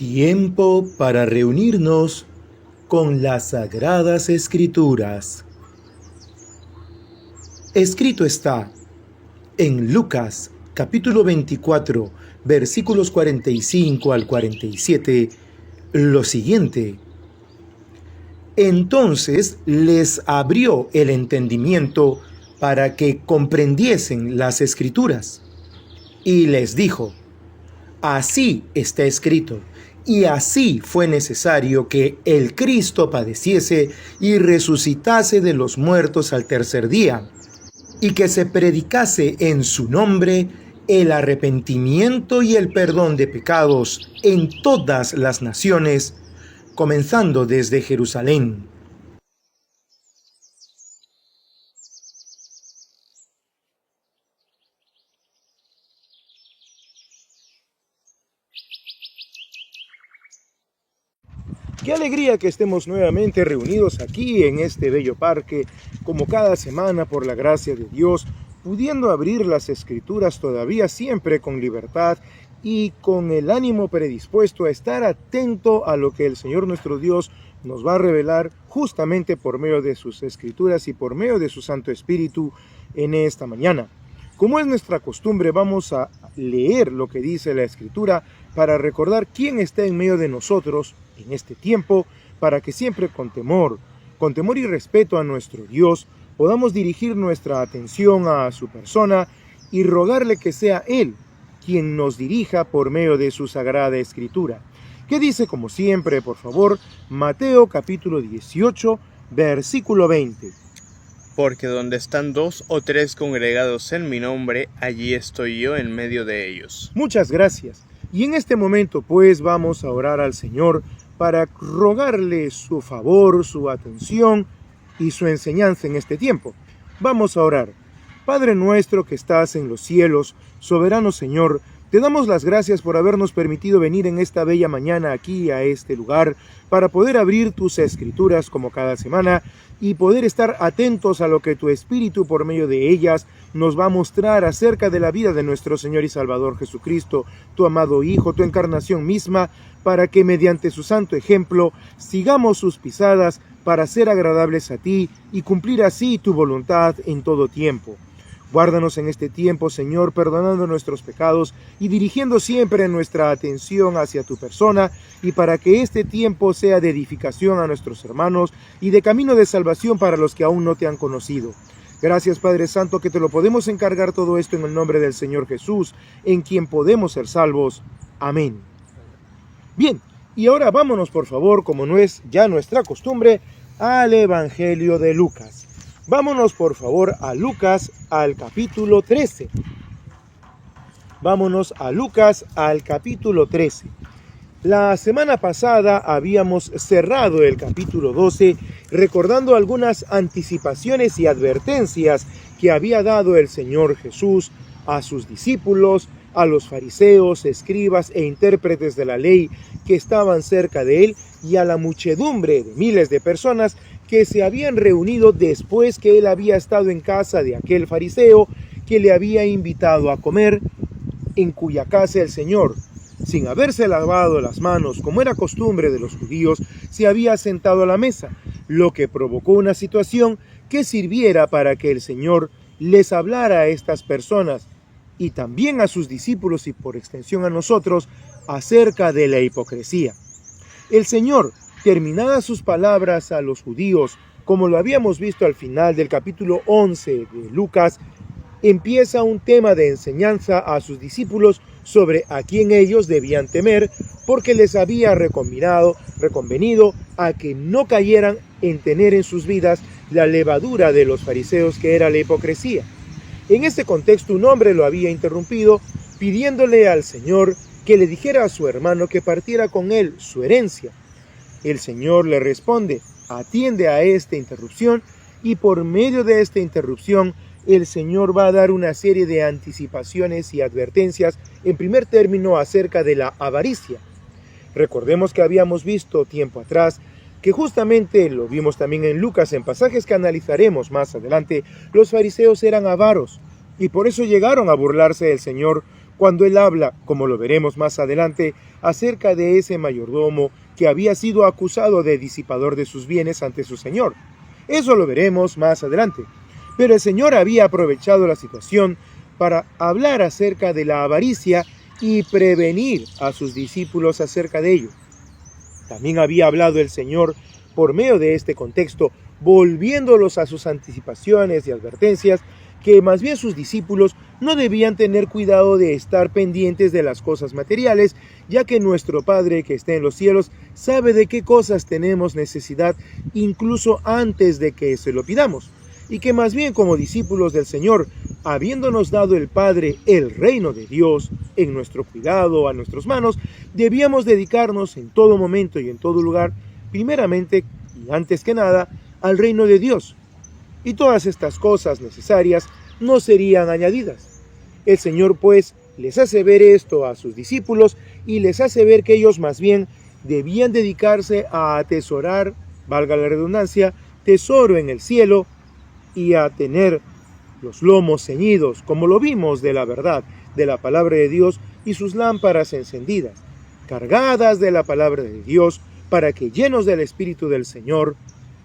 Tiempo para reunirnos con las Sagradas Escrituras. Escrito está en Lucas, capítulo 24, versículos 45 al 47, lo siguiente. Entonces les abrió el entendimiento para que comprendiesen las Escrituras. Y les dijo: así está escrito, y así fue necesario que el Cristo padeciese y resucitase de los muertos al tercer día, y que se predicase en su nombre el arrepentimiento y el perdón de pecados en todas las naciones, comenzando desde Jerusalén. Qué alegría que estemos nuevamente reunidos aquí en este bello parque, como cada semana por la gracia de Dios, pudiendo abrir las Escrituras todavía siempre con libertad y con el ánimo predispuesto a estar atento a lo que el Señor nuestro Dios nos va a revelar justamente por medio de sus Escrituras y por medio de su Santo Espíritu en esta mañana. Como es nuestra costumbre, vamos a leer lo que dice la Escritura para recordar quién está en medio de nosotros en este tiempo, para que siempre con temor y respeto a nuestro Dios, podamos dirigir nuestra atención a su persona y rogarle que sea Él quien nos dirija por medio de su Sagrada Escritura. ¿Qué dice, como siempre, por favor? Mateo capítulo 18, versículo 20. Porque donde están 2 o 3 congregados en mi nombre, allí estoy yo en medio de ellos. Muchas gracias. Y en este momento, pues, vamos a orar al Señor para rogarle su favor, su atención y su enseñanza en este tiempo. Vamos a orar. Padre nuestro que estás en los cielos, soberano Señor, te damos las gracias por habernos permitido venir en esta bella mañana aquí a este lugar para poder abrir tus Escrituras como cada semana y poder estar atentos a lo que tu Espíritu por medio de ellas nos va a mostrar acerca de la vida de nuestro Señor y Salvador Jesucristo, tu amado Hijo, tu encarnación misma, para que mediante su santo ejemplo sigamos sus pisadas para ser agradables a ti y cumplir así tu voluntad en todo tiempo. Guárdanos en este tiempo, Señor, perdonando nuestros pecados y dirigiendo siempre nuestra atención hacia tu persona, y para que este tiempo sea de edificación a nuestros hermanos y de camino de salvación para los que aún no te han conocido. Gracias, Padre Santo, que te lo podemos encargar todo esto en el nombre del Señor Jesús, en quien podemos ser salvos. Amén. Bien, y ahora vámonos, por favor, como no es ya nuestra costumbre, al Evangelio de Lucas. Vámonos, por favor, a Lucas, al capítulo 13. Vámonos a Lucas, al capítulo 13. La semana pasada habíamos cerrado el capítulo 12, recordando algunas anticipaciones y advertencias que había dado el Señor Jesús a sus discípulos, a los fariseos, escribas e intérpretes de la ley que estaban cerca de él, y a la muchedumbre de miles de personas que se habían reunido después que él había estado en casa de aquel fariseo que le había invitado a comer, en cuya casa el Señor, sin haberse lavado las manos como era costumbre de los judíos, se había sentado a la mesa, lo que provocó una situación que sirviera para que el Señor les hablara a estas personas y también a sus discípulos y por extensión a nosotros acerca de la hipocresía. El Señor, terminadas sus palabras a los judíos, como lo habíamos visto al final del capítulo 11 de Lucas, empieza un tema de enseñanza a sus discípulos sobre a quién ellos debían temer, porque les había reconvenido a que no cayeran en tener en sus vidas la levadura de los fariseos, que era la hipocresía. En este contexto, un hombre lo había interrumpido, pidiéndole al Señor que le dijera a su hermano que partiera con él su herencia. El Señor le responde: atiende a esta interrupción, y por medio de esta interrupción el Señor va a dar una serie de anticipaciones y advertencias, en primer término acerca de la avaricia. Recordemos que habíamos visto tiempo atrás que justamente lo vimos también en Lucas, en pasajes que analizaremos más adelante, los fariseos eran avaros y por eso llegaron a burlarse del Señor cuando él habla, como lo veremos más adelante, acerca de ese mayordomo que había sido acusado de disipador de sus bienes ante su señor. Eso lo veremos más adelante. Pero el Señor había aprovechado la situación para hablar acerca de la avaricia y prevenir a sus discípulos acerca de ello. También había hablado el Señor por medio de este contexto, volviéndolos a sus anticipaciones y advertencias, que más bien sus discípulos no debían tener cuidado de estar pendientes de las cosas materiales, ya que nuestro Padre que está en los cielos sabe de qué cosas tenemos necesidad incluso antes de que se lo pidamos, y que más bien como discípulos del Señor, habiéndonos dado el Padre el reino de Dios en nuestro cuidado, a nuestras manos, debíamos dedicarnos en todo momento y en todo lugar, primeramente y antes que nada, al reino de Dios. Y todas estas cosas necesarias no serían añadidas. El Señor pues les hace ver esto a sus discípulos y les hace ver que ellos más bien debían dedicarse a atesorar, valga la redundancia, tesoro en el cielo y a tener los lomos ceñidos, como lo vimos, de la verdad, de la palabra de Dios, y sus lámparas encendidas, cargadas de la palabra de Dios, para que llenos del Espíritu del Señor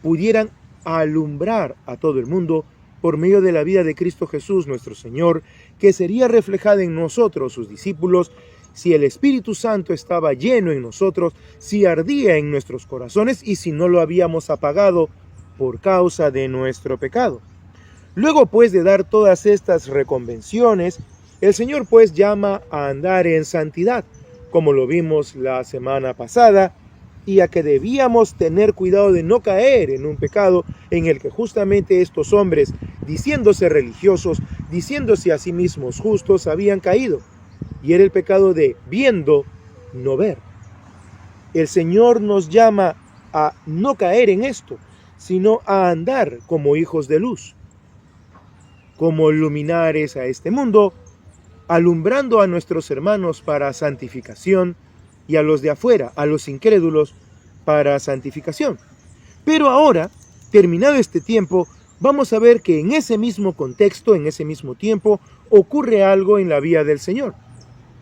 pudieran alumbrar a todo el mundo por medio de la vida de Cristo Jesús nuestro Señor, que sería reflejada en nosotros, sus discípulos, si el Espíritu Santo estaba lleno en nosotros, si ardía en nuestros corazones y si no lo habíamos apagado por causa de nuestro pecado. Luego pues de dar todas estas reconvenciones, el Señor pues llama a andar en santidad, como lo vimos la semana pasada, y a que debíamos tener cuidado de no caer en un pecado en el que justamente estos hombres, diciéndose religiosos, diciéndose a sí mismos justos, habían caído, y era el pecado de viendo, no ver. El Señor nos llama a no caer en esto, sino a andar como hijos de luz, como luminares a este mundo, alumbrando a nuestros hermanos para santificación y a los de afuera, a los incrédulos, para santificación. Pero ahora, terminado este tiempo, vamos a ver que en ese mismo contexto, en ese mismo tiempo, ocurre algo en la vida del Señor.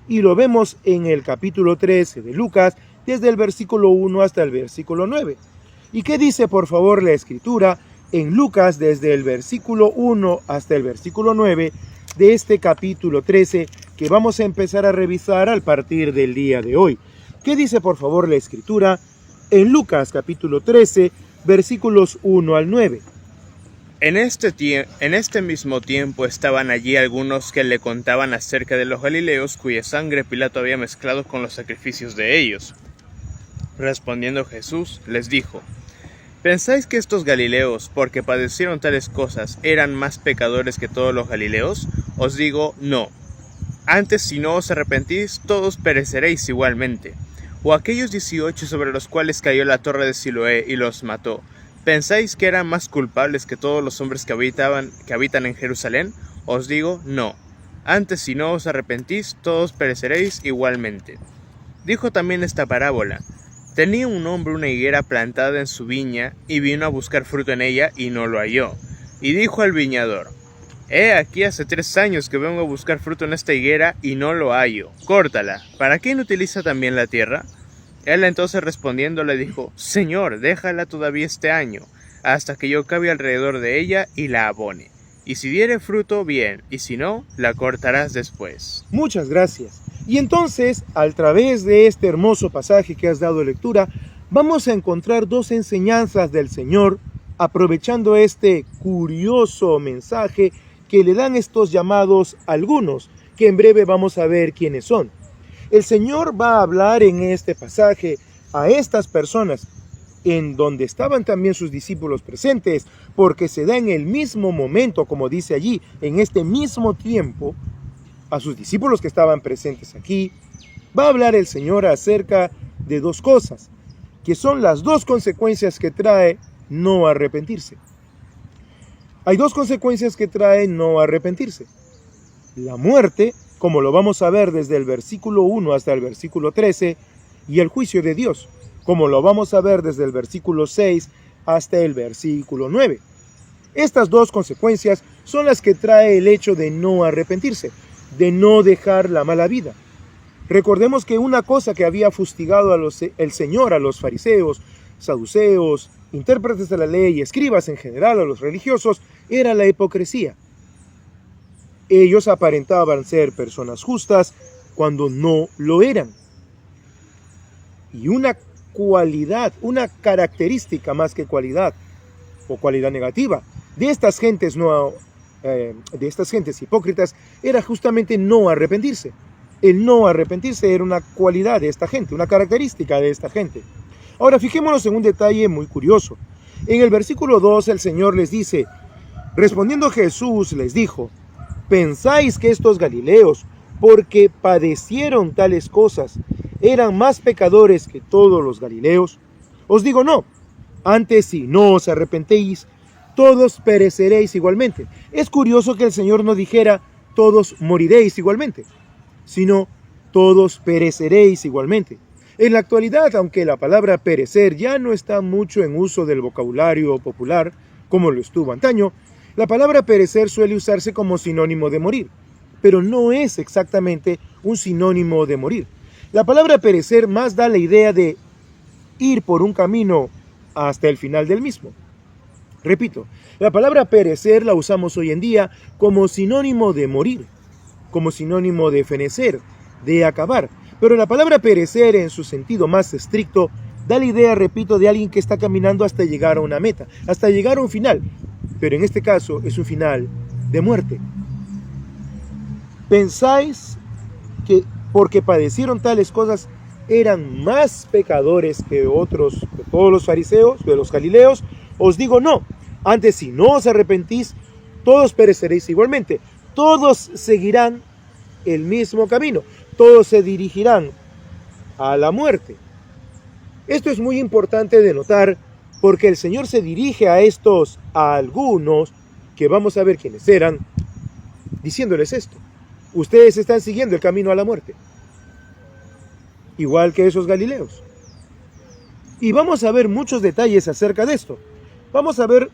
Y lo vemos en el capítulo 13 de Lucas, desde el versículo 1 hasta el versículo 9. ¿Y qué dice, por favor, la Escritura en Lucas, desde el versículo 1 hasta el versículo 9 de este capítulo 13, que vamos a empezar a revisar al partir del día de hoy? ¿Qué dice, por favor, la Escritura en Lucas capítulo 13, versículos 1 al 9? En este mismo tiempo estaban allí algunos que le contaban acerca de los galileos cuya sangre Pilato había mezclado con los sacrificios de ellos. Respondiendo Jesús, les dijo: ¿Pensáis que estos galileos, porque padecieron tales cosas, eran más pecadores que todos los galileos? Os digo, no. Antes, si no os arrepentís, todos pereceréis igualmente. ¿O aquellos 18 sobre los cuales cayó la torre de Siloé y los mató, pensáis que eran más culpables que todos los hombres que habitan en Jerusalén? Os digo, no. Antes, si no os arrepentís, todos pereceréis igualmente. Dijo también esta parábola: Tenía un hombre una higuera plantada en su viña, y vino a buscar fruto en ella, y no lo halló. Y dijo al viñador: He aquí hace 3 años que vengo a buscar fruto en esta higuera, y no lo hallo. Córtala. ¿Para qué inutiliza también la tierra? Él entonces respondiendo le dijo: Señor, déjala todavía este año, hasta que yo cabe alrededor de ella y la abone. Y si diere fruto, bien, y si no, la cortarás después. Muchas gracias. Y entonces, a través de este hermoso pasaje que has dado lectura, vamos a encontrar 2 enseñanzas del Señor, aprovechando este curioso mensaje que le dan estos llamados algunos, que en breve vamos a ver quiénes son. El Señor va a hablar en este pasaje a estas personas, en donde estaban también sus discípulos presentes, porque se da en el mismo momento, como dice allí, en este mismo tiempo, a sus discípulos que estaban presentes aquí, va a hablar el Señor acerca de 2 cosas, que son las 2 consecuencias que trae no arrepentirse. Hay 2 consecuencias que trae no arrepentirse: la muerte, como lo vamos a ver desde el versículo 1 hasta el versículo 13, y el juicio de Dios, como lo vamos a ver desde el versículo 6 hasta el versículo 9. Estas 2 consecuencias son las que trae el hecho de no arrepentirse. de no dejar la mala vida. Recordemos que una cosa que había fustigado el Señor a los fariseos, saduceos, intérpretes de la ley y escribas en general a los religiosos era la hipocresía. Ellos aparentaban ser personas justas cuando no lo eran. Y una cualidad, una característica más que cualidad o cualidad negativa de estas gentes hipócritas era justamente no arrepentirse. El no arrepentirse era una cualidad de esta gente, una característica de esta gente. Ahora fijémonos en un detalle muy curioso. En el versículo 2 el Señor les dice, respondiendo Jesús les dijo, ¿pensáis que estos galileos, porque padecieron tales cosas, eran más pecadores que todos los galileos? Os digo no, antes si no os arrepentéis, todos pereceréis igualmente. Es curioso que el Señor no dijera, todos moriréis igualmente, sino todos pereceréis igualmente. En la actualidad, aunque la palabra perecer ya no está mucho en uso del vocabulario popular, como lo estuvo antaño, la palabra perecer suele usarse como sinónimo de morir, pero no es exactamente un sinónimo de morir. La palabra perecer más da la idea de ir por un camino hasta el final del mismo. Repito, la palabra perecer la usamos hoy en día como sinónimo de morir, como sinónimo de fenecer, de acabar. Pero la palabra perecer en su sentido más estricto da la idea, repito, de alguien que está caminando hasta llegar a una meta, hasta llegar a un final. Pero en este caso es un final de muerte. ¿Pensáis que porque padecieron tales cosas eran más pecadores que otros, que todos los fariseos, de los galileos? Os digo no, antes si no os arrepentís, todos pereceréis igualmente. Todos seguirán el mismo camino, todos se dirigirán a la muerte. Esto es muy importante de notar porque el Señor se dirige a algunos, que vamos a ver quiénes eran, diciéndoles esto. Ustedes están siguiendo el camino a la muerte, igual que esos galileos. Y vamos a ver muchos detalles acerca de esto. Vamos a ver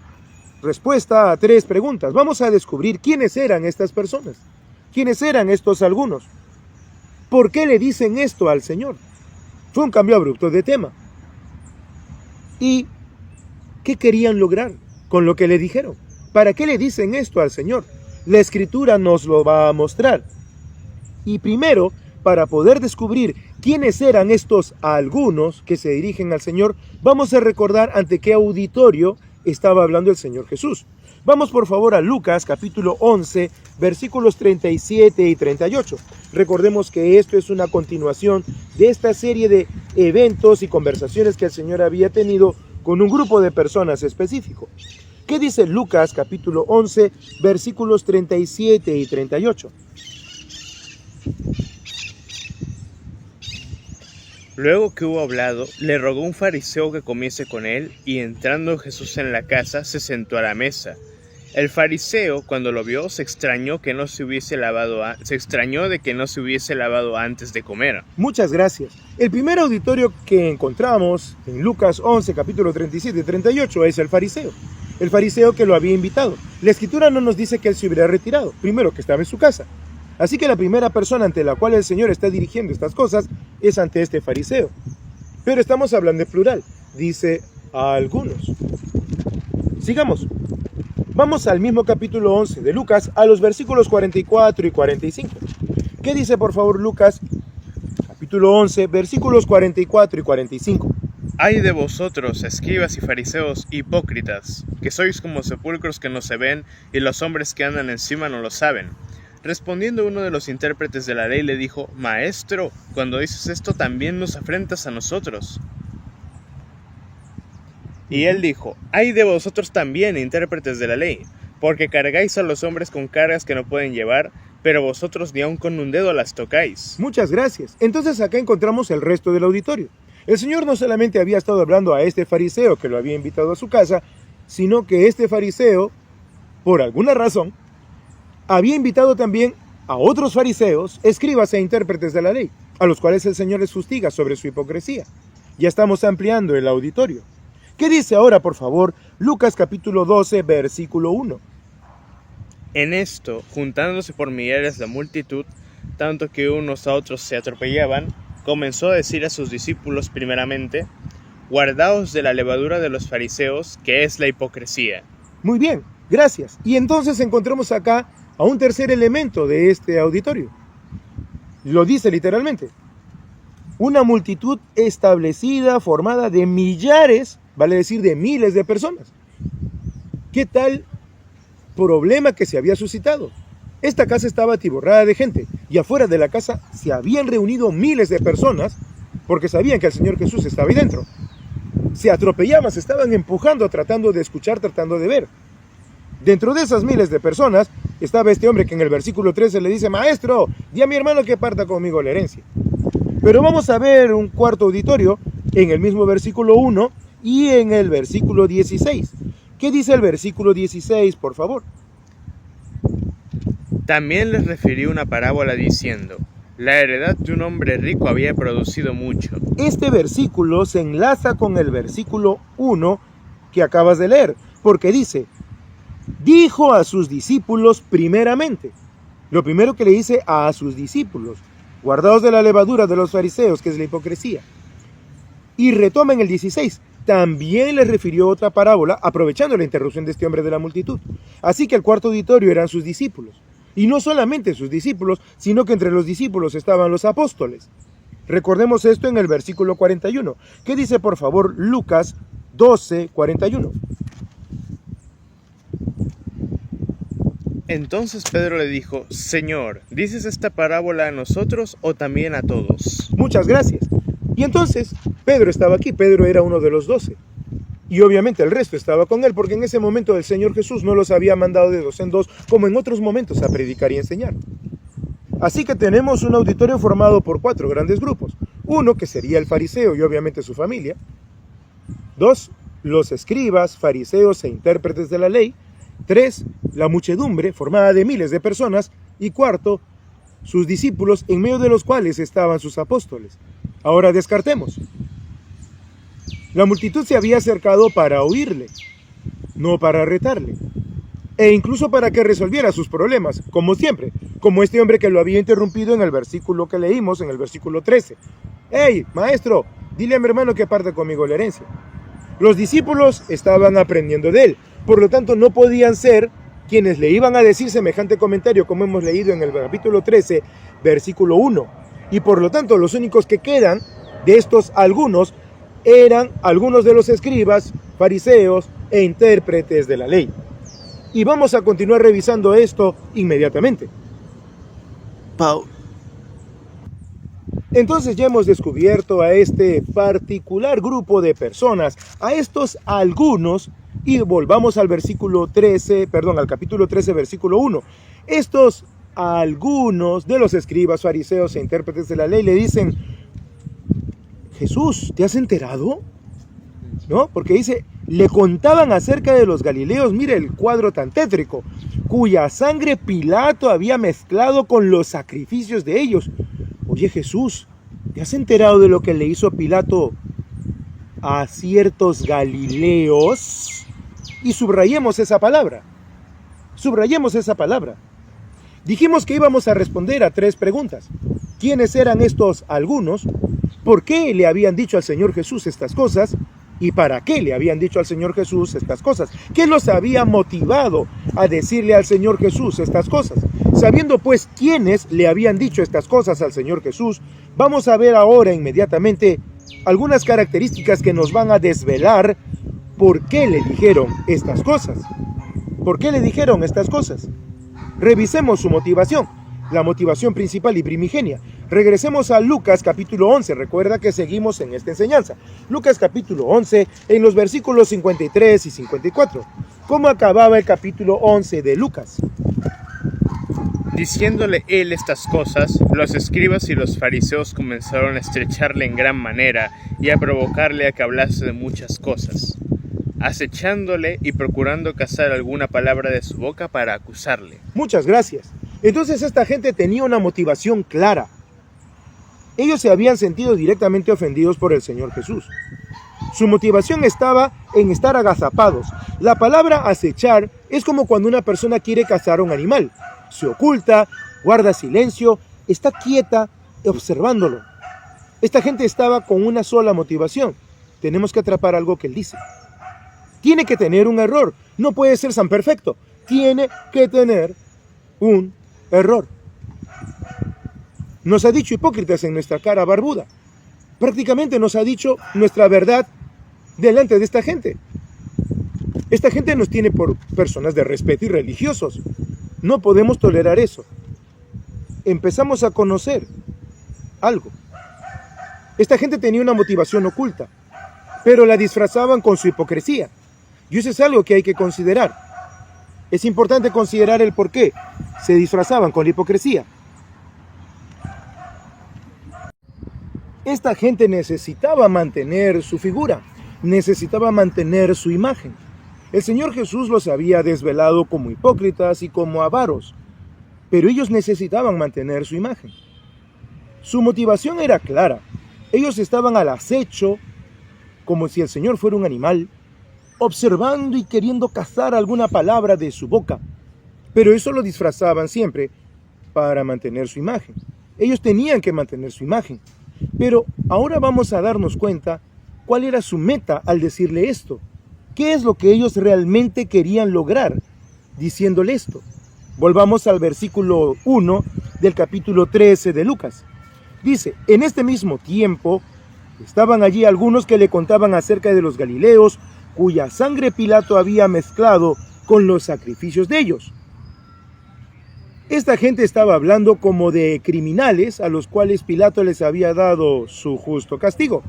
respuesta a 3 preguntas. Vamos a descubrir quiénes eran estas personas. ¿Quiénes eran estos algunos? ¿Por qué le dicen esto al Señor? Fue un cambio abrupto de tema. ¿Y qué querían lograr con lo que le dijeron? ¿Para qué le dicen esto al Señor? La Escritura nos lo va a mostrar. Y primero, para poder descubrir quiénes eran estos algunos que se dirigen al Señor, vamos a recordar ante qué auditorio estaba hablando el Señor Jesús. Vamos por favor a Lucas capítulo 11, versículos 37 y 38. Recordemos que esto es una continuación de esta serie de eventos y conversaciones que el Señor había tenido con un grupo de personas específico. ¿Qué dice Lucas capítulo 11, versículos 37 y 38? Luego que hubo hablado, le rogó un fariseo que comiese con él, y entrando Jesús en la casa, se sentó a la mesa. El fariseo, cuando lo vio, se extrañó de que no se hubiese lavado antes de comer. Muchas gracias. El primer auditorio que encontramos en Lucas 11, capítulo 37 y 38 es el fariseo. El fariseo que lo había invitado. La Escritura no nos dice que él se hubiera retirado, primero que estaba en su casa. Así que la primera persona ante la cual el Señor está dirigiendo estas cosas es ante este fariseo. Pero estamos hablando de plural. Dice a algunos. Sigamos. Vamos al mismo capítulo 11 de Lucas, a los versículos 44 y 45. ¿Qué dice por favor Lucas? Capítulo 11, versículos 44 y 45. Ay de vosotros, escribas y fariseos hipócritas, que sois como sepulcros que no se ven, y los hombres que andan encima no lo saben. Respondiendo uno de los intérpretes de la ley le dijo, Maestro, cuando dices esto también nos afrentas a nosotros. Y él dijo, ay de vosotros también, intérpretes de la ley, porque cargáis a los hombres con cargas que no pueden llevar, pero vosotros ni aun con un dedo las tocáis. Muchas gracias. Entonces acá encontramos el resto del auditorio. El Señor no solamente había estado hablando a este fariseo que lo había invitado a su casa, sino que este fariseo, por alguna razón, había invitado también a otros fariseos, escribas e intérpretes de la ley, a los cuales el Señor les fustiga sobre su hipocresía. Ya estamos ampliando el auditorio. ¿Qué dice ahora, por favor, Lucas capítulo 12, versículo 1? En esto, juntándose por millares la multitud, tanto que unos a otros se atropellaban, comenzó a decir a sus discípulos primeramente: guardaos de la levadura de los fariseos, que es la hipocresía. Muy bien, gracias. Y entonces encontramos acá a un tercer elemento de este auditorio. Lo dice literalmente. Una multitud establecida, formada de millares, vale decir de miles de personas. ¿Qué tal problema que se había suscitado? Esta casa estaba atiborrada de gente y afuera de la casa se habían reunido miles de personas porque sabían que el Señor Jesús estaba ahí dentro. Se atropellaban, se estaban empujando, tratando de escuchar, tratando de ver. Dentro de esas miles de personas estaba este hombre que en el versículo 13 le dice: maestro, di a mi hermano que parta conmigo la herencia. Pero vamos a ver un cuarto auditorio en el mismo versículo 1 y en el versículo 16. ¿Qué dice el versículo 16, por favor? También les refirió una parábola diciendo: la heredad de un hombre rico había producido mucho. Este versículo se enlaza con el versículo 1 que acabas de leer, porque dice: dijo a sus discípulos primeramente. Lo primero que le dice a sus discípulos: guardaos de la levadura de los fariseos, que es la hipocresía. Y retoma en el 16. También les refirió otra parábola, aprovechando la interrupción de este hombre de la multitud. Así que el cuarto auditorio eran sus discípulos. Y no solamente sus discípulos, sino que entre los discípulos estaban los apóstoles. Recordemos esto en el versículo 41. ¿Qué dice, por favor, Lucas 12, 41? Entonces Pedro le dijo: Señor, ¿dices esta parábola a nosotros o también a todos? Muchas gracias. Y entonces Pedro estaba aquí. Pedro era uno de los 12. Y obviamente el resto estaba con él, porque en ese momento el Señor Jesús no los había mandado de 2 en 2, como en otros momentos, a predicar y enseñar. Así que tenemos un auditorio formado por 4 grandes grupos. 1, que sería el fariseo y obviamente su familia. 2, los escribas, fariseos e intérpretes de la ley. 3, la muchedumbre, formada de miles de personas. Y 4, sus discípulos, en medio de los cuales estaban sus apóstoles. Ahora descartemos. La multitud se había acercado para oírle, no para retarle, e incluso para que resolviera sus problemas, como siempre, como este hombre que lo había interrumpido en el versículo que leímos, en el versículo 13. ¡Hey, maestro, dile a mi hermano que parta conmigo la herencia! Los discípulos estaban aprendiendo de él, por lo tanto no podían ser quienes le iban a decir semejante comentario como hemos leído en el capítulo 13, versículo 1. Y por lo tanto los únicos que quedan de estos algunos eran algunos de los escribas, fariseos e intérpretes de la ley. Y vamos a continuar revisando esto inmediatamente. Entonces ya hemos descubierto a este particular grupo de personas, a estos algunos, y volvamos al al capítulo 13, versículo 1. Estos algunos de los escribas, fariseos e intérpretes de la ley le dicen: Jesús, ¿te has enterado? ¿No? Porque dice, le contaban acerca de los galileos, mire el cuadro tan tétrico, cuya sangre Pilato había mezclado con los sacrificios de ellos. Oye Jesús, ¿te has enterado de lo que le hizo Pilato a ciertos galileos? Y subrayemos esa palabra. Subrayemos esa palabra. Dijimos que íbamos a responder a 3 preguntas. ¿Quiénes eran estos algunos? ¿Por qué le habían dicho al Señor Jesús estas cosas? ¿Y para qué le habían dicho al Señor Jesús estas cosas? ¿Qué los había motivado a decirle al Señor Jesús estas cosas? Sabiendo pues quiénes le habían dicho estas cosas al Señor Jesús, vamos a ver ahora inmediatamente algunas características que nos van a desvelar por qué le dijeron estas cosas. ¿Por qué le dijeron estas cosas? Revisemos su motivación. La motivación principal y primigenia. Regresemos a Lucas capítulo 11, recuerda que seguimos en esta enseñanza. Lucas capítulo 11, en los versículos 53 y 54. ¿Cómo acababa el capítulo 11 de Lucas? Diciéndole él estas cosas, los escribas y los fariseos comenzaron a estrecharle en gran manera y a provocarle a que hablase de muchas cosas, acechándole y procurando cazar alguna palabra de su boca para acusarle. Muchas gracias. Entonces esta gente tenía una motivación clara. Ellos se habían sentido directamente ofendidos por el Señor Jesús. Su motivación estaba en estar agazapados. La palabra acechar es como cuando una persona quiere cazar a un animal. Se oculta, guarda silencio, está quieta observándolo. Esta gente estaba con una sola motivación. Tenemos que atrapar algo que él dice. Tiene que tener un error. No puede ser tan perfecto. Tiene que tener un error. Nos ha dicho hipócritas en nuestra cara barbuda. Prácticamente nos ha dicho nuestra verdad delante de esta gente. Esta gente nos tiene por personas de respeto y religiosos. No podemos tolerar eso. Empezamos a conocer algo. Esta gente tenía una motivación oculta, pero la disfrazaban con su hipocresía. Y eso es algo que hay que considerar. Es importante considerar el por qué se disfrazaban con la hipocresía. Esta gente necesitaba mantener su figura, necesitaba mantener su imagen. El Señor Jesús los había desvelado como hipócritas y como avaros, pero ellos necesitaban mantener su imagen. Su motivación era clara. Ellos estaban al acecho, como si el Señor fuera un animal, observando y queriendo cazar alguna palabra de su boca. Pero eso lo disfrazaban siempre para mantener su imagen. Ellos tenían que mantener su imagen. Pero ahora vamos a darnos cuenta cuál era su meta al decirle esto. ¿Qué es lo que ellos realmente querían lograr diciéndole esto? Volvamos al versículo 1 del capítulo 13 de Lucas. Dice, en este mismo tiempo estaban allí algunos que le contaban acerca de los galileos, cuya sangre Pilato había mezclado con los sacrificios de ellos. Esta gente estaba hablando como de criminales a los cuales Pilato les había dado su justo castigo.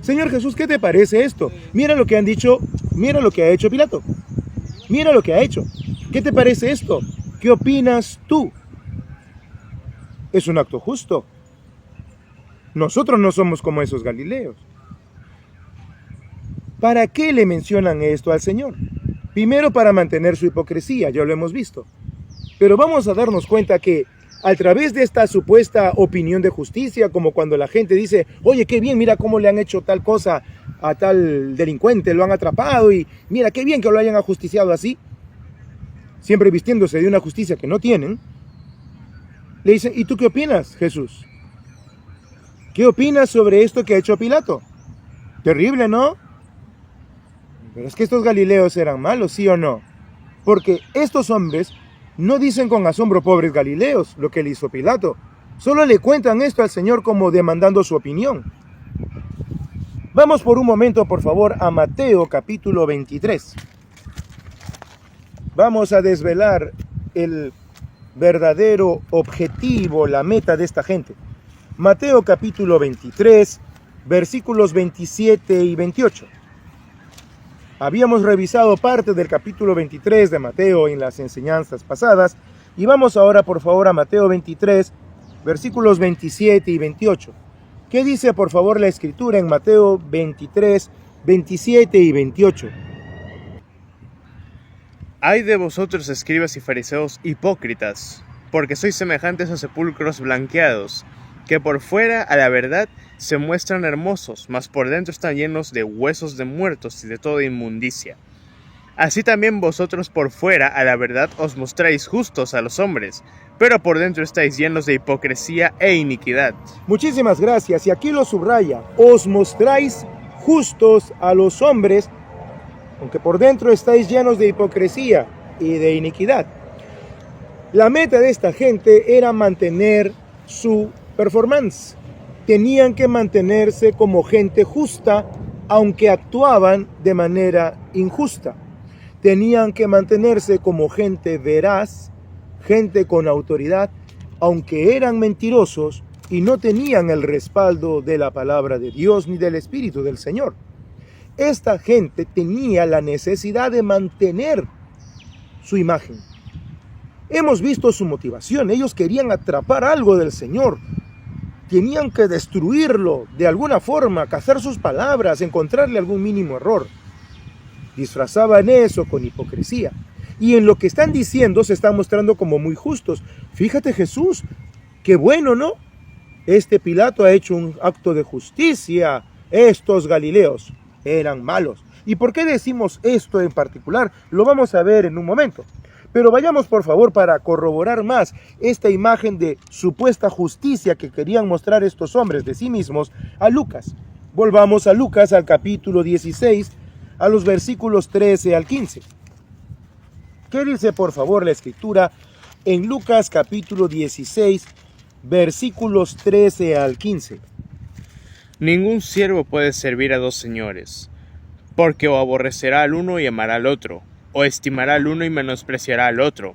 Señor Jesús, ¿qué te parece esto? Mira lo que han dicho, mira lo que ha hecho Pilato. Mira lo que ha hecho. ¿Qué te parece esto? ¿Qué opinas tú? Es un acto justo. Nosotros no somos como esos galileos. ¿Para qué le mencionan esto al Señor? Primero, para mantener su hipocresía, ya lo hemos visto. Pero vamos a darnos cuenta que a través de esta supuesta opinión de justicia, como cuando la gente dice, oye, qué bien, mira cómo le han hecho tal cosa a tal delincuente, lo han atrapado y mira qué bien que lo hayan ajusticiado así, siempre vistiéndose de una justicia que no tienen, le dicen, ¿y tú qué opinas, Jesús? ¿Qué opinas sobre esto que ha hecho Pilato? Terrible, ¿no? Pero es que estos galileos eran malos, ¿sí o no? Porque estos hombres no dicen con asombro, pobres galileos, lo que le hizo Pilato. Solo le cuentan esto al Señor como demandando su opinión. Vamos por un momento, por favor, a Mateo capítulo 23. Vamos a desvelar el verdadero objetivo, la meta de esta gente. Mateo capítulo 23, versículos 27 y 28. Habíamos revisado parte del capítulo 23 de Mateo en las enseñanzas pasadas y vamos ahora por favor a Mateo 23, versículos 27 y 28. ¿Qué dice por favor la escritura en Mateo 23, 27 y 28? Ay de vosotros, escribas y fariseos hipócritas, porque sois semejantes a sepulcros blanqueados, que por fuera a la verdad se muestran hermosos, mas por dentro están llenos de huesos de muertos y de toda inmundicia. Así también vosotros por fuera a la verdad os mostráis justos a los hombres, pero por dentro estáis llenos de hipocresía e iniquidad. Muchísimas gracias, y aquí lo subraya, os mostráis justos a los hombres, aunque por dentro estáis llenos de hipocresía y de iniquidad. La meta de esta gente era mantener su performance. Tenían que mantenerse como gente justa, aunque actuaban de manera injusta. Tenían que mantenerse como gente veraz, gente con autoridad, aunque eran mentirosos y no tenían el respaldo de la palabra de Dios ni del Espíritu del Señor. Esta gente tenía la necesidad de mantener su imagen. Hemos visto su motivación. Ellos querían atrapar algo del Señor. Tenían que destruirlo de alguna forma, cazar sus palabras, encontrarle algún mínimo error. Disfrazaban eso con hipocresía. Y en lo que están diciendo se están mostrando como muy justos. Fíjate Jesús, qué bueno, ¿no? Este Pilato ha hecho un acto de justicia. Estos galileos. eran malos. ¿Y por qué decimos esto en particular? Lo vamos a ver en un momento. Pero vayamos por favor para corroborar más esta imagen de supuesta justicia que querían mostrar estos hombres de sí mismos a Lucas. Volvamos a Lucas al capítulo 16, a los versículos 13 al 15. ¿Qué dice por favor la escritura en Lucas capítulo 16, versículos 13 al 15? Ningún siervo puede servir a dos señores, porque o aborrecerá al uno y amará al otro, o estimará al uno y menospreciará al otro.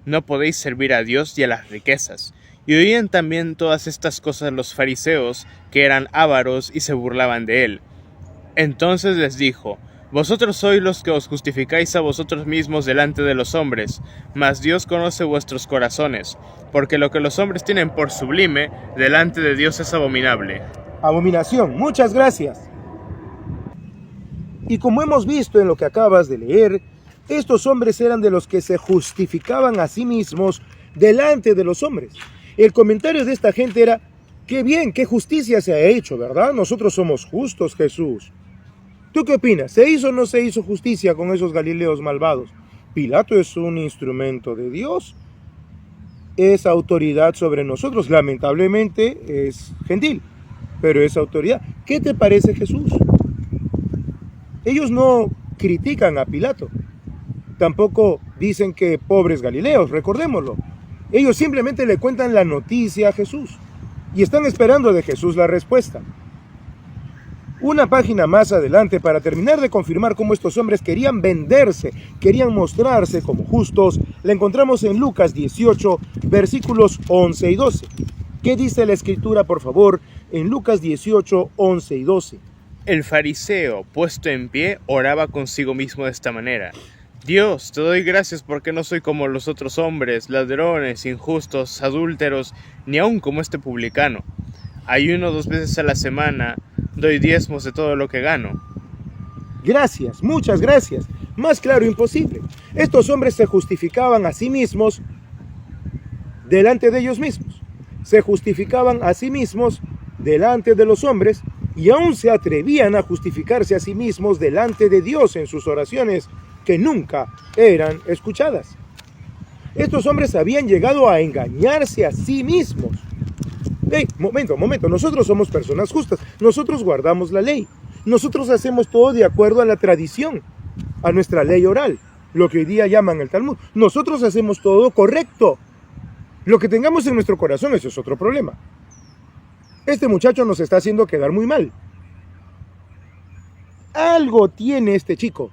No podéis servir a Dios y a las riquezas. Y oían también todas estas cosas los fariseos, que eran ávaros y se burlaban de él. Entonces les dijo: Vosotros sois los que os justificáis a vosotros mismos delante de los hombres, mas Dios conoce vuestros corazones, porque lo que los hombres tienen por sublime, delante de Dios es abominable. Abominación, muchas gracias. Y como hemos visto en lo que acabas de leer, estos hombres eran de los que se justificaban a sí mismos delante de los hombres. El comentario de esta gente era: qué bien, qué justicia se ha hecho, ¿verdad? Nosotros somos justos, Jesús. ¿Tú qué opinas? ¿Se hizo o no se hizo justicia con esos galileos malvados? Pilato es un instrumento de Dios. Es autoridad sobre nosotros. Lamentablemente es gentil, pero es autoridad. ¿Qué te parece, Jesús? Ellos no critican a Pilato. Tampoco dicen que pobres galileos, recordémoslo. Ellos simplemente le cuentan la noticia a Jesús y están esperando de Jesús la respuesta. Una página más adelante, para terminar de confirmar cómo estos hombres querían venderse, querían mostrarse como justos, la encontramos en Lucas 18, versículos 11 y 12. ¿Qué dice la escritura, por favor, en Lucas 18, 11 y 12? El fariseo, puesto en pie, oraba consigo mismo de esta manera: Dios, te doy gracias porque no soy como los otros hombres, ladrones, injustos, adúlteros, ni aun como este publicano. Ayuno 2 veces a la semana, doy diezmos de todo lo que gano. Gracias, muchas gracias. Más claro imposible. Estos hombres se justificaban a sí mismos delante de ellos mismos. Se justificaban a sí mismos delante de los hombres y aún se atrevían a justificarse a sí mismos delante de Dios en sus oraciones que nunca eran escuchadas. Estos hombres habían llegado a engañarse a sí mismos. Momento, nosotros somos personas justas, nosotros guardamos la ley, nosotros hacemos todo de acuerdo a la tradición, a nuestra ley oral, lo que hoy día llaman el Talmud. Nosotros hacemos todo correcto. Lo que tengamos en nuestro corazón, eso es otro problema. Este muchacho nos está haciendo quedar muy mal. Algo tiene este chico,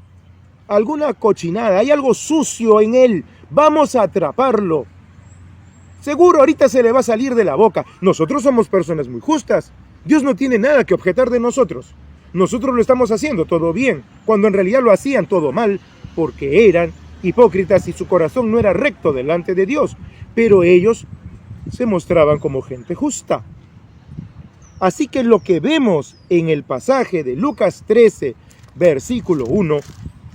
alguna cochinada, hay algo sucio en él. Vamos a atraparlo. Seguro ahorita se le va a salir de la boca. Nosotros somos personas muy justas. Dios no tiene nada que objetar de nosotros. Nosotros lo estamos haciendo todo bien, cuando en realidad lo hacían todo mal, porque eran hipócritas y su corazón no era recto delante de Dios. Pero ellos se mostraban como gente justa. Así que lo que vemos en el pasaje de Lucas 13, versículo 1,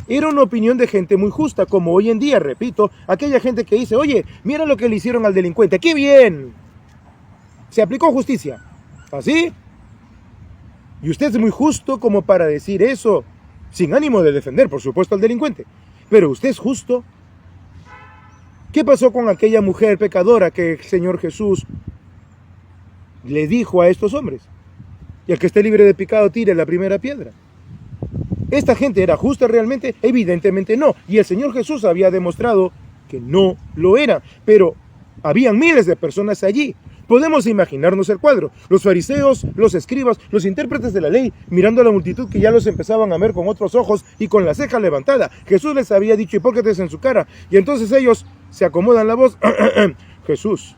era una opinión de gente muy justa, como hoy en día, repito, aquella gente que dice: oye, mira lo que le hicieron al delincuente, ¡qué bien! Se aplicó justicia. ¿Así? Y usted es muy justo como para decir eso, sin ánimo de defender, por supuesto, al delincuente. Pero usted es justo. ¿Qué pasó con aquella mujer pecadora que el Señor Jesús le dijo a estos hombres? Y el que esté libre de pecado tire la primera piedra. ¿Esta gente era justa realmente? Evidentemente no. Y el Señor Jesús había demostrado que no lo era. Pero habían miles de personas allí. Podemos imaginarnos el cuadro. Los fariseos, los escribas, los intérpretes de la ley, mirando a la multitud que ya los empezaban a ver con otros ojos y con la ceja levantada. Jesús les había dicho hipócritas en su cara. Y entonces ellos se acomodan la voz. Jesús,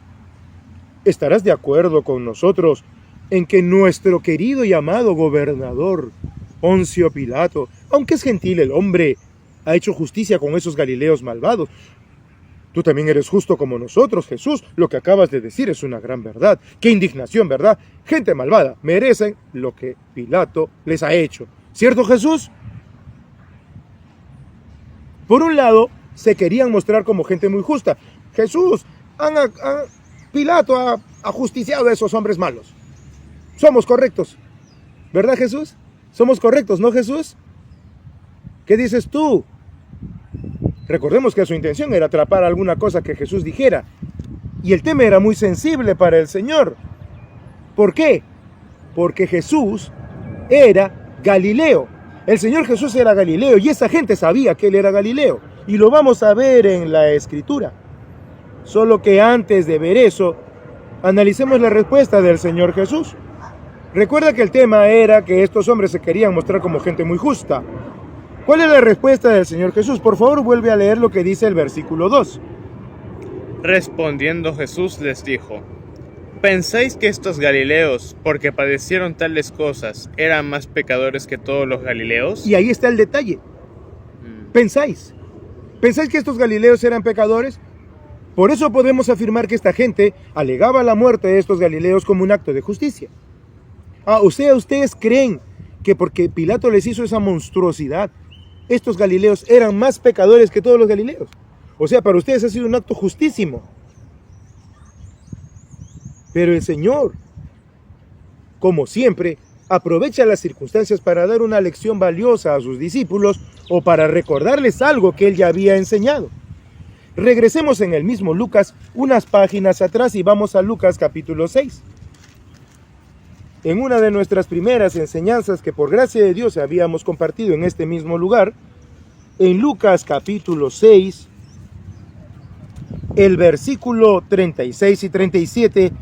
¿estarás de acuerdo con nosotros en que nuestro querido y amado gobernador Poncio Pilato, aunque es gentil el hombre, ha hecho justicia con esos galileos malvados? Tú también eres justo como nosotros, Jesús. Lo que acabas de decir es una gran verdad. ¡Qué indignación!, ¿verdad? Gente malvada, merecen lo que Pilato les ha hecho. ¿Cierto, Jesús? Por un lado, se querían mostrar como gente muy justa. Jesús, Pilato ha justiciado a esos hombres malos. Somos correctos. ¿Verdad, Jesús? Somos correctos, ¿no, Jesús? ¿Qué dices tú? Recordemos que su intención era atrapar alguna cosa que Jesús dijera. Y el tema era muy sensible para el Señor. ¿Por qué? Porque Jesús era Galileo. El Señor Jesús era Galileo y esa gente sabía que Él era Galileo. Y lo vamos a ver en la Escritura. Solo que antes de ver eso, analicemos la respuesta del Señor Jesús. Recuerda que el tema era que estos hombres se querían mostrar como gente muy justa. ¿Cuál es la respuesta del Señor Jesús? Por favor, vuelve a leer lo que dice el versículo 2. Respondiendo Jesús les dijo: ¿pensáis que estos galileos, porque padecieron tales cosas, eran más pecadores que todos los galileos? Y ahí está el detalle. ¿Pensáis que estos galileos eran pecadores? Por eso podemos afirmar que esta gente alegaba la muerte de estos galileos como un acto de justicia. O sea, ¿ustedes creen que porque Pilato les hizo esa monstruosidad, estos galileos eran más pecadores que todos los galileos? O sea, para ustedes ha sido un acto justísimo. Pero el Señor, como siempre, aprovecha las circunstancias para dar una lección valiosa a sus discípulos o para recordarles algo que Él ya había enseñado. Regresemos en el mismo Lucas unas páginas atrás y vamos a Lucas capítulo 6. En una de nuestras primeras enseñanzas que por gracia de Dios habíamos compartido en este mismo lugar, en Lucas capítulo 6, el versículo 36 y 37,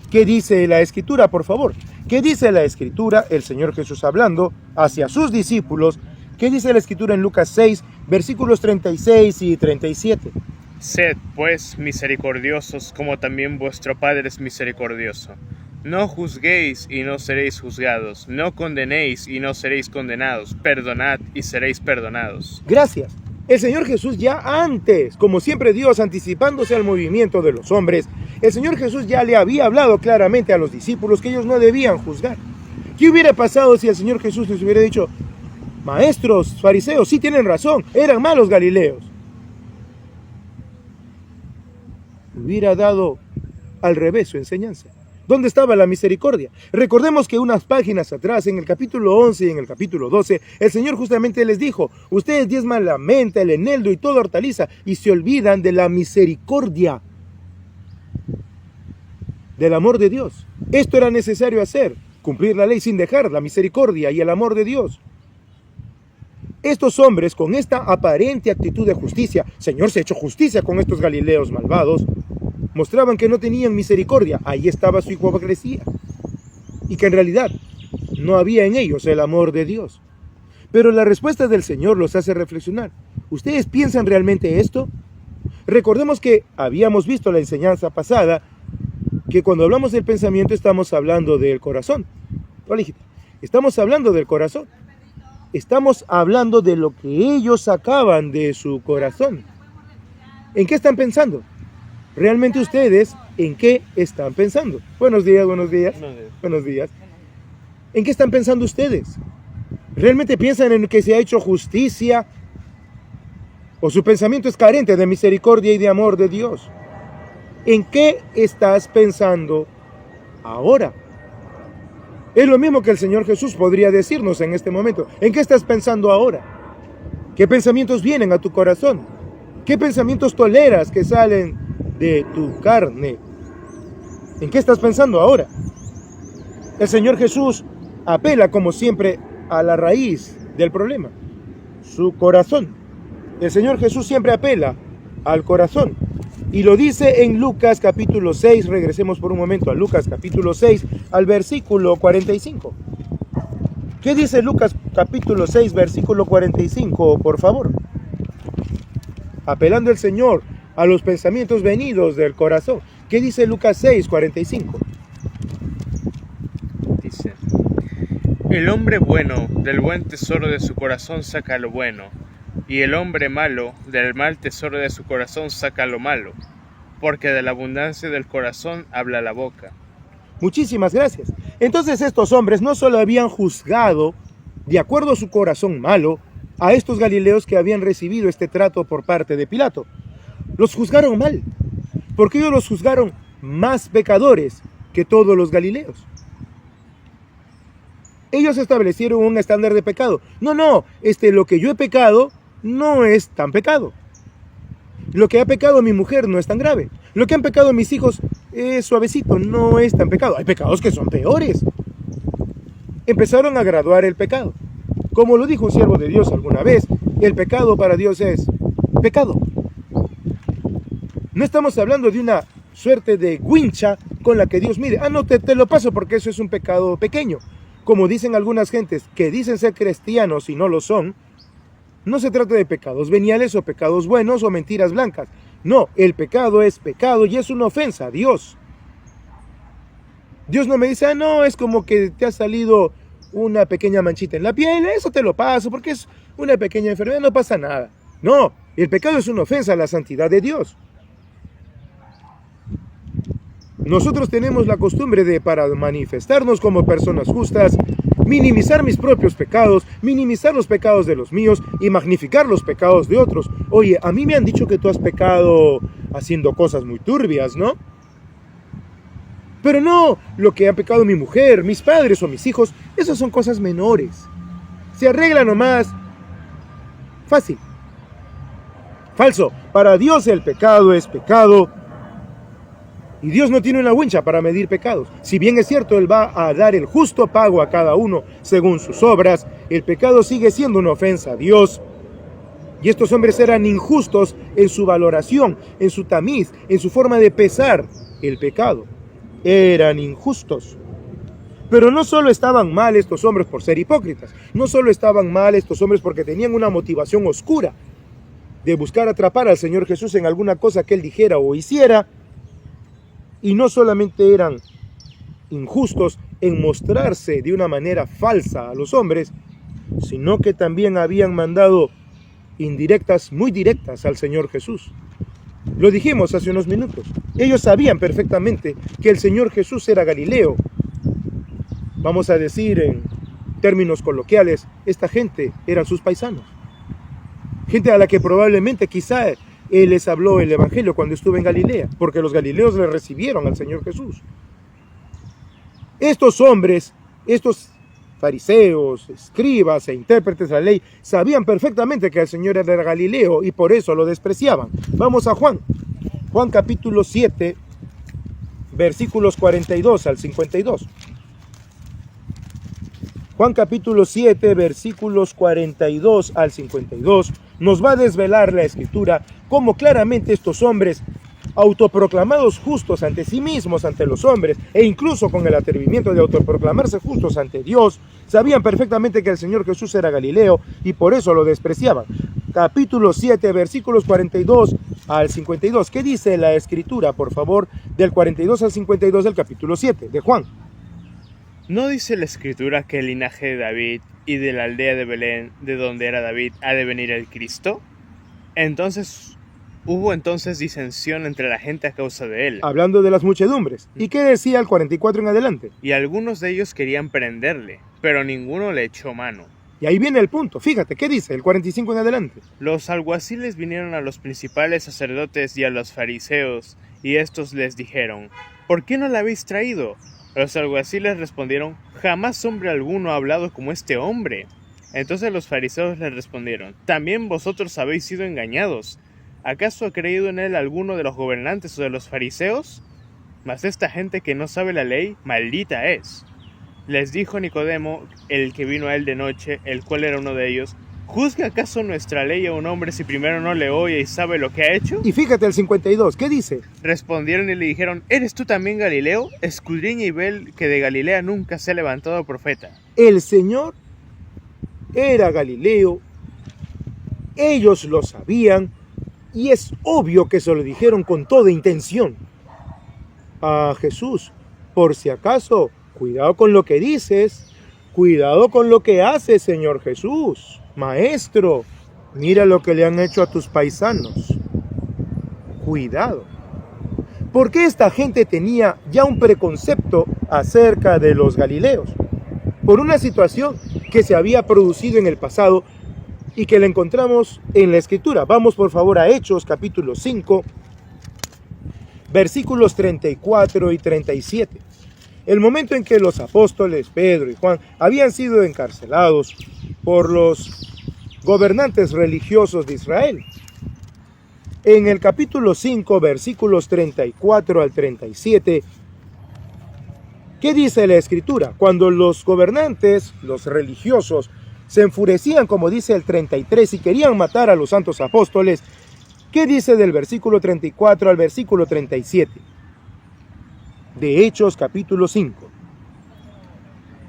¿qué dice la Escritura, por favor? ¿Qué dice la Escritura? El Señor Jesús hablando hacia sus discípulos. ¿Qué dice la Escritura en Lucas 6, versículos 36 y 37? Sed, pues, misericordiosos, como también vuestro Padre es misericordioso. No juzguéis y no seréis juzgados. No condenéis y no seréis condenados. Perdonad y seréis perdonados. Gracias. El Señor Jesús ya antes, como siempre Dios anticipándose al movimiento de los hombres, el Señor Jesús ya le había hablado claramente a los discípulos que ellos no debían juzgar. ¿Qué hubiera pasado si el Señor Jesús les hubiera dicho: maestros, fariseos, sí tienen razón, eran malos galileos? Hubiera dado al revés su enseñanza. ¿Dónde estaba la misericordia? Recordemos que unas páginas atrás, en el capítulo 11 y en el capítulo 12, el Señor justamente les dijo: ustedes diezman la menta, el eneldo y toda hortaliza y se olvidan de la misericordia, del amor de Dios. Esto era necesario hacer, cumplir la ley sin dejar la misericordia y el amor de Dios. Estos hombres, con esta aparente actitud de justicia, Señor, se ha hecho justicia con estos galileos malvados, mostraban que no tenían misericordia. Ahí estaba su hipocresía. Y que en realidad no había en ellos el amor de Dios. Pero la respuesta del Señor los hace reflexionar. ¿Ustedes piensan realmente esto? Recordemos que habíamos visto la enseñanza pasada, que cuando hablamos del pensamiento estamos hablando del corazón. Estamos hablando del corazón. Estamos hablando de lo que ellos sacaban de su corazón. ¿En qué están pensando? ¿Realmente ustedes en qué están pensando? Buenos días, buenos días. Buenos días. ¿En qué están pensando ustedes? ¿Realmente piensan en que se ha hecho justicia? ¿O su pensamiento es carente de misericordia y de amor de Dios? ¿En qué estás pensando ahora? Es lo mismo que el Señor Jesús podría decirnos en este momento. ¿En qué estás pensando ahora? ¿Qué pensamientos vienen a tu corazón? ¿Qué pensamientos toleras que salen de tu carne? ¿En qué estás pensando ahora? El Señor Jesús apela, como siempre, a la raíz del problema, su corazón. El Señor Jesús siempre apela al corazón. Y lo dice en Lucas capítulo 6, regresemos por un momento a Lucas capítulo 6, al versículo 45. ¿Qué dice Lucas capítulo 6, versículo 45, por favor? Apelando el Señor a los pensamientos venidos del corazón. ¿Qué dice Lucas 6, 45? Dice: el hombre bueno del buen tesoro de su corazón saca lo bueno, y el hombre malo del mal tesoro de su corazón saca lo malo, porque de la abundancia del corazón habla la boca. Muchísimas gracias. Entonces estos hombres no solo habían juzgado, de acuerdo a su corazón malo, a estos galileos que habían recibido este trato por parte de Pilato. Los juzgaron mal, porque ellos los juzgaron más pecadores que todos los galileos. Ellos establecieron un estándar de pecado. No, lo que yo he pecado no es tan pecado. Lo que ha pecado mi mujer no es tan grave. Lo que han pecado mis hijos es suavecito, no es tan pecado. Hay pecados que son peores. Empezaron a graduar el pecado. Como lo dijo un siervo de Dios alguna vez, el pecado para Dios es pecado. No estamos hablando de una suerte de wincha con la que Dios mide. No, te lo paso porque eso es un pecado pequeño. Como dicen algunas gentes que dicen ser cristianos y no lo son, no se trata de pecados veniales o pecados buenos o mentiras blancas. No, el pecado es pecado y es una ofensa a Dios. Dios no me dice, no, es como que te ha salido una pequeña manchita en la piel, eso te lo paso porque es una pequeña enfermedad, no pasa nada. No, el pecado es una ofensa a la santidad de Dios. Nosotros tenemos la costumbre de, para manifestarnos como personas justas, minimizar mis propios pecados, minimizar los pecados de los míos y magnificar los pecados de otros. Oye, a mí me han dicho que tú has pecado haciendo cosas muy turbias, ¿no? Pero no, lo que han pecado mi mujer, mis padres o mis hijos, esas son cosas menores. Se arregla nomás. Fácil. Falso. Para Dios el pecado es pecado. Y Dios no tiene una wincha para medir pecados. Si bien es cierto, Él va a dar el justo pago a cada uno según sus obras, el pecado sigue siendo una ofensa a Dios. Y estos hombres eran injustos en su valoración, en su tamiz, en su forma de pesar el pecado. Eran injustos. Pero no solo estaban mal estos hombres por ser hipócritas, no solo estaban mal estos hombres porque tenían una motivación oscura de buscar atrapar al Señor Jesús en alguna cosa que Él dijera o hiciera, y no solamente eran injustos en mostrarse de una manera falsa a los hombres, sino que también habían mandado indirectas, muy directas al Señor Jesús. Lo dijimos hace unos minutos. Ellos sabían perfectamente que el Señor Jesús era Galileo. Vamos a decir en términos coloquiales, esta gente eran sus paisanos. Gente a la que probablemente quizá Él les habló el Evangelio cuando estuvo en Galilea, porque los galileos le recibieron al Señor Jesús. Estos hombres, estos fariseos, escribas e intérpretes de la ley, sabían perfectamente que el Señor era Galileo y por eso lo despreciaban. Vamos a Juan. Juan capítulo 7, versículos 42 al 52. Juan capítulo 7, versículos 42 al 52, nos va a desvelar la Escritura cómo claramente estos hombres, autoproclamados justos ante sí mismos, ante los hombres, e incluso con el atrevimiento de autoproclamarse justos ante Dios, sabían perfectamente que el Señor Jesús era Galileo y por eso lo despreciaban. Capítulo 7, versículos 42 al 52. ¿Qué dice la Escritura, por favor, del 42 al 52 del capítulo 7 de Juan? ¿No dice la Escritura que el linaje de David y de la aldea de Belén, de donde era David, ha de venir el Cristo? Hubo entonces disensión entre la gente a causa de él. Hablando de las muchedumbres. ¿Y qué decía el 44 en adelante? Y algunos de ellos querían prenderle, pero ninguno le echó mano. Y ahí viene el punto. Fíjate, ¿qué dice el 45 en adelante? Los alguaciles vinieron a los principales sacerdotes y a los fariseos, y estos les dijeron, ¿por qué no la habéis traído? Los alguaciles respondieron, jamás hombre alguno ha hablado como este hombre. Entonces los fariseos les respondieron, también vosotros habéis sido engañados. ¿Acaso ha creído en él alguno de los gobernantes o de los fariseos? Mas esta gente que no sabe la ley, maldita es. Les dijo Nicodemo, el que vino a él de noche, el cual era uno de ellos, ¿juzga acaso nuestra ley a un hombre si primero no le oye y sabe lo que ha hecho? Y fíjate el 52, ¿qué dice? Respondieron y le dijeron, ¿eres tú también Galileo? Escudriña y ve que de Galilea nunca se ha levantado profeta. El Señor era Galileo, ellos lo sabían, y es obvio que se lo dijeron con toda intención a Jesús. Por si acaso, cuidado con lo que dices, cuidado con lo que haces, Señor Jesús. Maestro, mira lo que le han hecho a tus paisanos. Cuidado. Porque esta gente tenía ya un preconcepto acerca de los galileos, por una situación que se había producido en el pasado y que la encontramos en la Escritura. Vamos por favor a Hechos capítulo 5, versículos 34 y 37. el momento en que los apóstoles Pedro y Juan habían sido encarcelados por los gobernantes religiosos de Israel. En el capítulo 5, versículos 34 al 37, ¿qué dice la Escritura? Cuando los gobernantes, los religiosos, se enfurecían, como dice el 33, y querían matar a los santos apóstoles, ¿qué dice del versículo 34 al versículo 37? De Hechos, capítulo 5.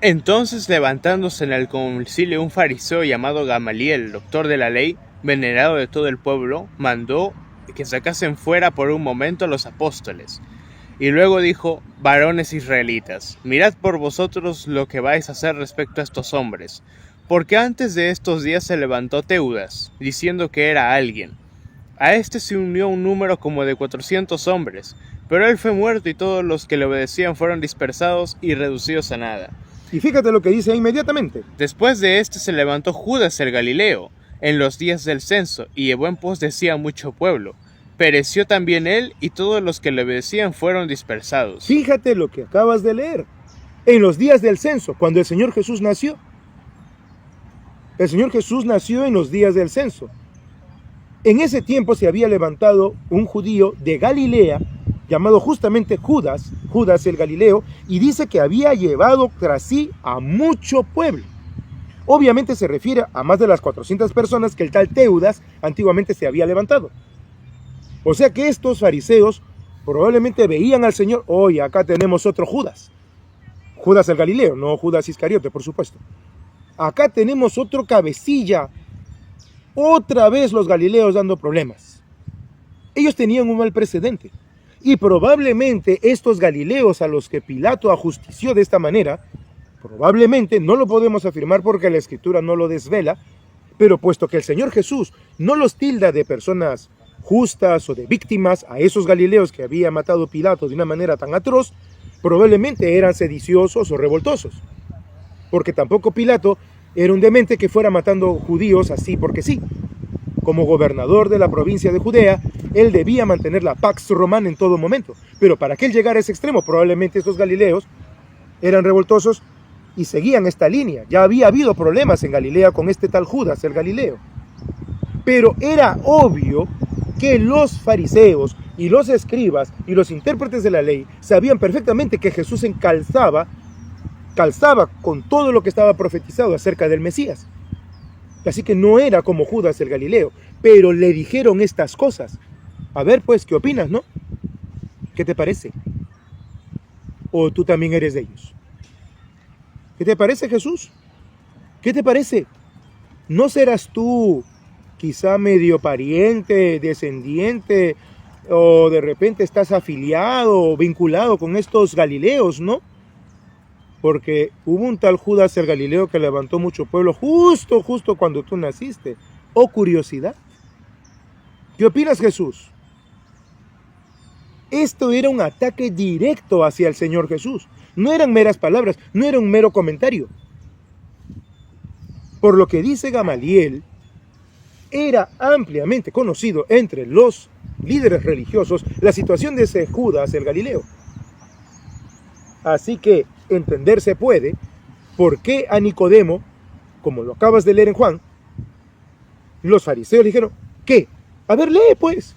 Entonces, levantándose en el concilio un fariseo llamado Gamaliel, doctor de la ley, venerado de todo el pueblo, mandó que sacasen fuera por un momento a los apóstoles. Y luego dijo: varones israelitas, mirad por vosotros lo que vais a hacer respecto a estos hombres, porque antes de estos días se levantó Teudas, diciendo que era alguien. A este se unió un número como de 400 hombres, pero él fue muerto y todos los que le obedecían fueron dispersados y reducidos a nada. Y fíjate lo que dice inmediatamente. Después de este se levantó Judas el Galileo, en los días del censo, y llevó en pos de sí a mucho pueblo. Pereció también él, y todos los que le obedecían fueron dispersados. Fíjate lo que acabas de leer. En los días del censo, cuando el Señor Jesús nació. El Señor Jesús nació en los días del censo. En ese tiempo se había levantado un judío de Galilea, llamado justamente Judas el Galileo, y dice que había llevado tras sí a mucho pueblo. Obviamente se refiere a más de las 400 personas que el tal Teudas antiguamente se había levantado. O sea que estos fariseos probablemente veían al Señor: oye, acá tenemos otro Judas. Judas el Galileo, no Judas Iscariote, por supuesto. Acá tenemos otro cabecilla. Otra vez los galileos dando problemas. Ellos tenían un mal precedente. Y probablemente estos galileos a los que Pilato ajustició de esta manera, probablemente, no lo podemos afirmar porque la Escritura no lo desvela, pero puesto que el Señor Jesús no los tilda de personas justas o de víctimas a esos galileos que había matado Pilato de una manera tan atroz, probablemente eran sediciosos o revoltosos. Porque tampoco Pilato era un demente que fuera matando judíos así porque sí. Como gobernador de la provincia de Judea, él debía mantener la Pax Romana en todo momento. Pero para que él llegara a ese extremo, probablemente estos galileos eran revoltosos y seguían esta línea. Ya había habido problemas en Galilea con este tal Judas, el Galileo. Pero era obvio que los fariseos y los escribas y los intérpretes de la ley sabían perfectamente que Jesús calzaba con todo lo que estaba profetizado acerca del Mesías. Así que no era como Judas el Galileo, pero le dijeron estas cosas. A ver, pues, ¿qué opinas, no? ¿Qué te parece? ¿O tú también eres de ellos? ¿Qué te parece, Jesús? ¿Qué te parece? ¿No serás tú quizá medio pariente, descendiente, o de repente estás afiliado o vinculado con estos galileos, no? Porque hubo un tal Judas el Galileo que levantó mucho pueblo justo cuando tú naciste. ¿O curiosidad? ¿Qué opinas, Jesús? Esto era un ataque directo hacia el Señor Jesús. No eran meras palabras, no era un mero comentario. Por lo que dice Gamaliel, era ampliamente conocido entre los líderes religiosos la situación de ese Judas el Galileo. Así que entenderse puede por qué a Nicodemo, como lo acabas de leer en Juan, los fariseos dijeron: ¿qué? A ver, lee pues.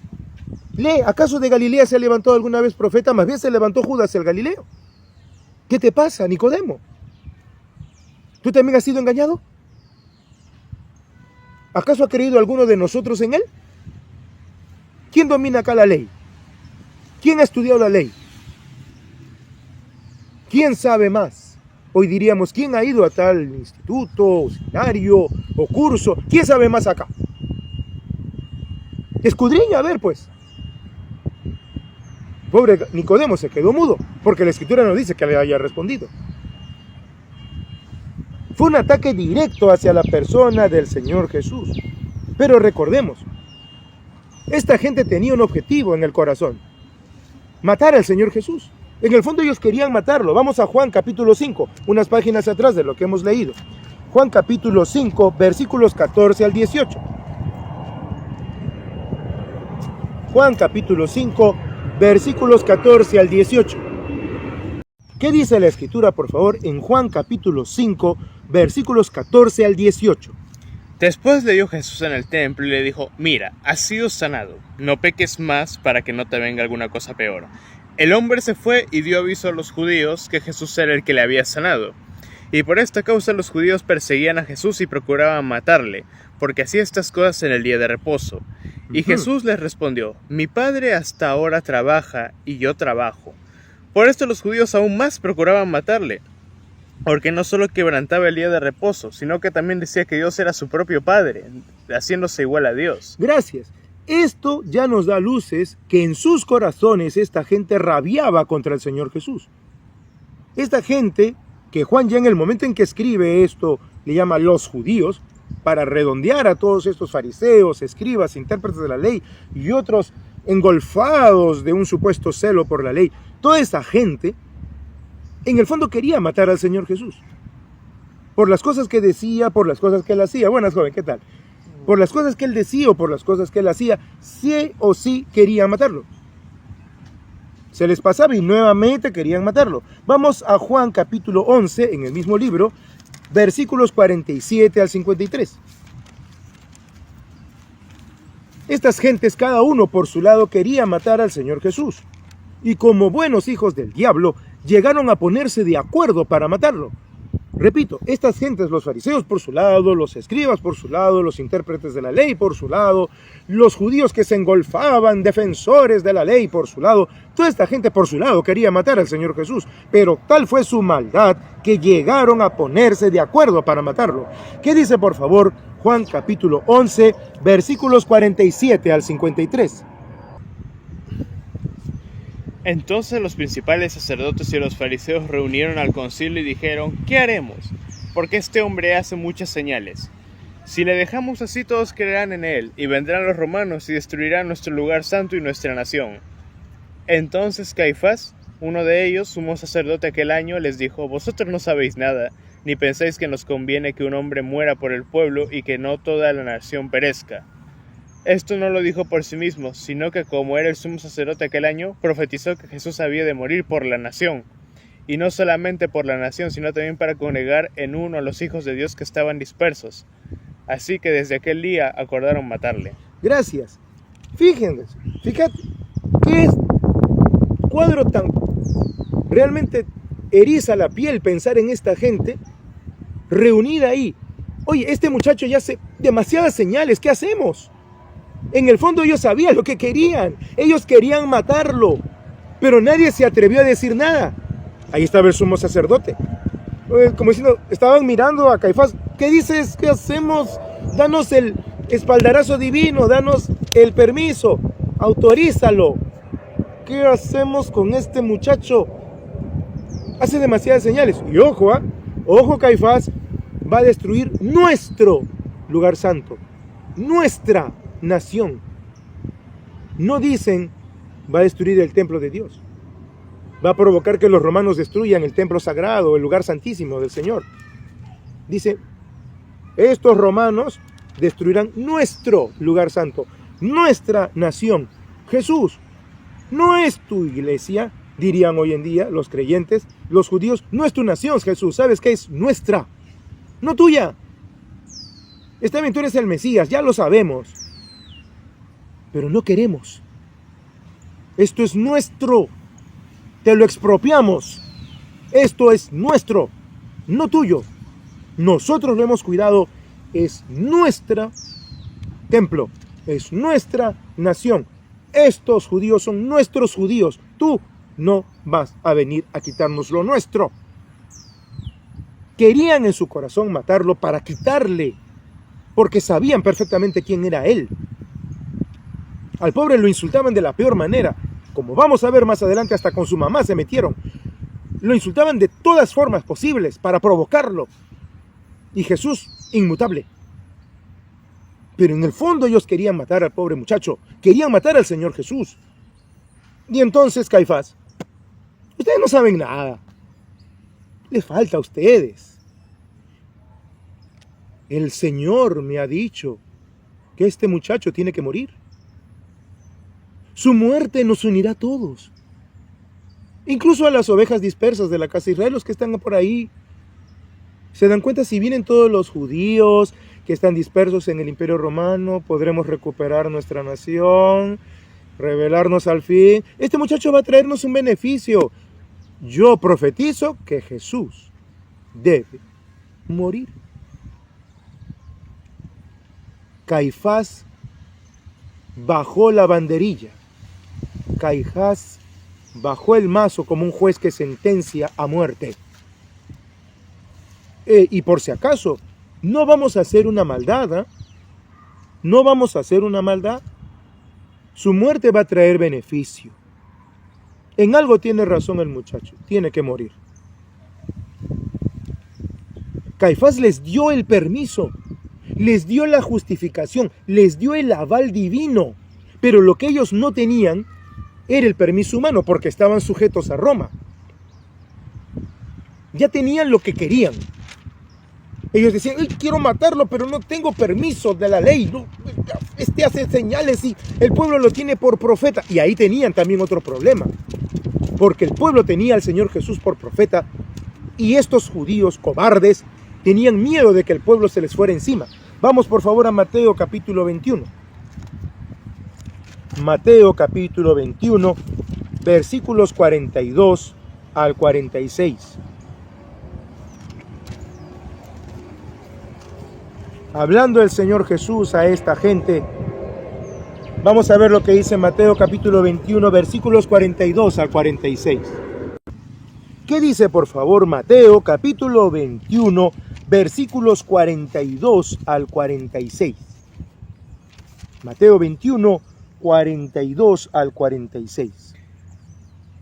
Lee, ¿acaso de Galilea se levantó alguna vez profeta? Más bien se levantó Judas el Galileo. ¿Qué te pasa, Nicodemo? ¿Tú también has sido engañado? ¿Acaso ha creído alguno de nosotros en él? ¿Quién domina acá la ley? ¿Quién ha estudiado la ley? ¿Quién sabe más? Hoy diríamos, ¿quién ha ido a tal instituto, o seminario, o curso? ¿Quién sabe más acá? Escudriña, a ver pues. Pobre Nicodemo se quedó mudo, porque la Escritura no dice que le haya respondido. Fue un ataque directo hacia la persona del Señor Jesús. Pero recordemos, esta gente tenía un objetivo en el corazón: matar al Señor Jesús. En el fondo ellos querían matarlo. Vamos a Juan capítulo 5, unas páginas atrás de lo que hemos leído. Juan capítulo 5, versículos 14 al 18. Juan capítulo 5, versículos 14 al 18. ¿Qué dice la Escritura, por favor, en Juan capítulo 5, versículos 14 al 18? Después le dio Jesús en el templo y le dijo: mira, has sido sanado, no peques más para que no te venga alguna cosa peor. El hombre se fue y dio aviso a los judíos que Jesús era el que le había sanado. Y por esta causa los judíos perseguían a Jesús y procuraban matarle, porque hacía estas cosas en el día de reposo. Y Jesús les respondió: mi Padre hasta ahora trabaja y yo trabajo. Por esto los judíos aún más procuraban matarle, porque no solo quebrantaba el día de reposo, sino que también decía que Dios era su propio Padre, haciéndose igual a Dios. Gracias. Esto ya nos da luces que en sus corazones esta gente rabiaba contra el Señor Jesús. Esta gente, que Juan ya en el momento en que escribe esto le llama los judíos, para redondear a todos estos fariseos, escribas, intérpretes de la ley y otros engolfados de un supuesto celo por la ley, toda esa gente en el fondo quería matar al Señor Jesús por las cosas que decía, por las cosas que él hacía. Buenas, joven, ¿qué tal? Por las cosas que él decía o por las cosas que él hacía, sí o sí querían matarlo. Se les pasaba y nuevamente querían matarlo. Vamos a Juan capítulo 11, en el mismo libro, versículos 47 al 53. Estas gentes, cada uno por su lado, quería matar al Señor Jesús. Y como buenos hijos del diablo, llegaron a ponerse de acuerdo para matarlo. Repito, estas gentes, los fariseos por su lado, los escribas por su lado, los intérpretes de la ley por su lado, los judíos que se engolfaban, defensores de la ley por su lado, toda esta gente por su lado quería matar al Señor Jesús, pero tal fue su maldad que llegaron a ponerse de acuerdo para matarlo. ¿Qué dice, por favor, Juan capítulo 11, versículos 47 al 53? Entonces los principales sacerdotes y los fariseos reunieron al concilio y dijeron: ¿qué haremos? Porque este hombre hace muchas señales. Si le dejamos así, todos creerán en él, y vendrán los romanos y destruirán nuestro lugar santo y nuestra nación. Entonces Caifás, uno de ellos, sumo sacerdote aquel año, les dijo: vosotros no sabéis nada, ni pensáis que nos conviene que un hombre muera por el pueblo y que no toda la nación perezca. Esto no lo dijo por sí mismo, sino que como era el sumo sacerdote aquel año, profetizó que Jesús había de morir por la nación. Y no solamente por la nación, sino también para congregar en uno a los hijos de Dios que estaban dispersos. Así que desde aquel día acordaron matarle. Gracias. Fíjense, fíjate, qué cuadro tan realmente eriza la piel pensar en esta gente reunida ahí. Oye, este muchacho ya hace demasiadas señales, ¿qué hacemos? En el fondo ellos sabían lo que querían. Ellos querían matarlo. Pero nadie se atrevió a decir nada. Ahí estaba el sumo sacerdote. Como diciendo, estaban mirando a Caifás. ¿Qué dices? ¿Qué hacemos? Danos el espaldarazo divino. Danos el permiso. Autorízalo. ¿Qué hacemos con este muchacho? Hace demasiadas señales. Y ojo, ojo, Caifás va a destruir nuestro lugar santo. Nuestra nación. No dicen va a destruir el templo de Dios. Va a provocar que los romanos destruyan el templo sagrado, el lugar santísimo del Señor. Dice, estos romanos destruirán nuestro lugar santo, nuestra nación. Jesús, no es tu iglesia, dirían hoy en día los creyentes, los judíos, no es tu nación, Jesús, ¿sabes qué? Es nuestra, no tuya. Está bien, tú eres el Mesías, ya lo sabemos. Pero no queremos. Esto es nuestro. Te lo expropiamos. Esto es nuestro, no tuyo. Nosotros lo hemos cuidado. Es nuestro templo. Es nuestra nación. Estos judíos son nuestros judíos. Tú no vas a venir a quitarnos lo nuestro. Querían en su corazón matarlo para quitarle, porque sabían perfectamente quién era él. Al pobre lo insultaban de la peor manera. Como vamos a ver más adelante, hasta con su mamá se metieron. Lo insultaban de todas formas posibles para provocarlo. Y Jesús, inmutable. Pero en el fondo ellos querían matar al pobre muchacho. Querían matar al Señor Jesús. Y entonces Caifás, ustedes no saben nada. Les falta a ustedes. El Señor me ha dicho que este muchacho tiene que morir. Su muerte nos unirá a todos. Incluso a las ovejas dispersas de la casa de Israel, los que están por ahí. ¿Se dan cuenta? Si vienen todos los judíos que están dispersos en el Imperio Romano, podremos recuperar nuestra nación, rebelarnos al fin. Este muchacho va a traernos un beneficio. Yo profetizo que Jesús debe morir. Caifás bajó la banderilla. Caifás bajó el mazo como un juez que sentencia a muerte. Y por si acaso, no vamos a hacer una maldad, ¿eh? No vamos a hacer una maldad. Su muerte va a traer beneficio. En algo tiene razón el muchacho, tiene que morir. Caifás les dio el permiso, les dio la justificación, les dio el aval divino, pero lo que ellos no tenían era el permiso humano porque estaban sujetos a Roma. Ya tenían lo que querían. Ellos decían, quiero matarlo, pero no tengo permiso de la ley. No, este hace señales y el pueblo lo tiene por profeta. Y ahí tenían también otro problema, porque el pueblo tenía al Señor Jesús por profeta y estos judíos cobardes tenían miedo de que el pueblo se les fuera encima. Vamos por favor a Mateo capítulo 21. Mateo capítulo 21, versículos 42 al 46. Hablando el Señor Jesús a esta gente, vamos a ver lo que dice Mateo capítulo 21, versículos 42 al 46. ¿Qué dice por favor Mateo capítulo 21, versículos 42 al 46? Mateo 21, 42 al 46.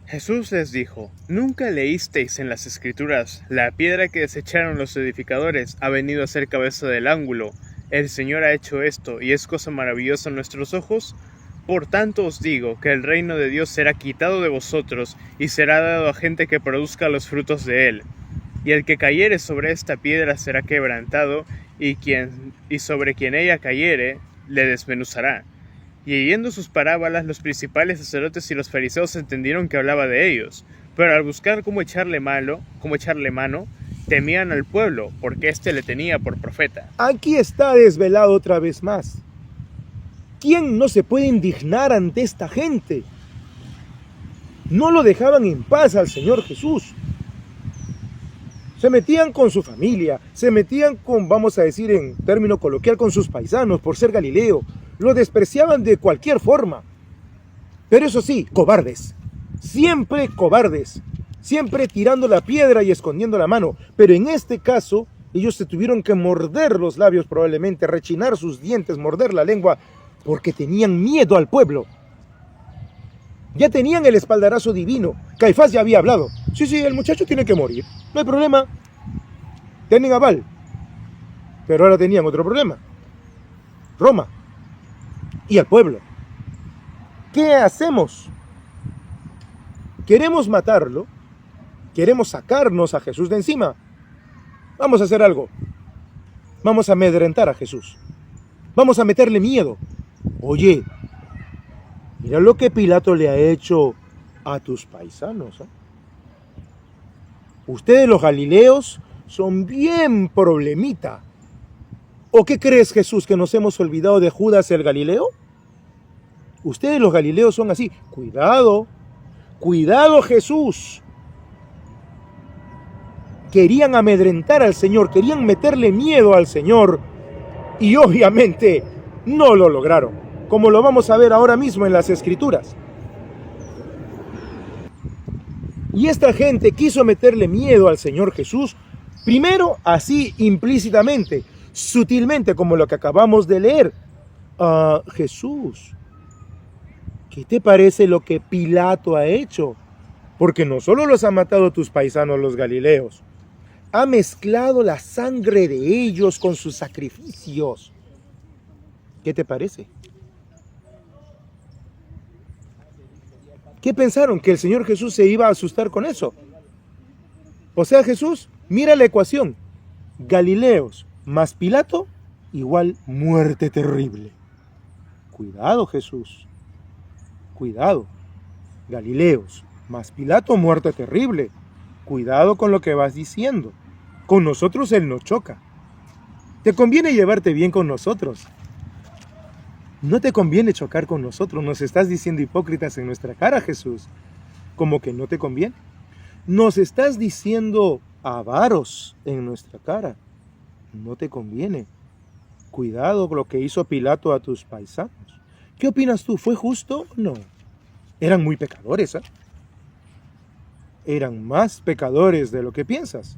Jesús les dijo, ¿nunca leísteis en las Escrituras, la piedra que desecharon los edificadores ha venido a ser cabeza del ángulo? El Señor ha hecho esto, y es cosa maravillosa en nuestros ojos. Por tanto os digo, que el reino de Dios será quitado de vosotros, y será dado a gente que produzca los frutos de él. Y el que cayere sobre esta piedra será quebrantado, y sobre quien ella cayere, le desmenuzará. Y oyendo sus parábolas, los principales sacerdotes y los fariseos entendieron que hablaba de ellos, pero al buscar cómo echarle mano, temían al pueblo, porque éste le tenía por profeta. Aquí está desvelado otra vez más. ¿Quién no se puede indignar ante esta gente? No lo dejaban en paz al Señor Jesús. Se metían con su familia, se metían con, vamos a decir en término coloquial, con sus paisanos por ser Galileo. Lo despreciaban de cualquier forma. Pero eso sí, cobardes. Siempre cobardes. Siempre tirando la piedra y escondiendo la mano. Pero en este caso, ellos se tuvieron que morder los labios probablemente, rechinar sus dientes, morder la lengua, porque tenían miedo al pueblo. Ya tenían el espaldarazo divino. Caifás ya había hablado. Sí, el muchacho tiene que morir. No hay problema. Tienen aval. Pero ahora tenían otro problema. Roma. Y al pueblo. ¿Qué hacemos? ¿Queremos matarlo? ¿Queremos sacarnos a Jesús de encima? Vamos a hacer algo. Vamos a amedrentar a Jesús. Vamos a meterle miedo. Oye, mira lo que Pilato le ha hecho a tus paisanos, ¿eh? Ustedes los galileos son bien problemita. ¿O qué crees, Jesús, que nos hemos olvidado de Judas el Galileo? Ustedes los galileos son así. Cuidado, cuidado, Jesús. Querían amedrentar al Señor, querían meterle miedo al Señor y obviamente no lo lograron, como lo vamos a ver ahora mismo en las Escrituras. Y esta gente quiso meterle miedo al Señor Jesús, primero así implícitamente, sutilmente, como lo que acabamos de leer. Jesús, ¿qué te parece lo que Pilato ha hecho? Porque no solo los ha matado tus paisanos los galileos, ha mezclado la sangre de ellos con sus sacrificios. ¿Qué te parece? ¿Qué pensaron? ¿Que el Señor Jesús se iba a asustar con eso? O sea, Jesús, mira la ecuación. Galileos más Pilato igual muerte terrible. Cuidado, Jesús. Cuidado. Galileos Mas Pilato, muerte terrible. Cuidado con lo que vas diciendo. Con nosotros él no choca. Te conviene llevarte bien con nosotros. No te conviene chocar con nosotros. Nos estás diciendo hipócritas en nuestra cara, Jesús. ¿Cómo que no te conviene? Nos estás diciendo avaros en nuestra cara. No te conviene. Cuidado con lo que hizo Pilato a tus paisanos. ¿Qué opinas tú? ¿Fue justo? No. Eran muy pecadores, ¿eh? Eran más pecadores de lo que piensas.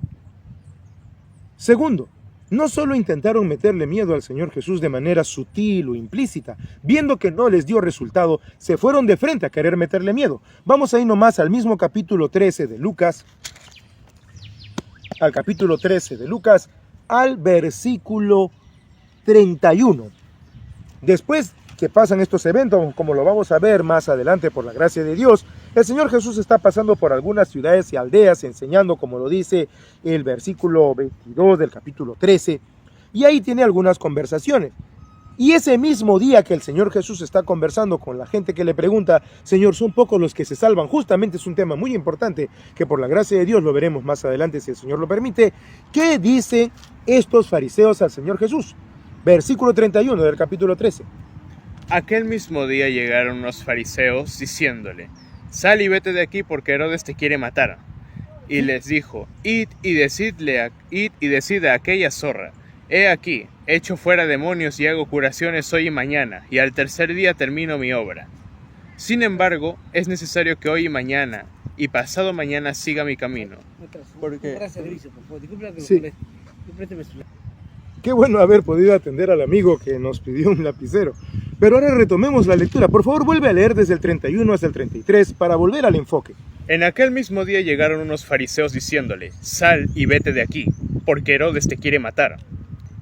Segundo, no solo intentaron meterle miedo al Señor Jesús de manera sutil o implícita, viendo que no les dio resultado, se fueron de frente a querer meterle miedo. Vamos ahí nomás al mismo capítulo 13 de Lucas, al versículo 31. Después que pasan estos eventos, como lo vamos a ver más adelante por la gracia de Dios, el Señor Jesús está pasando por algunas ciudades y aldeas enseñando, como lo dice el versículo 22 del capítulo 13, y ahí tiene algunas conversaciones. Y ese mismo día que el Señor Jesús está conversando con la gente que le pregunta, Señor, ¿son pocos los que se salvan? Justamente es un tema muy importante que por la gracia de Dios lo veremos más adelante si el Señor lo permite. ¿Qué dicen estos fariseos al Señor Jesús? Versículo 31 del capítulo 13. Aquel mismo día llegaron unos fariseos diciéndole, sal y vete de aquí porque Herodes te quiere matar. Y les dijo, id y decid a aquella zorra, he aquí, echo fuera demonios y hago curaciones hoy y mañana, y al tercer día termino mi obra. Sin embargo, es necesario que hoy y mañana y pasado mañana siga mi camino. Porque... Sí. Qué bueno haber podido atender al amigo que nos pidió un lapicero. Pero ahora retomemos la lectura. Por favor, vuelve a leer desde el 31 hasta el 33 para volver al enfoque. En aquel mismo día llegaron unos fariseos diciéndole, sal y vete de aquí, porque Herodes te quiere matar.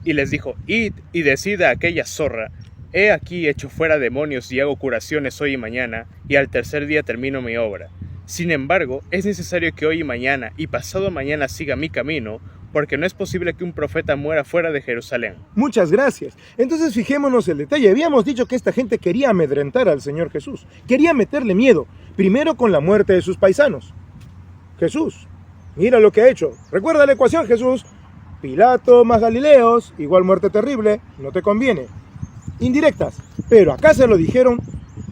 Y les dijo, id y decid a aquella zorra, he aquí echo fuera demonios y hago curaciones hoy y mañana, y al tercer día termino mi obra. Sin embargo, es necesario que hoy y mañana y pasado mañana siga mi camino, porque no es posible que un profeta muera fuera de Jerusalén. Muchas gracias. Entonces fijémonos el detalle. Habíamos dicho que esta gente quería amedrentar al Señor Jesús. Quería meterle miedo, primero con la muerte de sus paisanos. Jesús, mira lo que ha hecho. Recuerda la ecuación, Jesús. Pilato más Galileos, igual muerte terrible, no te conviene. Indirectas, pero acá se lo dijeron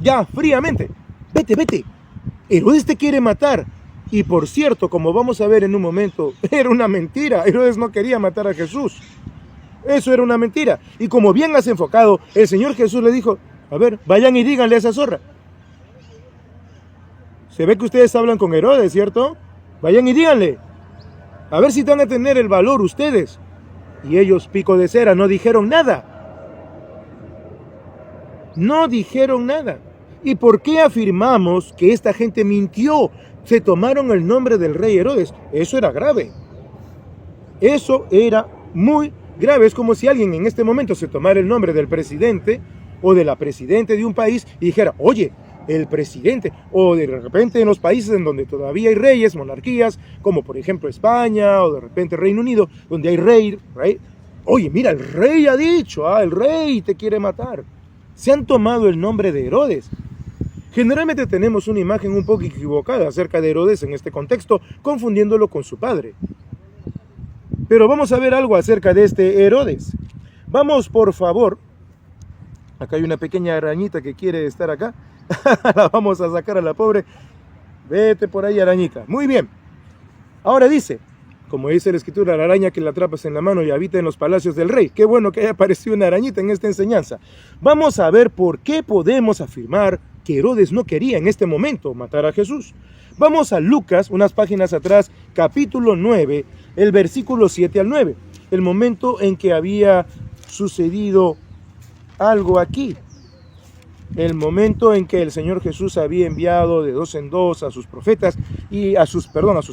ya fríamente. Vete, vete. Herodes te quiere matar. Y por cierto, como vamos a ver en un momento, era una mentira. Herodes no quería matar a Jesús. Eso era una mentira. Y como bien has enfocado, el Señor Jesús le dijo, a ver, vayan y díganle a esa zorra. Se ve que ustedes hablan con Herodes, ¿cierto? Vayan y díganle. A ver si van a tener el valor ustedes. Y ellos, pico de cera, no dijeron nada. No dijeron nada. ¿Y por qué afirmamos que esta gente mintió? Se tomaron el nombre del rey Herodes. Eso era grave. Eso era muy grave. Es como si alguien en este momento se tomara el nombre del presidente o de la presidente de un país y dijera, oye, el presidente, o de repente en los países en donde todavía hay reyes, monarquías, como por ejemplo España, o de repente Reino Unido, donde hay rey, oye, mira, el rey ha dicho, el rey te quiere matar. Se han tomado el nombre de Herodes. Generalmente tenemos una imagen un poco equivocada acerca de Herodes en este contexto, confundiéndolo con su padre. Pero vamos a ver algo acerca de este Herodes. Vamos, por favor. Acá hay una pequeña arañita que quiere estar acá. La vamos a sacar a la pobre. Vete por ahí, arañita. Muy bien. Ahora dice, como dice la escritura, la araña que la atrapas en la mano y habita en los palacios del rey. Qué bueno que haya aparecido una arañita en esta enseñanza. Vamos a ver por qué podemos afirmar que Herodes no quería en este momento matar a Jesús. Vamos a Lucas, unas páginas atrás, capítulo 9, el versículo 7 al 9. El momento en que había sucedido algo aquí. El momento en que el Señor Jesús había enviado de dos en dos a sus profetas y a sus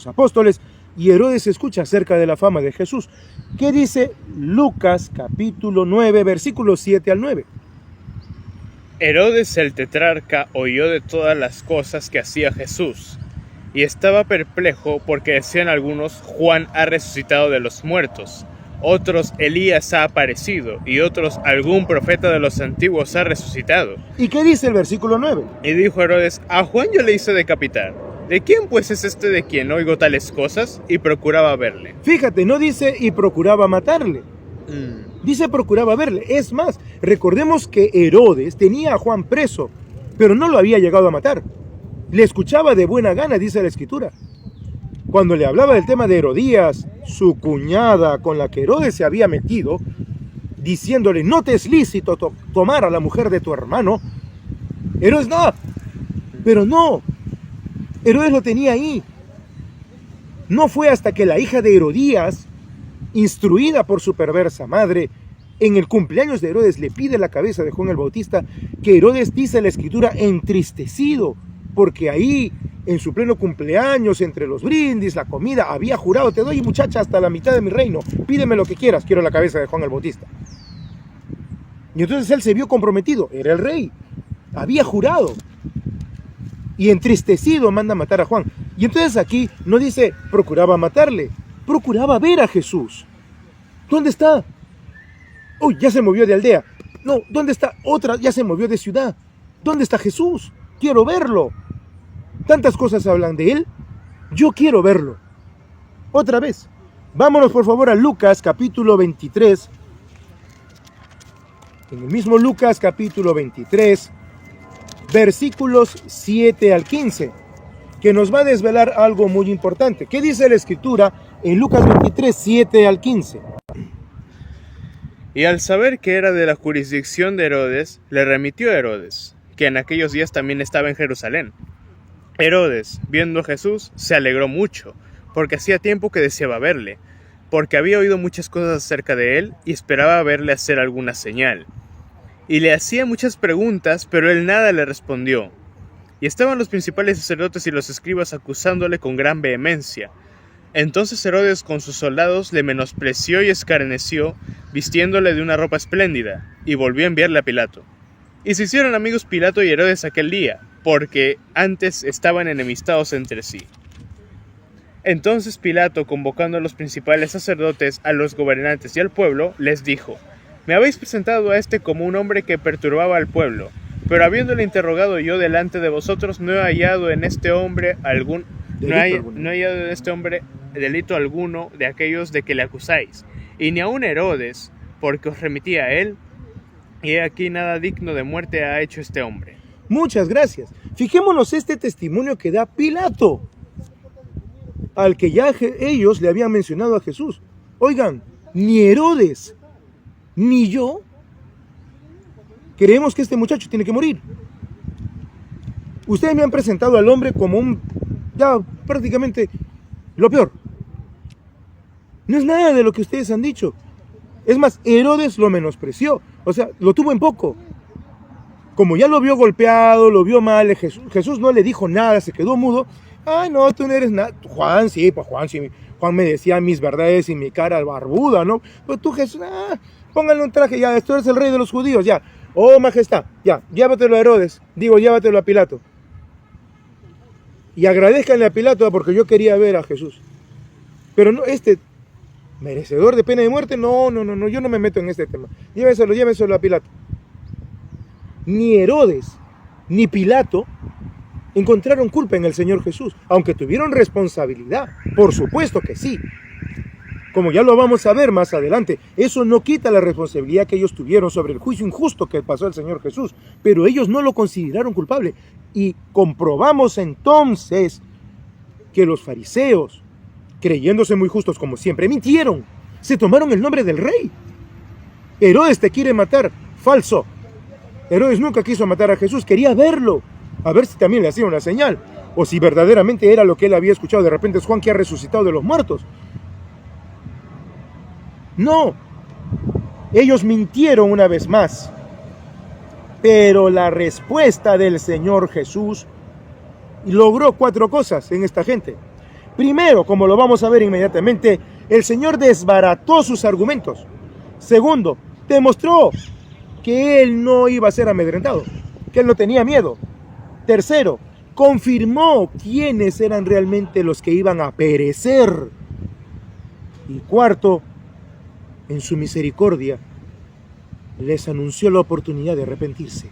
apóstoles, y Herodes escucha acerca de la fama de Jesús. ¿Qué dice Lucas capítulo 9, versículos 7 al 9? Herodes el tetrarca oyó de todas las cosas que hacía Jesús, y estaba perplejo porque decían algunos, Juan ha resucitado de los muertos, otros, Elías ha aparecido, y otros, algún profeta de los antiguos ha resucitado. ¿Y qué dice el versículo 9? Y dijo Herodes, a Juan yo le hice decapitar, ¿de quién pues es este de quien oigo tales cosas? Y procuraba verle. Fíjate, no dice y procuraba matarle. Dice procuraba verle. Es más, recordemos que Herodes tenía a Juan preso, pero no lo había llegado a matar. Le escuchaba de buena gana, dice la Escritura. Cuando le hablaba del tema de Herodías, su cuñada con la que Herodes se había metido, diciéndole, no te es lícito tomar a la mujer de tu hermano, Herodes no, pero no, Herodes lo tenía ahí. No fue hasta que la hija de Herodías, instruida por su perversa madre, en el cumpleaños de Herodes le pide la cabeza de Juan el Bautista, que Herodes, dice la Escritura, entristecido, porque ahí, en su pleno cumpleaños, entre los brindis, la comida, había jurado, te doy, muchacha, hasta la mitad de mi reino, pídeme lo que quieras, quiero la cabeza de Juan el Bautista. Y entonces él se vio comprometido, era el rey, había jurado, y entristecido manda a matar a Juan. Y entonces aquí no dice procuraba matarle, procuraba ver a Jesús. ¿Dónde está? Uy, ya se movió de aldea. No, ¿dónde está? Otra, ya se movió de ciudad. ¿Dónde está Jesús? Quiero verlo. Tantas cosas hablan de él. Yo quiero verlo. Otra vez. Vámonos por favor a Lucas capítulo 23. En el mismo Lucas capítulo 23, versículos 7 al 15, que nos va a desvelar algo muy importante. ¿Qué dice la Escritura en Lucas 23, 7 al 15? Y al saber que era de la jurisdicción de Herodes, le remitió a Herodes, que en aquellos días también estaba en Jerusalén. Herodes, viendo a Jesús, se alegró mucho, porque hacía tiempo que deseaba verle, porque había oído muchas cosas acerca de él y esperaba verle hacer alguna señal. Y le hacía muchas preguntas, pero él nada le respondió. Y estaban los principales sacerdotes y los escribas acusándole con gran vehemencia. Entonces Herodes con sus soldados le menospreció y escarneció, vistiéndole de una ropa espléndida, y volvió a enviarle a Pilato. Y se hicieron amigos Pilato y Herodes aquel día, porque antes estaban enemistados entre sí. Entonces Pilato, convocando a los principales sacerdotes, a los gobernantes y al pueblo, les dijo: me habéis presentado a este como un hombre que perturbaba al pueblo, pero habiéndole interrogado yo delante de vosotros, no he hallado en este hombre delito alguno de aquellos de que le acusáis, y ni aun Herodes, porque os remití a él, y he aquí nada digno de muerte ha hecho este hombre. Muchas gracias. Fijémonos este testimonio que da Pilato, al que ya ellos le habían mencionado a Jesús. Oigan, ni Herodes ni yo creemos que este muchacho tiene que morir. Ustedes me han presentado al hombre como ya prácticamente lo peor. No es nada de lo que ustedes han dicho. Es más, Herodes lo menospreció, o sea, lo tuvo en poco. Como ya lo vio golpeado, lo vio mal, Jesús no le dijo nada, se quedó mudo. Ay, no, tú no eres nada. Juan sí, Juan me decía mis verdades y mi cara barbuda, ¿no? Pero tú, Jesús, póngale un traje, ya, esto eres el rey de los judíos, ya. Oh, majestad, ya, llévatelo a Herodes, llévatelo a Pilato. Y agradezcanle a Pilato porque yo quería ver a Jesús. Pero no, merecedor de pena de muerte, no, yo no me meto en este tema. Llévenselo a Pilato. Ni Herodes, ni Pilato encontraron culpa en el Señor Jesús, aunque tuvieron responsabilidad, por supuesto que sí. Como ya lo vamos a ver más adelante, eso no quita la responsabilidad que ellos tuvieron sobre el juicio injusto que pasó al Señor Jesús, pero ellos no lo consideraron culpable. Y comprobamos entonces que los fariseos, creyéndose muy justos como siempre, mintieron, se tomaron el nombre del rey. Herodes te quiere matar, falso. Herodes nunca quiso matar a Jesús, quería verlo, a ver si también le hacía una señal, o si verdaderamente era lo que él había escuchado. De repente es Juan que ha resucitado de los muertos. No, ellos mintieron una vez más, pero la respuesta del Señor Jesús logró 4 cosas en esta gente. Primero, como lo vamos a ver inmediatamente, el Señor desbarató sus argumentos. Segundo, demostró que Él no iba a ser amedrentado, que Él no tenía miedo. Tercero, confirmó quiénes eran realmente los que iban a perecer. Y cuarto, en su misericordia, les anunció la oportunidad de arrepentirse.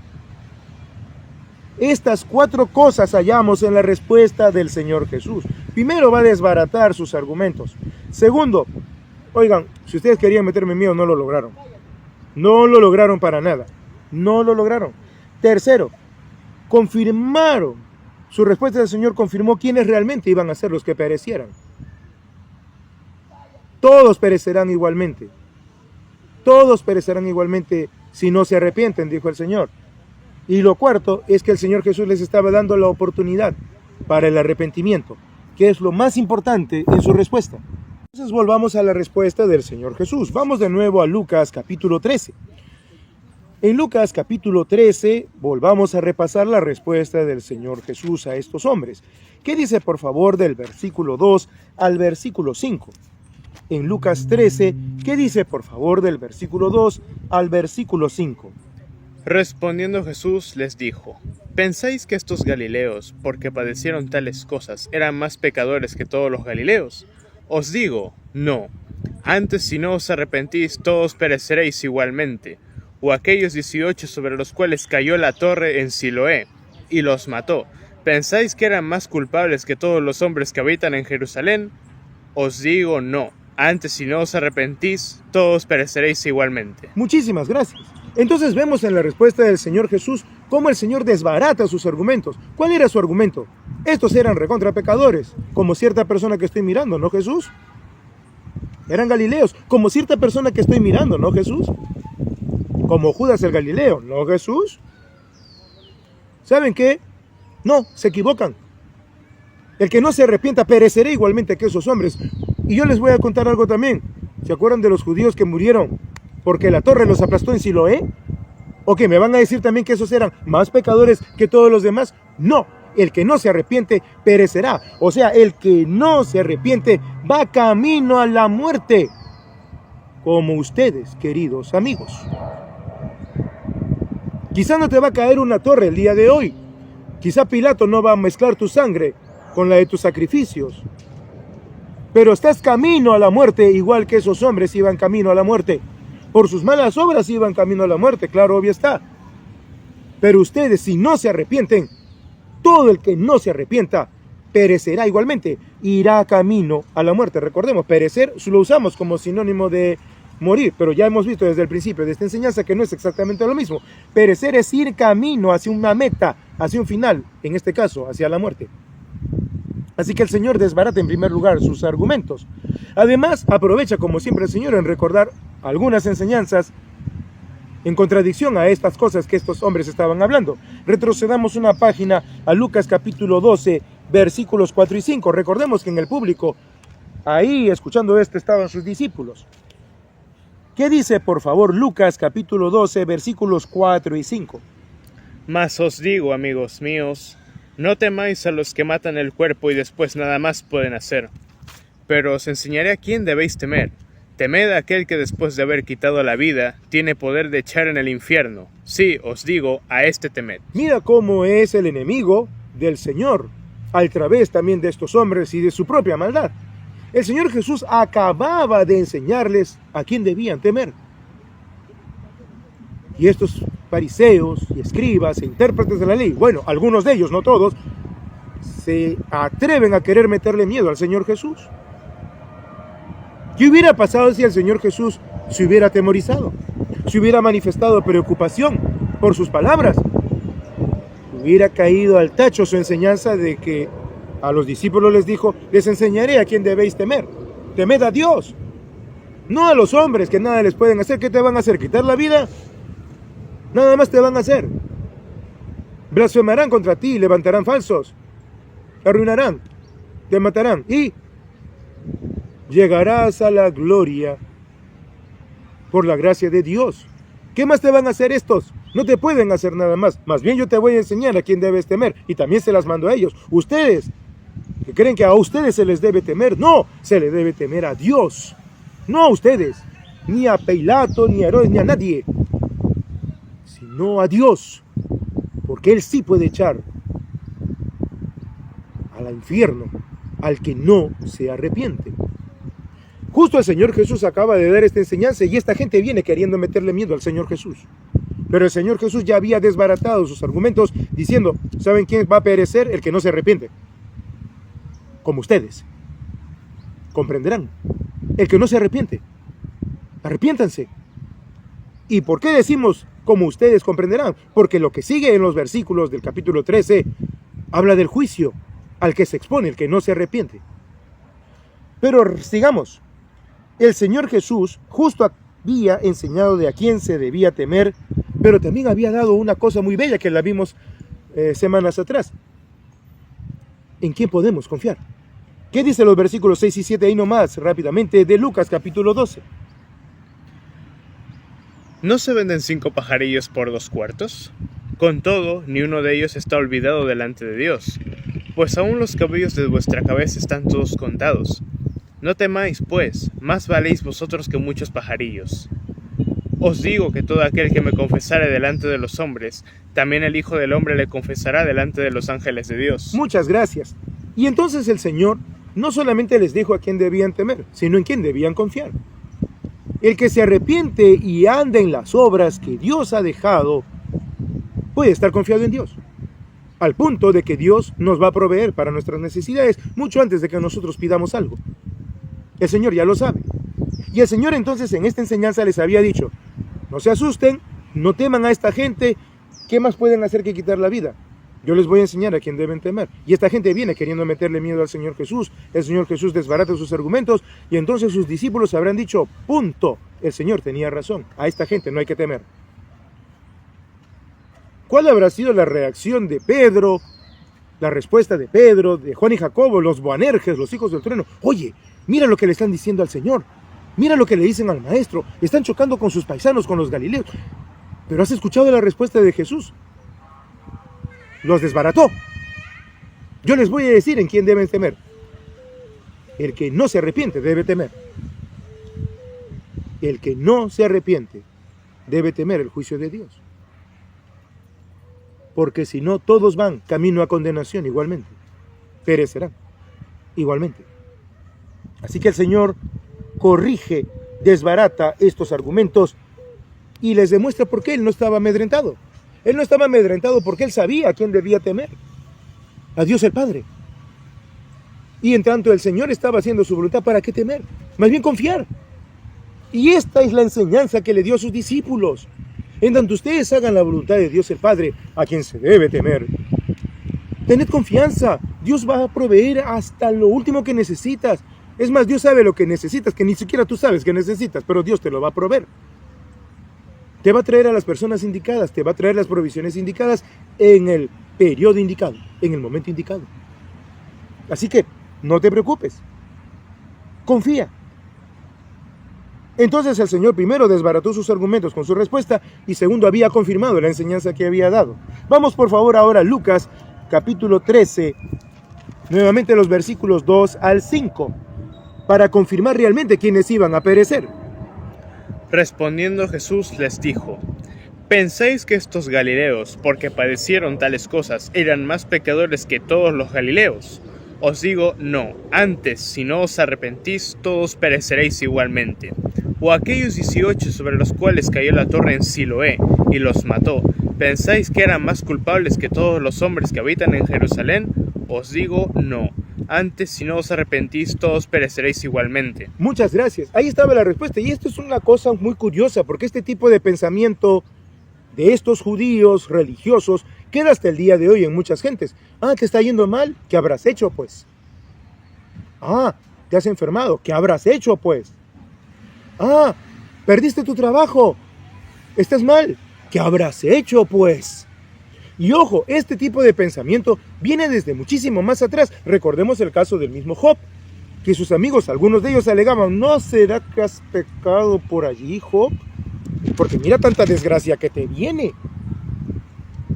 Estas 4 cosas hallamos en la respuesta del Señor Jesús. Primero, va a desbaratar sus argumentos. Segundo, oigan, si ustedes querían meterme miedo, no lo lograron. No lo lograron para nada. No lo lograron. Tercero, confirmaron. Su respuesta del Señor confirmó quiénes realmente iban a ser los que perecieran. Todos perecerán igualmente. Todos perecerán igualmente si no se arrepienten, dijo el Señor. Y lo cuarto es que el Señor Jesús les estaba dando la oportunidad para el arrepentimiento, que es lo más importante en su respuesta. Entonces volvamos a la respuesta del Señor Jesús. Vamos de nuevo a Lucas capítulo 13. En Lucas capítulo 13 volvamos a repasar la respuesta del Señor Jesús a estos hombres. ¿Qué dice por favor del versículo 2 al versículo 5? En Lucas 13, ¿qué dice por favor del versículo 2 al versículo 5? Respondiendo Jesús les dijo: ¿Pensáis que estos galileos, porque padecieron tales cosas, eran más pecadores que todos los galileos? Os digo, no. Antes, si no os arrepentís, todos pereceréis igualmente. O aquellos 18 sobre los cuales cayó la torre en Siloé, y los mató, ¿pensáis que eran más culpables que todos los hombres que habitan en Jerusalén? Os digo, no. Antes, si no os arrepentís, todos pereceréis igualmente. Muchísimas gracias. Entonces vemos en la respuesta del Señor Jesús cómo el Señor desbarata sus argumentos. ¿Cuál era su argumento? Estos eran recontra pecadores, como cierta persona que estoy mirando, ¿no, Jesús? Eran galileos, como cierta persona que estoy mirando, ¿no, Jesús? Como Judas el Galileo, ¿no, Jesús? ¿Saben qué? No, se equivocan. El que no se arrepienta perecerá igualmente que esos hombres. Y yo les voy a contar algo también. ¿Se acuerdan de los judíos que murieron porque la torre los aplastó en Siloé? ¿O que me van a decir también que esos eran más pecadores que todos los demás? No, el que no se arrepiente perecerá. O sea, el que no se arrepiente va camino a la muerte. Como ustedes, queridos amigos. Quizá no te va a caer una torre el día de hoy. Quizá Pilato no va a mezclar tu sangre con la de tus sacrificios. Pero estás camino a la muerte, igual que esos hombres iban camino a la muerte. Por sus malas obras iban camino a la muerte, claro, obvio está. Pero ustedes, si no se arrepienten, todo el que no se arrepienta perecerá igualmente, irá camino a la muerte. Recordemos, perecer lo usamos como sinónimo de morir, pero ya hemos visto desde el principio de esta enseñanza que no es exactamente lo mismo. Perecer es ir camino hacia una meta, hacia un final, en este caso, hacia la muerte. Así que el Señor desbarata en primer lugar sus argumentos. Además, aprovecha como siempre el Señor en recordar algunas enseñanzas en contradicción a estas cosas que estos hombres estaban hablando. Retrocedamos una página a Lucas capítulo 12, versículos 4 y 5. Recordemos que en el público, ahí escuchando esto, estaban sus discípulos. ¿Qué dice, por favor, Lucas capítulo 12, versículos 4 y 5? Mas os digo, amigos míos, no temáis a los que matan el cuerpo y después nada más pueden hacer. Pero os enseñaré a quién debéis temer. Temed a aquel que después de haber quitado la vida, tiene poder de echar en el infierno. Sí, os digo, a este temed. Mira cómo es el enemigo del Señor, a través también de estos hombres y de su propia maldad. El Señor Jesús acababa de enseñarles a quién debían temer. Y estos fariseos y escribas e intérpretes de la ley, bueno, algunos de ellos, no todos, se atreven a querer meterle miedo al Señor Jesús. ¿Qué hubiera pasado si el Señor Jesús se hubiera atemorizado? Si hubiera manifestado preocupación por sus palabras. Hubiera caído al tacho su enseñanza de que a los discípulos les dijo: les enseñaré a quién debéis temer. Temed a Dios, no a los hombres que nada les pueden hacer. ¿Qué te van a hacer? ¿Quitar la vida? Nada más te van a hacer. Blasfemarán contra ti, levantarán falsos, arruinarán, te matarán y llegarás a la gloria por la gracia de Dios. ¿Qué más te van a hacer estos? No te pueden hacer nada más. Más bien yo te voy a enseñar a quién debes temer. Y también se las mando a ellos. Ustedes, que creen que a ustedes se les debe temer. No, se les debe temer a Dios. No a ustedes, ni a Pilato, ni a Herodes, ni a nadie. Sino a Dios. Porque Él sí puede echar al infierno al que no se arrepiente. Justo el Señor Jesús acaba de dar esta enseñanza y esta gente viene queriendo meterle miedo al Señor Jesús. Pero el Señor Jesús ya había desbaratado sus argumentos diciendo, ¿saben quién va a perecer? El que no se arrepiente. Como ustedes. Comprenderán. El que no se arrepiente. Arrepiéntanse. ¿Y por qué decimos como ustedes comprenderán? Porque lo que sigue en los versículos del capítulo 13 habla del juicio al que se expone, el que no se arrepiente. Pero sigamos. El Señor Jesús justo había enseñado de a quién se debía temer, pero también había dado una cosa muy bella que la vimos semanas atrás. ¿En quién podemos confiar? ¿Qué dice los versículos 6 y 7 ahí nomás, rápidamente, de Lucas capítulo 12? ¿No se venden 5 pajarillos por 2 cuartos? Con todo, ni uno de ellos está olvidado delante de Dios, pues aún los cabellos de vuestra cabeza están todos contados. No temáis, pues, más valéis vosotros que muchos pajarillos. Os digo que todo aquel que me confesare delante de los hombres, también el Hijo del Hombre le confesará delante de los ángeles de Dios. Muchas gracias. Y entonces el Señor no solamente les dijo a quién debían temer, sino en quién debían confiar. El que se arrepiente y anda en las obras que Dios ha dejado, puede estar confiado en Dios. Al punto de que Dios nos va a proveer para nuestras necesidades mucho antes de que nosotros pidamos algo. El Señor ya lo sabe. Y el Señor entonces en esta enseñanza les había dicho, no se asusten, no teman a esta gente, ¿qué más pueden hacer que quitar la vida? Yo les voy a enseñar a quién deben temer. Y esta gente viene queriendo meterle miedo al Señor Jesús. El Señor Jesús desbarata sus argumentos y entonces sus discípulos habrán dicho, punto, el Señor tenía razón, a esta gente no hay que temer. ¿Cuál habrá sido la reacción de Pedro, la respuesta de Pedro, de Juan y Jacobo, los Boanerges, los hijos del trueno? Oye, mira lo que le están diciendo al Señor. Mira lo que le dicen al maestro. Están chocando con sus paisanos, con los galileos. Pero ¿has escuchado la respuesta de Jesús? Los desbarató. Yo les voy a decir en quién deben temer. El que no se arrepiente debe temer. El que no se arrepiente debe temer el juicio de Dios. Porque si no, todos van camino a condenación igualmente. Perecerán igualmente. Así que el Señor corrige, desbarata estos argumentos y les demuestra por qué Él no estaba amedrentado. Él no estaba amedrentado porque Él sabía a quién debía temer. A Dios el Padre. Y en tanto el Señor estaba haciendo su voluntad, ¿para qué temer? Más bien confiar. Y esta es la enseñanza que le dio a sus discípulos. En tanto ustedes hagan la voluntad de Dios el Padre, a quien se debe temer, tened confianza. Dios va a proveer hasta lo último que necesitas. Es más, Dios sabe lo que necesitas, que ni siquiera tú sabes que necesitas, pero Dios te lo va a proveer. Te va a traer a las personas indicadas, te va a traer las provisiones indicadas en el periodo indicado, en el momento indicado. Así que no te preocupes, confía. Entonces el Señor primero desbarató sus argumentos con su respuesta y segundo había confirmado la enseñanza que había dado. Vamos por favor ahora a Lucas capítulo 13, nuevamente los versículos 2 al 5, para confirmar realmente quiénes iban a perecer. Respondiendo Jesús les dijo, ¿pensáis que estos galileos, porque padecieron tales cosas, eran más pecadores que todos los galileos? Os digo, no, antes, si no os arrepentís, todos pereceréis igualmente. O aquellos 18 sobre los cuales cayó la torre en Siloé y los mató, ¿pensáis que eran más culpables que todos los hombres que habitan en Jerusalén? Os digo, no. Antes, si no os arrepentís, todos pereceréis igualmente. Muchas gracias. Ahí estaba la respuesta. Y esto es una cosa muy curiosa, porque este tipo de pensamiento de estos judíos religiosos queda hasta el día de hoy en muchas gentes. ¿Te está yendo mal? ¿Qué habrás hecho, pues? ¿Te has enfermado? ¿Qué habrás hecho, pues? ¿Perdiste tu trabajo? ¿Estás mal? ¿Qué habrás hecho, pues? Y ojo, este tipo de pensamiento viene desde muchísimo más atrás. Recordemos el caso del mismo Job, que sus amigos, algunos de ellos alegaban, ¿no será que has pecado por allí, Job? Porque mira tanta desgracia que te viene.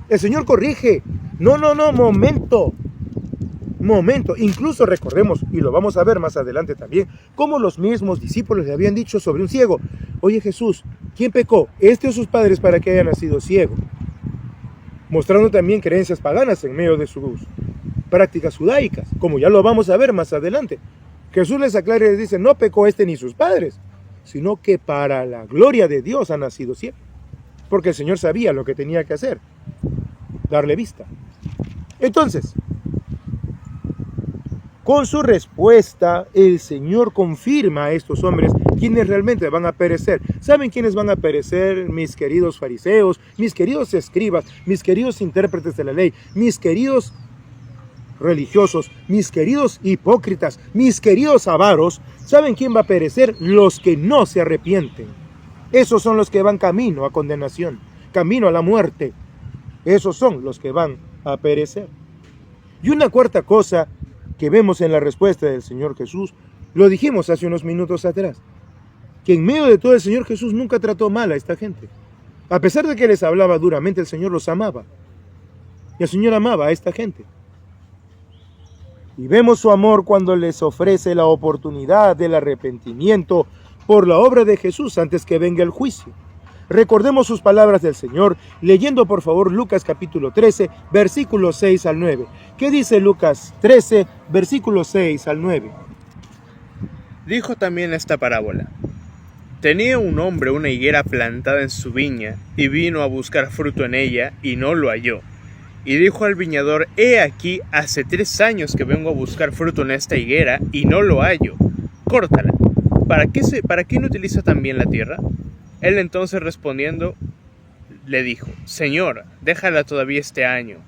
El Señor corrige. No, momento. Incluso recordemos, y lo vamos a ver más adelante también, cómo los mismos discípulos le habían dicho sobre un ciego, oye Jesús, ¿quién pecó? ¿Este o sus padres para que haya nacido ciego? Mostrando también creencias paganas en medio de sus prácticas judaicas, como ya lo vamos a ver más adelante. Jesús les aclara y les dice, no pecó este ni sus padres, sino que para la gloria de Dios ha nacido ciego. porque el Señor sabía lo que tenía que hacer, darle vista. Entonces, con su respuesta, el Señor confirma a estos hombres quienes realmente van a perecer. ¿Saben quiénes van a perecer? Mis queridos fariseos, mis queridos escribas, mis queridos intérpretes de la ley, mis queridos religiosos, mis queridos hipócritas, mis queridos avaros. ¿Saben quién va a perecer? Los que no se arrepienten. Esos son los que van camino a condenación, camino a la muerte. Esos son los que van a perecer. Y una cuarta cosa que vemos en la respuesta del Señor Jesús, lo dijimos hace unos minutos atrás, que en medio de todo el Señor Jesús nunca trató mal a esta gente. A pesar de que les hablaba duramente, el Señor los amaba. Y el Señor amaba a esta gente. Y vemos su amor cuando les ofrece la oportunidad del arrepentimiento por la obra de Jesús antes que venga el juicio. Recordemos sus palabras del Señor, leyendo por favor Lucas capítulo 13, versículos 6 al 9. ¿Qué dice Lucas 13, versículos 6 al 9? Dijo también esta parábola. Tenía un hombre una higuera plantada en su viña, y vino a buscar fruto en ella, y no lo halló. Y dijo al viñador, he aquí, hace 3 años que vengo a buscar fruto en esta higuera, y no lo hallo. Córtala. ¿Para qué inutiliza también la tierra? Él entonces respondiendo, le dijo, Señor, déjala todavía este año,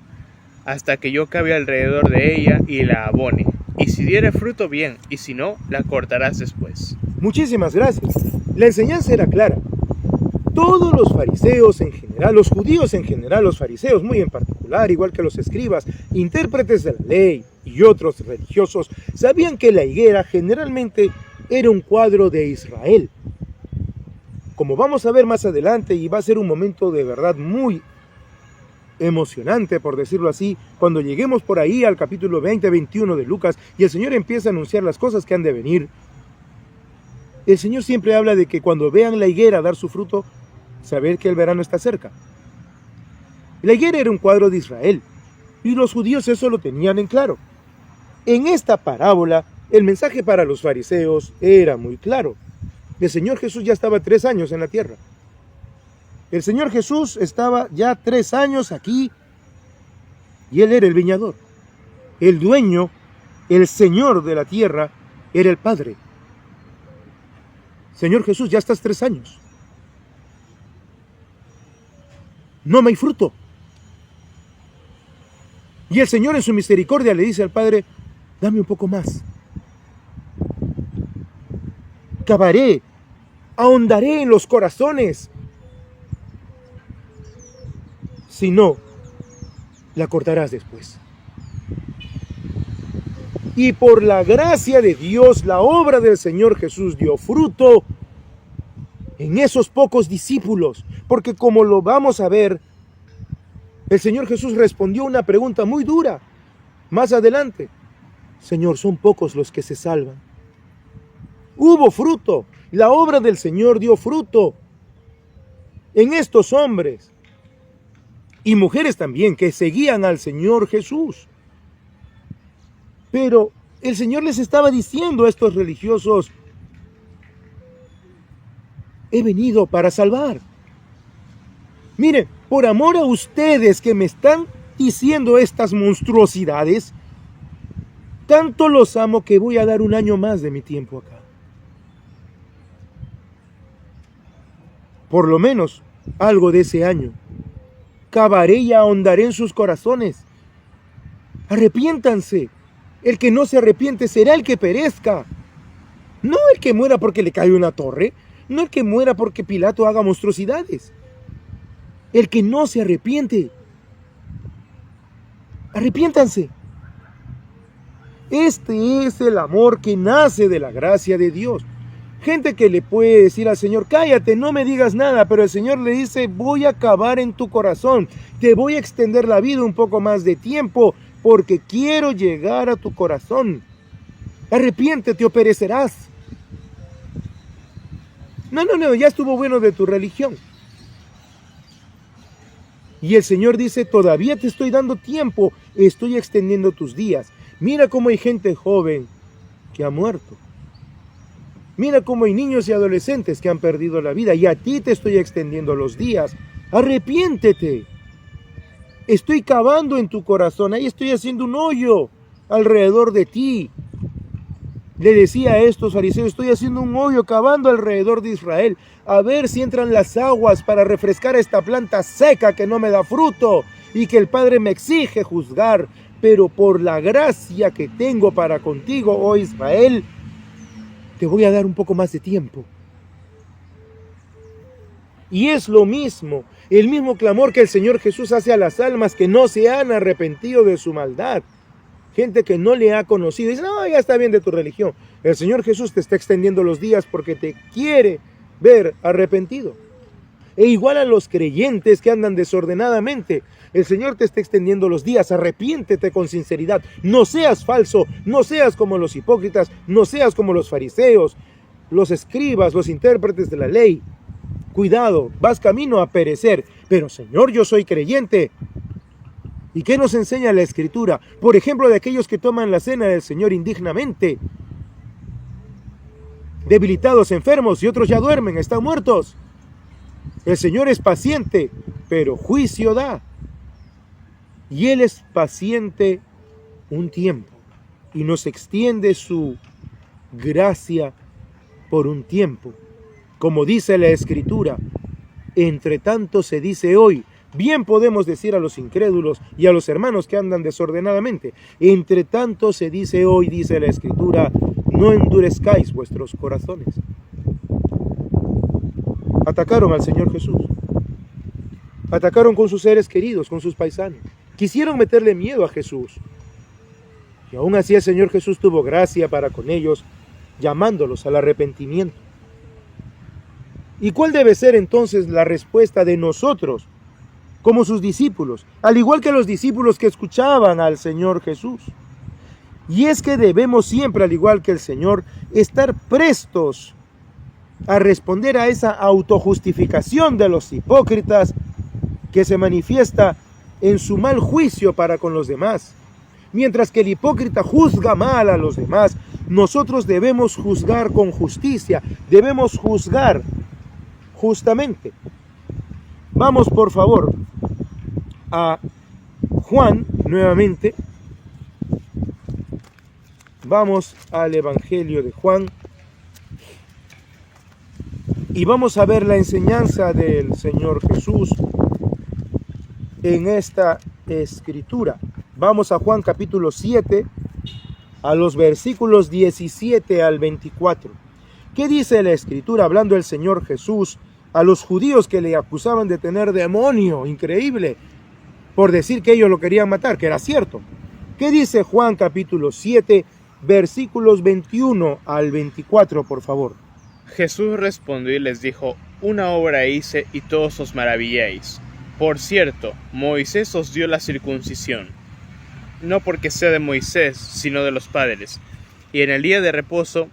hasta que yo cabe alrededor de ella y la abone. Y si diere fruto, bien, y si no, la cortarás después. Muchísimas gracias. La enseñanza era clara. Todos los fariseos en general, los judíos en general, los fariseos muy en particular, igual que los escribas, intérpretes de la ley y otros religiosos, sabían que la higuera generalmente era un cuadro de Israel. Como vamos a ver más adelante, y va a ser un momento de verdad muy emocionante, por decirlo así, cuando lleguemos por ahí al capítulo 20-21 de Lucas, y el Señor empieza a anunciar las cosas que han de venir. El Señor siempre habla de que cuando vean la higuera dar su fruto, saber que el verano está cerca. La higuera era un cuadro de Israel, y los judíos eso lo tenían en claro. En esta parábola, el mensaje para los fariseos era muy claro. El Señor Jesús ya estaba 3 años en la tierra. El Señor Jesús estaba ya 3 años aquí, y Él era el viñador. El dueño, el Señor de la tierra, era el Padre. Señor Jesús, ya estás 3 años. No me hay fruto. Y el Señor en su misericordia le dice al Padre, dame un poco más. Cavaré, ahondaré en los corazones. Si no, la cortarás después. Y por la gracia de Dios, la obra del Señor Jesús dio fruto en esos pocos discípulos. Porque como lo vamos a ver, el Señor Jesús respondió una pregunta muy dura más adelante. Señor, son pocos los que se salvan. Hubo fruto. La obra del Señor dio fruto en estos hombres y mujeres también que seguían al Señor Jesús. Pero el Señor les estaba diciendo a estos religiosos, he venido para salvar. Miren, por amor a ustedes que me están diciendo estas monstruosidades, tanto los amo que voy a dar 1 año más de mi tiempo acá. Por lo menos algo de ese año. Cavaré y ahondaré en sus corazones. Arrepiéntanse. El que no se arrepiente será el que perezca. No el que muera porque le cae una torre. No el que muera porque Pilato haga monstruosidades. El que no se arrepiente. Arrepiéntanse. Este es el amor que nace de la gracia de Dios. Gente que le puede decir al Señor, cállate, no me digas nada, pero el Señor le dice, voy a cavar en tu corazón, te voy a extender la vida un poco más de tiempo, porque quiero llegar a tu corazón. Arrepiéntete o perecerás. No, ya estuvo bueno de tu religión. Y el Señor dice, todavía te estoy dando tiempo, estoy extendiendo tus días. Mira cómo hay gente joven que ha muerto. Mira cómo hay niños y adolescentes que han perdido la vida y a ti te estoy extendiendo los días arrepiéntete. Estoy cavando en tu corazón, ahí estoy haciendo un hoyo alrededor de ti. Le decía a estos fariseos, estoy haciendo un hoyo cavando alrededor de Israel, a ver si entran las aguas para refrescar esta planta seca que no me da fruto y que el Padre me exige juzgar. Pero por la gracia que tengo para contigo, oh Israel, te voy a dar un poco más de tiempo. Y es lo mismo, el mismo clamor que el Señor Jesús hace a las almas que no se han arrepentido de su maldad. Gente que no le ha conocido. Dice, no, ya está bien de tu religión. El Señor Jesús te está extendiendo los días porque te quiere ver arrepentido. E igual a los creyentes que andan desordenadamente, el Señor te está extendiendo los días. Arrepiéntete con sinceridad. No seas falso, no seas como los hipócritas, no seas como los fariseos, los escribas, los intérpretes de la ley. Cuidado, vas camino a perecer. Pero Señor, yo soy creyente. ¿Y qué nos enseña la Escritura? Por ejemplo, de aquellos que toman la cena del Señor indignamente. Debilitados, enfermos, y otros ya duermen, están muertos. El Señor es paciente, pero juicio da. Y Él es paciente un tiempo. Y nos extiende su gracia por un tiempo. Como dice la Escritura, entre tanto se dice hoy, bien podemos decir a los incrédulos y a los hermanos que andan desordenadamente, entre tanto se dice hoy, dice la Escritura, no endurezcáis vuestros corazones. Atacaron al Señor Jesús. Atacaron con sus seres queridos, con sus paisanos. Quisieron meterle miedo a Jesús. Y aún así el Señor Jesús tuvo gracia para con ellos, llamándolos al arrepentimiento. ¿Y cuál debe ser entonces la respuesta de nosotros, como sus discípulos, al igual que los discípulos que escuchaban al Señor Jesús? Y es que debemos siempre, al igual que el Señor, estar prestos a responder a esa autojustificación de los hipócritas que se manifiesta en su mal juicio para con los demás. Mientras que el hipócrita juzga mal a los demás, nosotros debemos juzgar con justicia, debemos juzgar justamente. Vamos por favor a Juan nuevamente. Vamos al Evangelio de Juan y vamos a ver la enseñanza del Señor Jesús en esta escritura. Vamos a Juan capítulo 7, a los versículos 17 al 24. ¿Qué dice la escritura hablando el Señor Jesús a los judíos que le acusaban de tener demonio? Increíble, por decir que ellos lo querían matar, que era cierto. ¿Qué dice Juan capítulo 7, versículos 21 al 24, por favor? Jesús respondió y les dijo, una obra hice y todos os maravilláis. Por cierto, Moisés os dio la circuncisión, no porque sea de Moisés, sino de los padres. Y en el día de reposo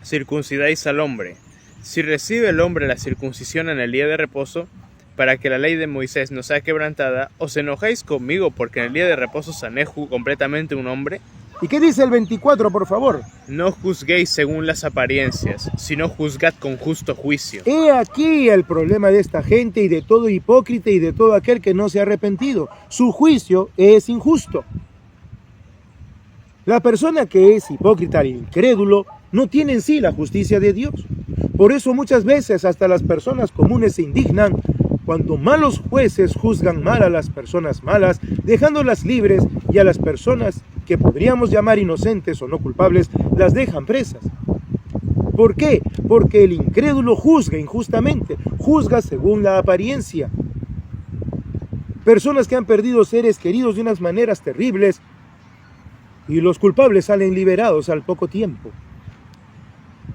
circuncidáis al hombre. Si recibe el hombre la circuncisión en el día de reposo, para que la ley de Moisés no sea quebrantada, ¿os enojáis conmigo porque en el día de reposo sané completamente un hombre? ¿Y qué dice el 24, por favor? No juzguéis según las apariencias, sino juzgad con justo juicio. He aquí el problema de esta gente y de todo hipócrita y de todo aquel que no se ha arrepentido. Su juicio es injusto. La persona que es hipócrita e incrédulo no tiene en sí la justicia de Dios. Por eso muchas veces hasta las personas comunes se indignan cuando malos jueces juzgan mal a las personas malas, dejándolas libres, y a las personas que podríamos llamar inocentes o no culpables, las dejan presas. ¿Por qué? Porque el incrédulo juzga injustamente, juzga según la apariencia. Personas que han perdido seres queridos de unas maneras terribles, y los culpables salen liberados al poco tiempo.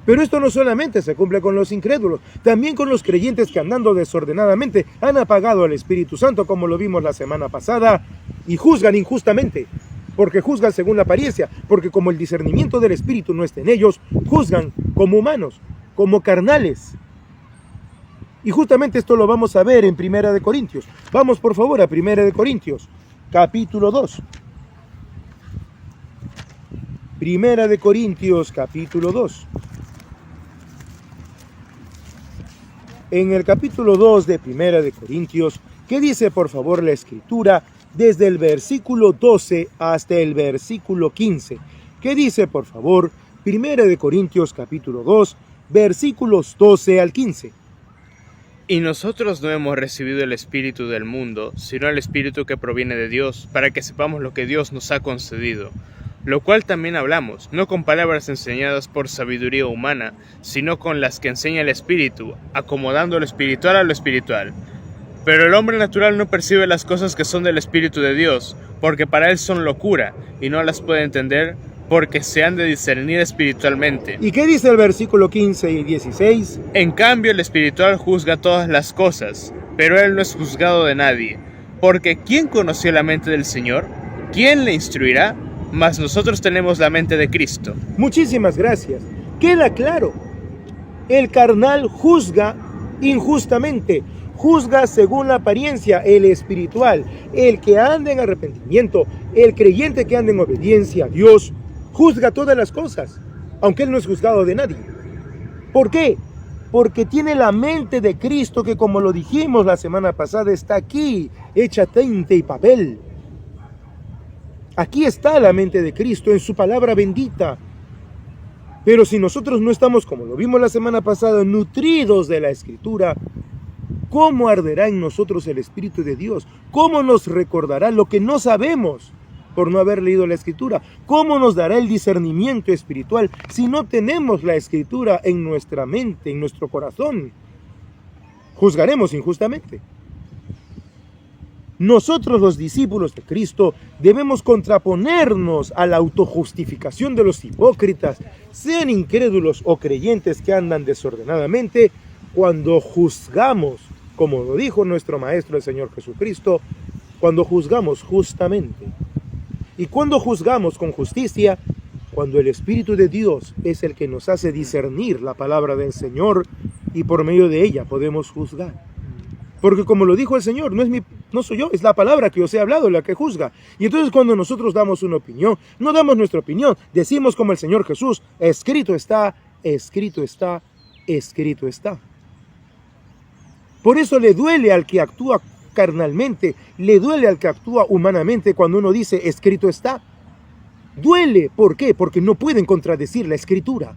Pero esto no solamente se cumple con los incrédulos, también con los creyentes que andando desordenadamente han apagado al Espíritu Santo, como lo vimos la semana pasada, y juzgan injustamente, porque juzgan según la apariencia, porque como el discernimiento del Espíritu no está en ellos, juzgan como humanos, como carnales. Y justamente esto lo vamos a ver en 1 Corintios. Vamos por favor a 1 Corintios, capítulo 2. 1 Corintios, capítulo 2. en el capítulo 2 de Primera de Corintios, ¿qué dice por favor la Escritura desde el versículo 12 hasta el versículo 15? ¿Qué dice por favor Primera de Corintios capítulo 2, versículos 12 al 15? Y nosotros no hemos recibido el espíritu del mundo, sino el espíritu que proviene de Dios, para que sepamos lo que Dios nos ha concedido. Lo cual también hablamos, no con palabras enseñadas por sabiduría humana, sino con las que enseña el Espíritu, acomodando lo espiritual a lo espiritual. Pero el hombre natural no percibe las cosas que son del Espíritu de Dios, porque para él son locura, y no las puede entender, porque se han de discernir espiritualmente. ¿Y qué dice el versículo 15 y 16? En cambio, el espiritual juzga todas las cosas, pero él no es juzgado de nadie. Porque ¿quién conoció la mente del Señor? ¿Quién le instruirá? Mas nosotros tenemos la mente de Cristo. Muchísimas gracias. Queda claro. El carnal juzga injustamente. Juzga según la apariencia. El espiritual, el que anda en arrepentimiento, el creyente que anda en obediencia a Dios, juzga todas las cosas, aunque él no es juzgado de nadie. ¿Por qué? Porque tiene la mente de Cristo que, como lo dijimos la semana pasada, está aquí, hecha tinta y papel. Aquí está la mente de Cristo en su palabra bendita. Pero si nosotros no estamos, como lo vimos la semana pasada, nutridos de la Escritura, ¿cómo arderá en nosotros el Espíritu de Dios? ¿Cómo nos recordará lo que no sabemos por no haber leído la Escritura? ¿Cómo nos dará el discernimiento espiritual si no tenemos la Escritura en nuestra mente, en nuestro corazón? Juzgaremos injustamente. Nosotros, los discípulos de Cristo, debemos contraponernos a la autojustificación de los hipócritas, sean incrédulos o creyentes que andan desordenadamente, cuando juzgamos, como lo dijo nuestro Maestro el Señor Jesucristo, cuando juzgamos justamente. Y cuando juzgamos con justicia, cuando el Espíritu de Dios es el que nos hace discernir la palabra del Señor y por medio de ella podemos juzgar. Porque como lo dijo el Señor, no soy yo, es la palabra que os he hablado la que juzga. Y entonces cuando nosotros damos una opinión, no damos nuestra opinión, decimos como el Señor Jesús, escrito está, escrito está, escrito está. Por eso le duele al que actúa carnalmente, le duele al que actúa humanamente cuando uno dice escrito está. Duele, ¿por qué? Porque no pueden contradecir la Escritura.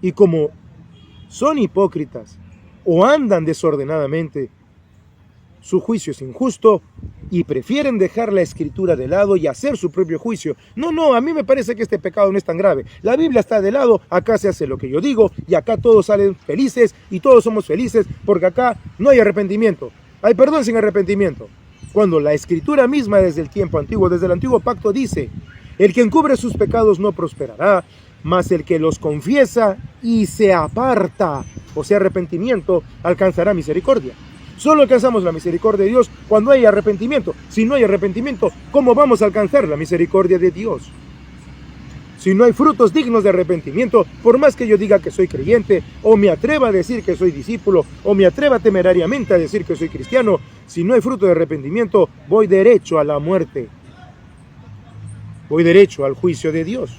Y como son hipócritas o andan desordenadamente, su juicio es injusto y prefieren dejar la Escritura de lado y hacer su propio juicio. No, a mí me parece que este pecado no es tan grave. La Biblia está de lado, acá se hace lo que yo digo y acá todos salen felices y todos somos felices porque acá no hay arrepentimiento. Hay perdón sin arrepentimiento. Cuando la Escritura misma desde el tiempo antiguo, desde el antiguo pacto dice, el que encubre sus pecados no prosperará, mas el que los confiesa y se aparta, o sea, arrepentimiento, alcanzará misericordia. Solo alcanzamos la misericordia de Dios cuando hay arrepentimiento. Si no hay arrepentimiento, ¿cómo vamos a alcanzar la misericordia de Dios? Si no hay frutos dignos de arrepentimiento, por más que yo diga que soy creyente, o me atreva a decir que soy discípulo, o me atreva temerariamente a decir que soy cristiano, si no hay fruto de arrepentimiento, voy derecho a la muerte. Voy derecho al juicio de Dios.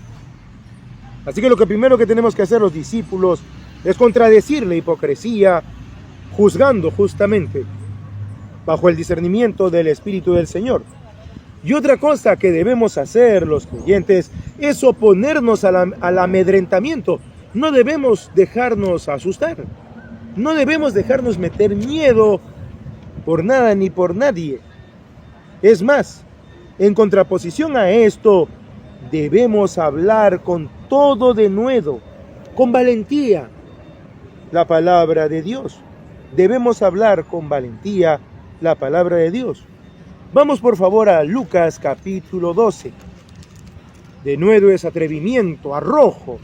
Así que lo primero que tenemos que hacer los discípulos es contradecir la hipocresía, juzgando justamente, bajo el discernimiento del Espíritu del Señor. Y otra cosa que debemos hacer los creyentes es oponernos al amedrentamiento. No debemos dejarnos asustar. No debemos dejarnos meter miedo por nada ni por nadie. Es más, en contraposición a esto, debemos hablar con todo denuedo, con valentía, la palabra de Dios. Debemos hablar con valentía la palabra de Dios. Vamos por favor a Lucas capítulo 12. De nuevo es atrevimiento, arrojo,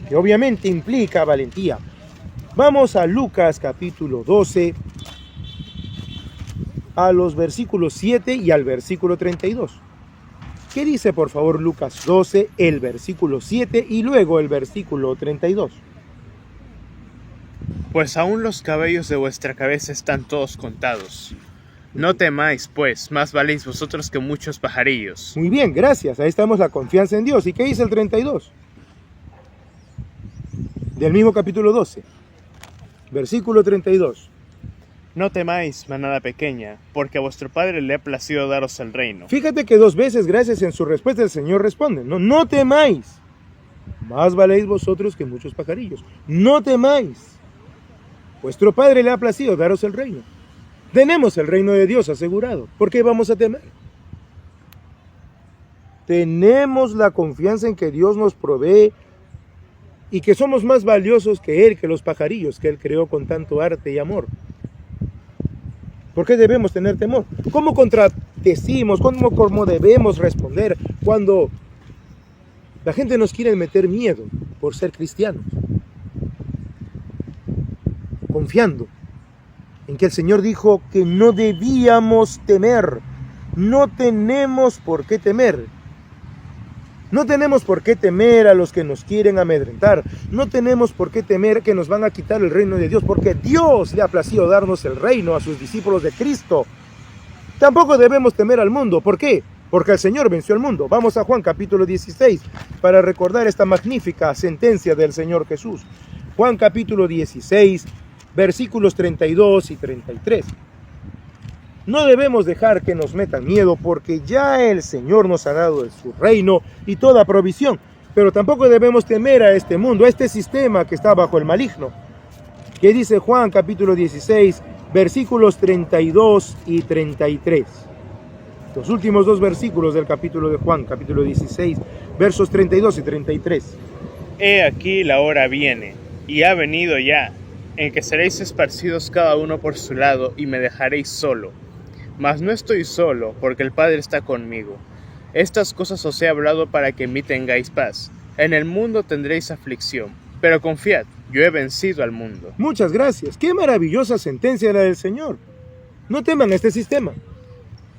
que obviamente implica valentía. Vamos a Lucas capítulo 12, a los versículos 7 y al versículo 32. ¿Qué dice por favor Lucas 12, el versículo 7 y luego el versículo 32? Pues aún los cabellos de vuestra cabeza están todos contados. No temáis, pues, más valéis vosotros que muchos pajarillos. Muy bien, gracias. Ahí estamos, la confianza en Dios. ¿Y qué dice el 32? Del mismo capítulo 12. Versículo 32. No temáis, manada pequeña, porque a vuestro Padre le ha placido daros el reino. Fíjate que 2 veces, gracias, en su respuesta el Señor responde, no temáis, más valéis vosotros que muchos pajarillos. No temáis, vuestro Padre le ha placido daros el reino. Tenemos el reino de Dios asegurado. ¿Por qué vamos a temer? Tenemos la confianza en que Dios nos provee y que somos más valiosos que Él, que los pajarillos que Él creó con tanto arte y amor. ¿Por qué debemos tener temor? ¿Cómo contradecimos? ¿Cómo debemos responder cuando la gente nos quiere meter miedo por ser cristianos? Confiando en que el Señor dijo que no debíamos temer. No tenemos por qué temer. No tenemos por qué temer a los que nos quieren amedrentar. No tenemos por qué temer que nos van a quitar el reino de Dios, porque Dios le ha placido darnos el reino a sus discípulos de Cristo. Tampoco debemos temer al mundo. ¿Por qué? Porque el Señor venció al mundo. Vamos a Juan capítulo 16 para recordar esta magnífica sentencia del Señor Jesús. Juan capítulo 16, versículos 32 y 33. No debemos dejar que nos metan miedo porque ya el Señor nos ha dado su reino y toda provisión. Pero tampoco debemos temer a este mundo, a este sistema que está bajo el maligno. ¿Qué dice Juan capítulo 16, versículos 32 y 33? Los últimos 2 versículos del capítulo de Juan, capítulo 16, versos 32 y 33. He aquí la hora viene, y ha venido ya, en que seréis esparcidos cada uno por su lado, y me dejaréis solo. Mas no estoy solo, porque el Padre está conmigo. Estas cosas os he hablado para que en mí tengáis paz. En el mundo tendréis aflicción, pero confiad, yo he vencido al mundo. Muchas gracias. Qué maravillosa sentencia la del Señor. No teman este sistema.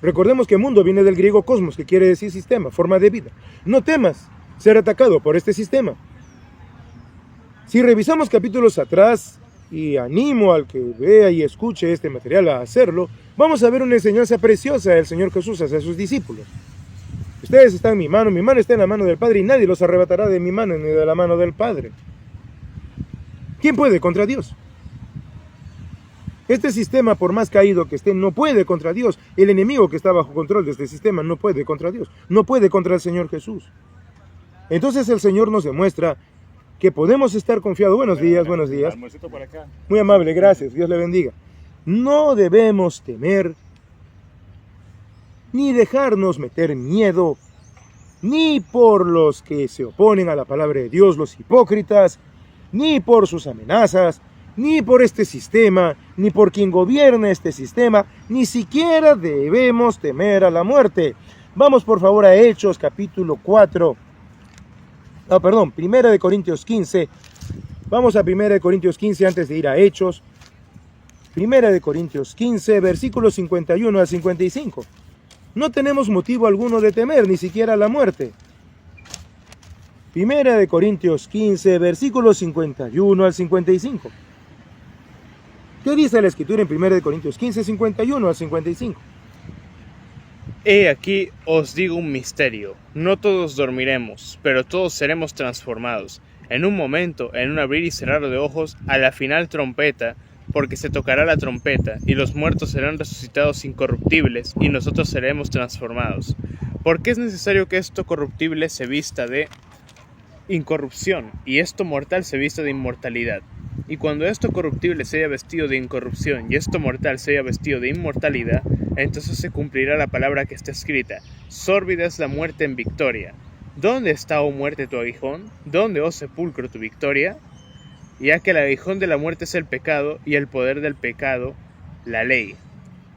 Recordemos que mundo viene del griego cosmos, que quiere decir sistema, forma de vida. No temas ser atacado por este sistema. Si revisamos capítulos atrás, y animo al que vea y escuche este material a hacerlo, vamos a ver una enseñanza preciosa del Señor Jesús hacia sus discípulos. Ustedes están en mi mano está en la mano del Padre, y nadie los arrebatará de mi mano ni de la mano del Padre. ¿Quién puede contra Dios? Este sistema, por más caído que esté, no puede contra Dios. El enemigo que está bajo control de este sistema no puede contra Dios, no puede contra el Señor Jesús. Entonces el Señor nos demuestra que podemos estar confiados. Buenos días. Muy amable, gracias, Dios le bendiga. No debemos temer, ni dejarnos meter miedo, ni por los que se oponen a la palabra de Dios, los hipócritas, ni por sus amenazas, ni por este sistema, ni por quien gobierna este sistema, ni siquiera debemos temer a la muerte. Vamos por favor a Hechos capítulo 4. Primera de Corintios 15. Vamos a Primera de Corintios 15 antes de ir a Hechos. Primera de Corintios 15, versículos 51 al 55. No tenemos motivo alguno de temer, ni siquiera la muerte. Primera de Corintios 15, versículos 51 al 55. ¿Qué dice la Escritura en Primera de Corintios 15, 51 al 55? He aquí os digo un misterio, no todos dormiremos, pero todos seremos transformados, en un momento, en un abrir y cerrar de ojos, a la final trompeta, porque se tocará la trompeta, y los muertos serán resucitados incorruptibles, y nosotros seremos transformados. Porque es necesario que esto corruptible se vista de incorrupción, y esto mortal se vista de inmortalidad. Y cuando esto corruptible se haya vestido de incorrupción, y esto mortal se haya vestido de inmortalidad, entonces se cumplirá la palabra que está escrita: sórbida es la muerte en victoria. ¿Dónde está, oh muerte, tu aguijón? ¿Dónde, oh sepulcro, tu victoria? Ya que el aguijón de la muerte es el pecado, y el poder del pecado, la ley.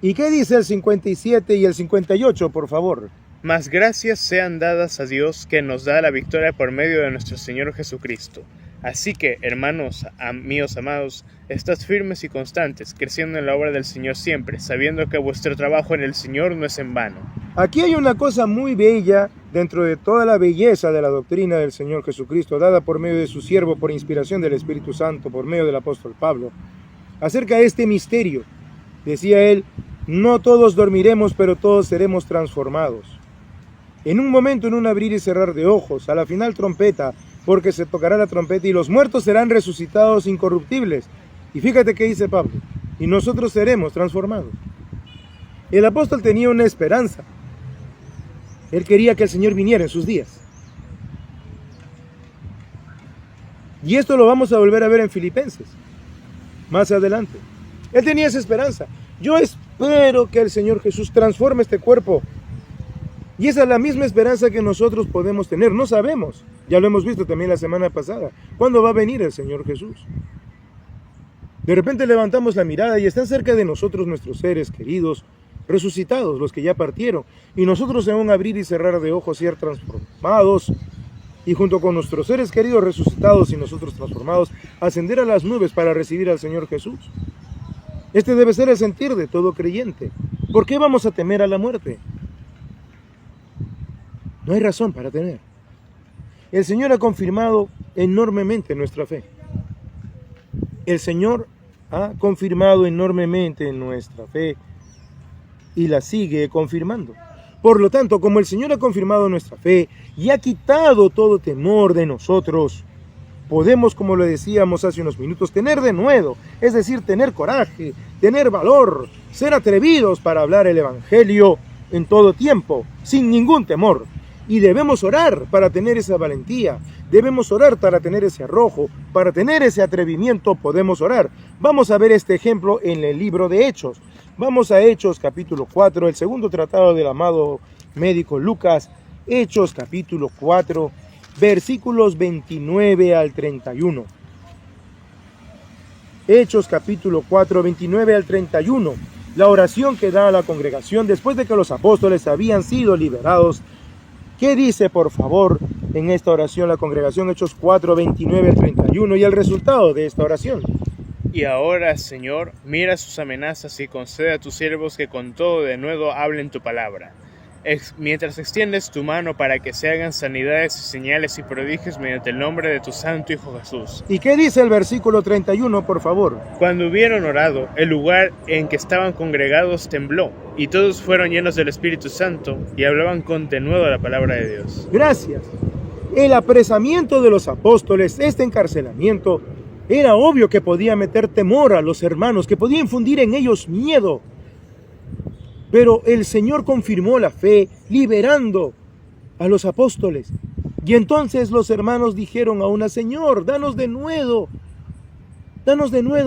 ¿Y qué dice el 57 y el 58, por favor? Mas gracias sean dadas a Dios, que nos da la victoria por medio de nuestro Señor Jesucristo. Así que, hermanos míos amados, estad firmes y constantes, creciendo en la obra del Señor siempre, sabiendo que vuestro trabajo en el Señor no es en vano. Aquí hay una cosa muy bella dentro de toda la belleza de la doctrina del Señor Jesucristo, dada por medio de su siervo, por inspiración del Espíritu Santo, por medio del apóstol Pablo, acerca de este misterio. Decía él: no todos dormiremos, pero todos seremos transformados. En un momento, en un abrir y cerrar de ojos, a la final trompeta, porque se tocará la trompeta y los muertos serán resucitados incorruptibles, Y fíjate qué dice Pablo, y nosotros seremos transformados. El apóstol tenía una esperanza. Él quería que el Señor viniera en sus días. Y esto lo vamos a volver a ver en Filipenses, más adelante. Él tenía esa esperanza. Yo espero que el Señor Jesús transforme este cuerpo. Y esa es la misma esperanza que nosotros podemos tener. No sabemos, ya lo hemos visto también la semana pasada, ¿cuándo va a venir el Señor Jesús? De repente levantamos la mirada y están cerca de nosotros nuestros seres queridos, resucitados, los que ya partieron. Y nosotros en un abrir y cerrar de ojos ser transformados. Y junto con nuestros seres queridos resucitados y nosotros transformados, ascender a las nubes para recibir al Señor Jesús. Este debe ser el sentir de todo creyente. ¿Por qué vamos a temer a la muerte? No hay razón para temer. El Señor ha confirmado enormemente nuestra fe. El Señor ha confirmado enormemente nuestra fe y la sigue confirmando. Por lo tanto, como el Señor ha confirmado nuestra fe y ha quitado todo temor de nosotros, podemos, como lo decíamos hace unos minutos, tener denuedo, es decir, tener coraje, tener valor, ser atrevidos para hablar el Evangelio en todo tiempo, sin ningún temor. Y debemos orar para tener esa valentía, debemos orar para tener ese arrojo, para tener ese atrevimiento podemos orar. Vamos a ver este ejemplo en el libro de Hechos. Vamos a Hechos capítulo 4, el segundo tratado del amado médico Lucas. Hechos capítulo 4, versículos 29 al 31. Hechos capítulo 4, 29 al 31. La oración que da a la congregación después de que los apóstoles habían sido liberados. ¿Qué dice, por favor, en esta oración la congregación? Hechos 4, 29 al 31 y el resultado de esta oración. Y ahora, Señor, mira sus amenazas y concede a tus siervos que con todo denuedo hablen tu palabra. Mientras extiendes tu mano para que se hagan sanidades y señales y prodigios mediante el nombre de tu santo Hijo Jesús. ¿Y qué dice el versículo 31, por favor? Cuando hubieron orado, el lugar en que estaban congregados tembló, y todos fueron llenos del Espíritu Santo, y hablaban con denuedo la palabra de Dios. Gracias. El apresamiento de los apóstoles, este encarcelamiento, era obvio que podía meter temor a los hermanos, que podía infundir en ellos miedo. Pero el Señor confirmó la fe, liberando a los apóstoles. Y entonces los hermanos dijeron a una: Señor, danos denuedo,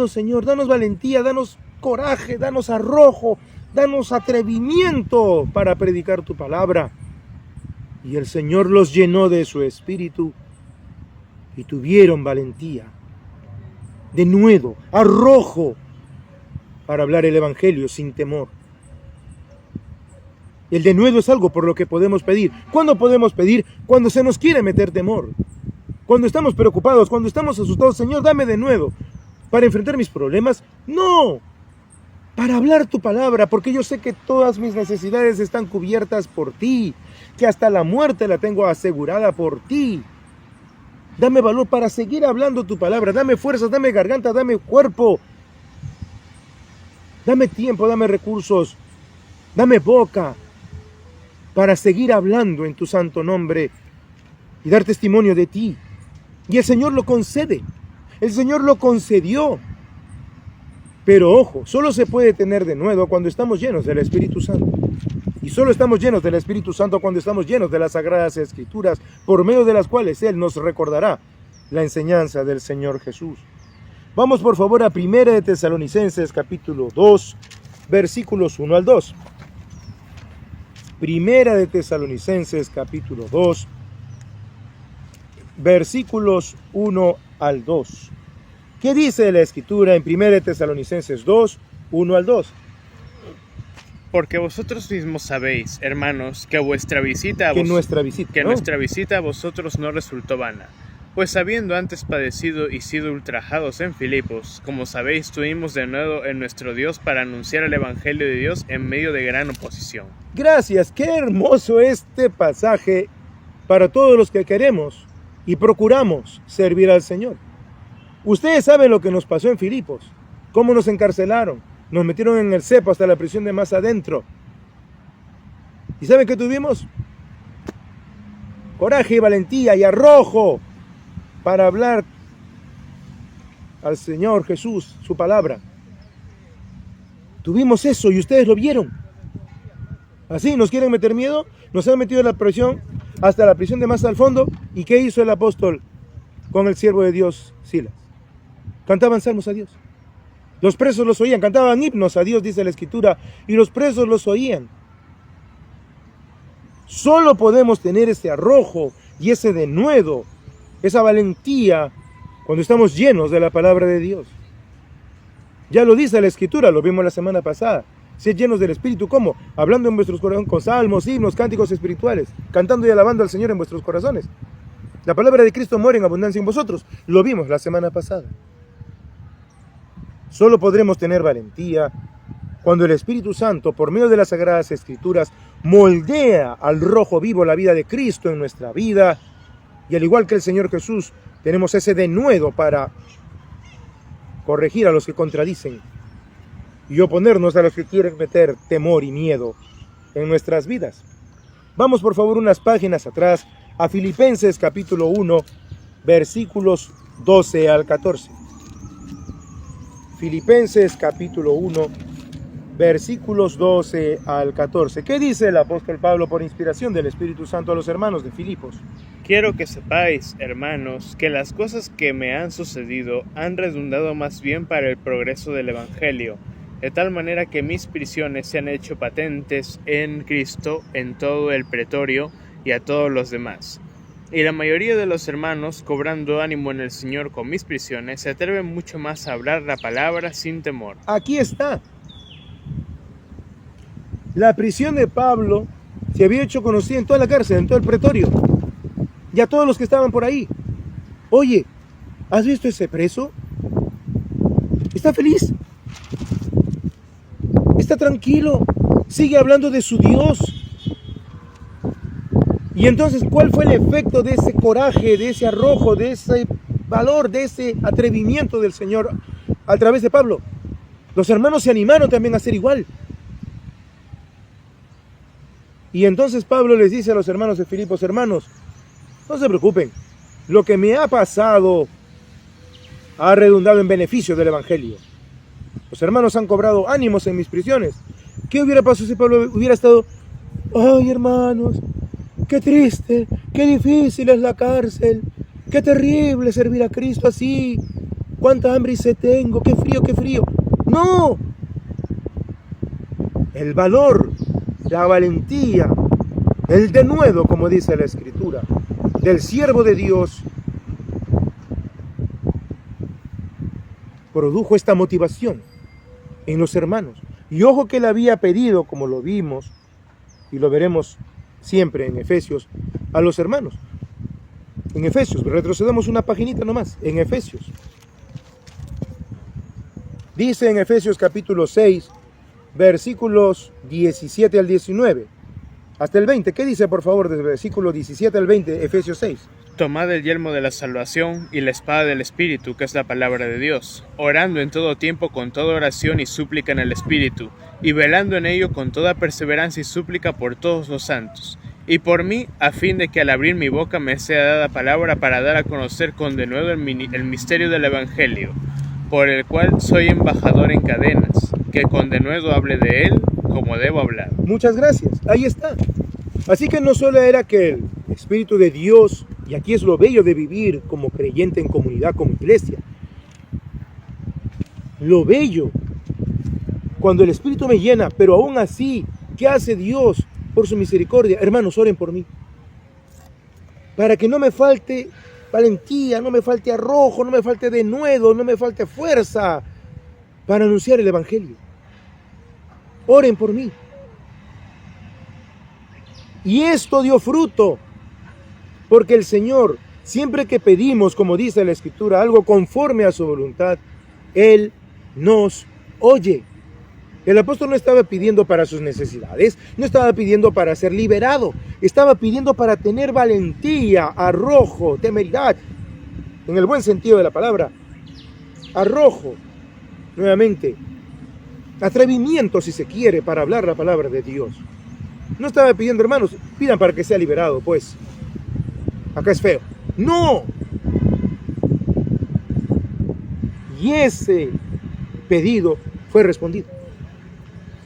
Señor, danos valentía, danos coraje, danos arrojo, danos atrevimiento para predicar tu palabra. Y el Señor los llenó de su espíritu y tuvieron valentía, denuedo, arrojo para hablar el evangelio sin temor. El denuedo es algo por lo que podemos pedir. ¿Cuándo podemos pedir? Cuando se nos quiere meter temor. Cuando estamos preocupados, cuando estamos asustados. Señor, dame denuedo. ¿Para enfrentar mis problemas? No. Para hablar tu palabra, porque yo sé que todas mis necesidades están cubiertas por ti. Que hasta la muerte la tengo asegurada por ti. Dame valor para seguir hablando tu palabra. Dame fuerzas, dame garganta, dame cuerpo. Dame tiempo, dame recursos. Dame boca para seguir hablando en tu santo nombre y dar testimonio de ti. Y el Señor lo concede. El Señor lo concedió. Pero ojo, solo se puede tener denuedo cuando estamos llenos del Espíritu Santo. Y solo estamos llenos del Espíritu Santo cuando estamos llenos de las Sagradas Escrituras, por medio de las cuales Él nos recordará la enseñanza del Señor Jesús. Vamos por favor a 1 de Tesalonicenses capítulo 2, versículos 1 al 2. Primera de Tesalonicenses capítulo 2, versículos 1 al 2. ¿Qué dice la Escritura en 1 de Tesalonicenses 2, 1 al 2? Porque vosotros mismos sabéis, hermanos, que nuestra visita a vosotros no resultó vana. Pues habiendo antes padecido y sido ultrajados en Filipos, como sabéis, tuvimos de nuevo en nuestro Dios para anunciar el Evangelio de Dios en medio de gran oposición. Gracias, qué hermoso este pasaje para todos los que queremos y procuramos servir al Señor. Ustedes saben lo que nos pasó en Filipos, cómo nos encarcelaron, nos metieron en el cepo hasta la prisión de más adentro. ¿Y saben qué tuvimos? Coraje y valentía y arrojo para hablar al Señor Jesús, su palabra. Tuvimos eso y ustedes lo vieron. Así nos quieren meter miedo, nos han metido en la prisión, hasta la prisión de más al fondo. ¿Y qué hizo el apóstol con el siervo de Dios, Silas? Cantaban salmos a Dios. Los presos los oían, cantaban himnos a Dios, dice la Escritura, y los presos los oían. Solo podemos tener ese arrojo y ese denuedo, esa valentía, cuando estamos llenos de la palabra de Dios. Ya lo dice la Escritura, lo vimos la semana pasada. Sed llenos del Espíritu, ¿cómo? Hablando en vuestros corazones con salmos, himnos, cánticos espirituales, cantando y alabando al Señor en vuestros corazones. La palabra de Cristo mora en abundancia en vosotros. Lo vimos la semana pasada. Solo podremos tener valentía cuando el Espíritu Santo, por medio de las Sagradas Escrituras, moldea al rojo vivo la vida de Cristo en nuestra vida. Y al igual que el Señor Jesús, tenemos ese denuedo para corregir a los que contradicen y oponernos a los que quieren meter temor y miedo en nuestras vidas. Vamos por favor unas páginas atrás a Filipenses capítulo 1, versículos 12 al 14. Filipenses capítulo 1, versículos 12 al 14. ¿Qué dice el apóstol Pablo por inspiración del Espíritu Santo a los hermanos de Filipos? Quiero que sepáis, hermanos, que las cosas que me han sucedido han redundado más bien para el progreso del Evangelio, de tal manera que mis prisiones se han hecho patentes en Cristo, en todo el pretorio y a todos los demás. Y la mayoría de los hermanos, cobrando ánimo en el Señor con mis prisiones, se atreven mucho más a hablar la palabra sin temor. Aquí está. La prisión de Pablo se había hecho conocida en toda la cárcel, en todo el pretorio, y a todos los que estaban por ahí. Oye, ¿has visto ese preso? Está feliz. Está tranquilo. Sigue hablando de su Dios. Y entonces, ¿cuál fue el efecto de ese coraje, de ese arrojo, de ese valor, de ese atrevimiento del Señor a través de Pablo? Los hermanos se animaron también a hacer igual. Y entonces Pablo les dice a los hermanos de Filipos: hermanos, no se preocupen, lo que me ha pasado ha redundado en beneficio del Evangelio. Los hermanos han cobrado ánimos en mis prisiones. ¿Qué hubiera pasado si Pablo hubiera estado: ay, hermanos, qué triste, qué difícil es la cárcel, qué terrible servir a Cristo así, cuánta hambre y sed tengo, qué frío, qué frío? No. El valor, la valentía, el denuedo, como dice la Escritura, del siervo de Dios produjo esta motivación en los hermanos. Y ojo que él había pedido, como lo vimos y lo veremos siempre en Efesios, a los hermanos. En Efesios, retrocedamos una paginita nomás, en Efesios. Dice en Efesios capítulo 6, versículos 17 al 19, hasta el 20. ¿Qué dice, por favor, desde el versículo 17 al 20, Efesios 6? Tomad el yelmo de la salvación y la espada del Espíritu, que es la palabra de Dios, orando en todo tiempo con toda oración y súplica en el Espíritu, y velando en ello con toda perseverancia y súplica por todos los santos, y por mí, a fin de que al abrir mi boca me sea dada palabra para dar a conocer con denuedo el misterio del Evangelio, por el cual soy embajador en cadenas, que con denuedo hable de él como debo hablar. Muchas gracias, ahí está. Así que no solo era que el Espíritu de Dios, y aquí es lo bello de vivir como creyente en comunidad, como iglesia, lo bello, cuando el Espíritu me llena, pero aún así, ¿qué hace Dios por su misericordia? Hermanos, oren por mí, para que no me falte valentía, no me falte arrojo, no me falte denuedo, no me falte fuerza para anunciar el Evangelio. Oren por mí. Y esto dio fruto, porque el Señor, siempre que pedimos, como dice la Escritura, algo conforme a su voluntad, Él nos oye. El apóstol no estaba pidiendo para sus necesidades, no estaba pidiendo para ser liberado, estaba pidiendo para tener valentía, arrojo, temeridad, en el buen sentido de la palabra, arrojo, nuevamente, atrevimiento, si se quiere, para hablar la palabra de Dios. No estaba pidiendo, hermanos, pidan para que sea liberado, pues acá es feo. No. Y ese pedido fue respondido.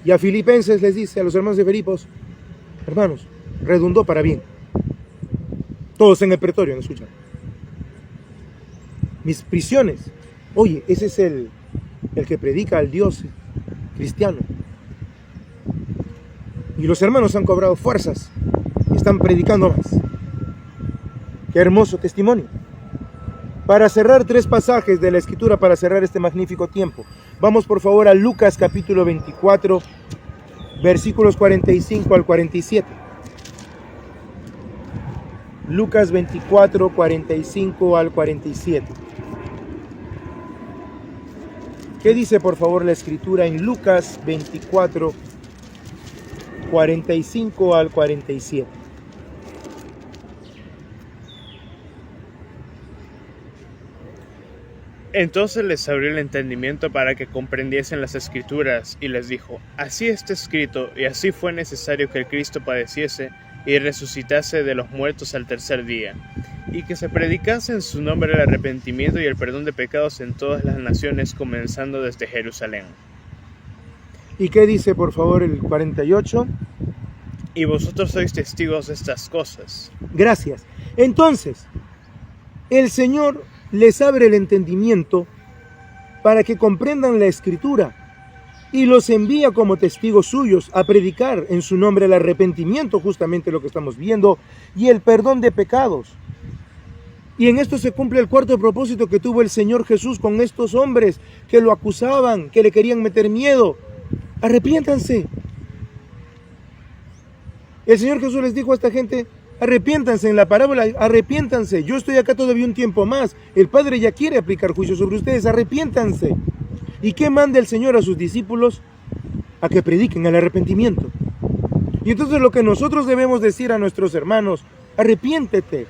Y a Filipenses les dice, a los hermanos de Filipos, hermanos, redundó para bien. Todos en el pretorio, ¿no escuchan? Mis prisiones. Oye, ese es el que predica al Dios cristiano. Y los hermanos han cobrado fuerzas y están predicando más. Qué hermoso testimonio. Para cerrar 3 pasajes de la Escritura, para cerrar este magnífico tiempo. Vamos por favor a Lucas capítulo 24, versículos 45 al 47. Lucas 24, 45 al 47. ¿Qué dice por favor la Escritura en Lucas 24, 45 al 47? Entonces les abrió el entendimiento para que comprendiesen las Escrituras, y les dijo: así está escrito, y así fue necesario que el Cristo padeciese y resucitase de los muertos al tercer día, y que se predicase en su nombre el arrepentimiento y el perdón de pecados en todas las naciones, comenzando desde Jerusalén. ¿Y qué dice por favor el 48? Y vosotros sois testigos de estas cosas. Gracias. Entonces, el Señor les abre el entendimiento para que comprendan la Escritura y los envía como testigos suyos a predicar en su nombre el arrepentimiento, justamente lo que estamos viendo, y el perdón de pecados. Y en esto se cumple el cuarto propósito que tuvo el Señor Jesús con estos hombres que lo acusaban, que le querían meter miedo. Arrepiéntanse. El Señor Jesús les dijo a esta gente: arrepiéntanse, en la parábola, arrepiéntanse. Yo estoy acá todavía un tiempo más. El Padre ya quiere aplicar juicio sobre ustedes. Arrepiéntanse. ¿Y qué manda el Señor a sus discípulos? A que prediquen el arrepentimiento. Y entonces lo que nosotros debemos decir a nuestros hermanos: arrepiéntete.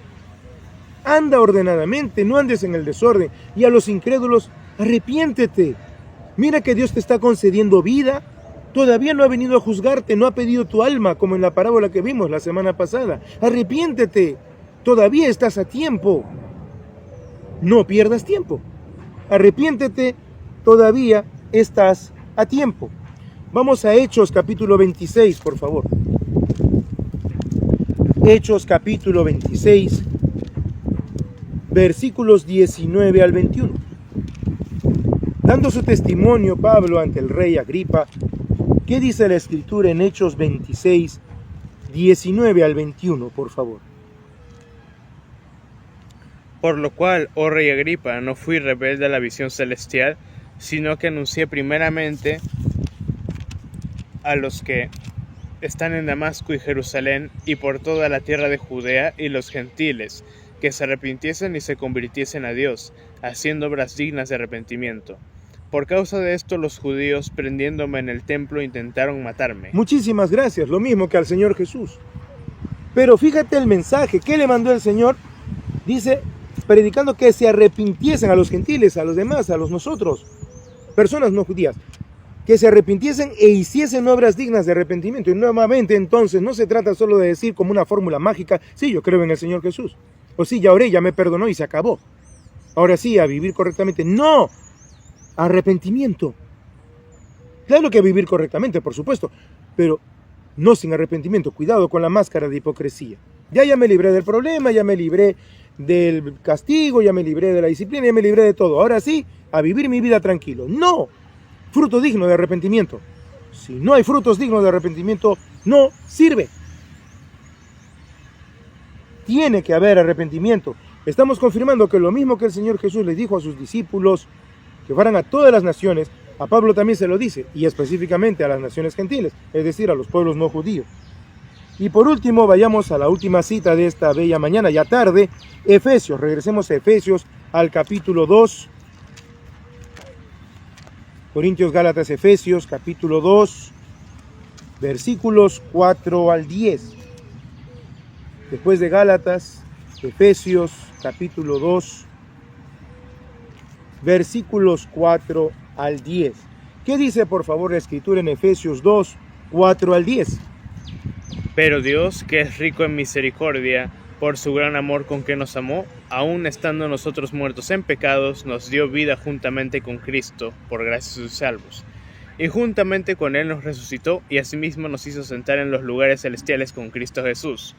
Anda ordenadamente, no andes en el desorden. Y a los incrédulos: arrepiéntete. Mira que Dios te está concediendo vida. Todavía no ha venido a juzgarte, no ha pedido tu alma, como en la parábola que vimos la semana pasada. Arrepiéntete, todavía estás a tiempo. No pierdas tiempo. Arrepiéntete, todavía estás a tiempo. Vamos a Hechos capítulo 26, por favor. Hechos capítulo 26, versículos 19 al 21. Dando su testimonio Pablo ante el rey Agripa, ¿qué dice la Escritura en Hechos 26, 19 al 21, por favor? Por lo cual, oh rey Agripa, no fui rebelde a la visión celestial, sino que anuncié primeramente a los que están en Damasco y Jerusalén, y por toda la tierra de Judea y los gentiles, que se arrepintiesen y se convirtiesen a Dios, haciendo obras dignas de arrepentimiento. Por causa de esto, los judíos, prendiéndome en el templo, intentaron matarme. Muchísimas gracias, lo mismo que al Señor Jesús. Pero fíjate el mensaje, ¿qué le mandó el Señor? Dice, predicando que se arrepintiesen a los gentiles, a los demás, a los nosotros, personas no judías, que se arrepintiesen e hiciesen obras dignas de arrepentimiento. Y nuevamente, entonces, no se trata solo de decir como una fórmula mágica: sí, yo creo en el Señor Jesús, o sí, ya oré, ya me perdonó y se acabó. Ahora sí, a vivir correctamente. No, arrepentimiento. Claro que vivir correctamente, por supuesto, pero no sin arrepentimiento. Cuidado con la máscara de hipocresía. Ya me libré del problema, ya me libré del castigo, ya me libré de la disciplina, ya me libré de todo. Ahora sí, a vivir mi vida tranquilo. No, fruto digno de arrepentimiento. Si no hay frutos dignos de arrepentimiento, no sirve. Tiene que haber arrepentimiento. Estamos confirmando que lo mismo que el Señor Jesús les dijo a sus discípulos, que fueran a todas las naciones, a Pablo también se lo dice, y específicamente a las naciones gentiles, es decir, a los pueblos no judíos. Y por último, vayamos a la última cita de esta bella mañana, ya tarde, Efesios. Regresemos a Efesios, al capítulo 2. Corintios, Gálatas, Efesios, capítulo 2, versículos 4 al 10. Después de Gálatas, Efesios, capítulo 2, versículos 4 al 10. ¿Qué dice por favor la Escritura en Efesios 2, 4 al 10? Pero Dios, que es rico en misericordia, por su gran amor con que nos amó, aun estando nosotros muertos en pecados, nos dio vida juntamente con Cristo, por gracia sois salvos. Y juntamente con Él nos resucitó, y asimismo nos hizo sentar en los lugares celestiales con Cristo Jesús,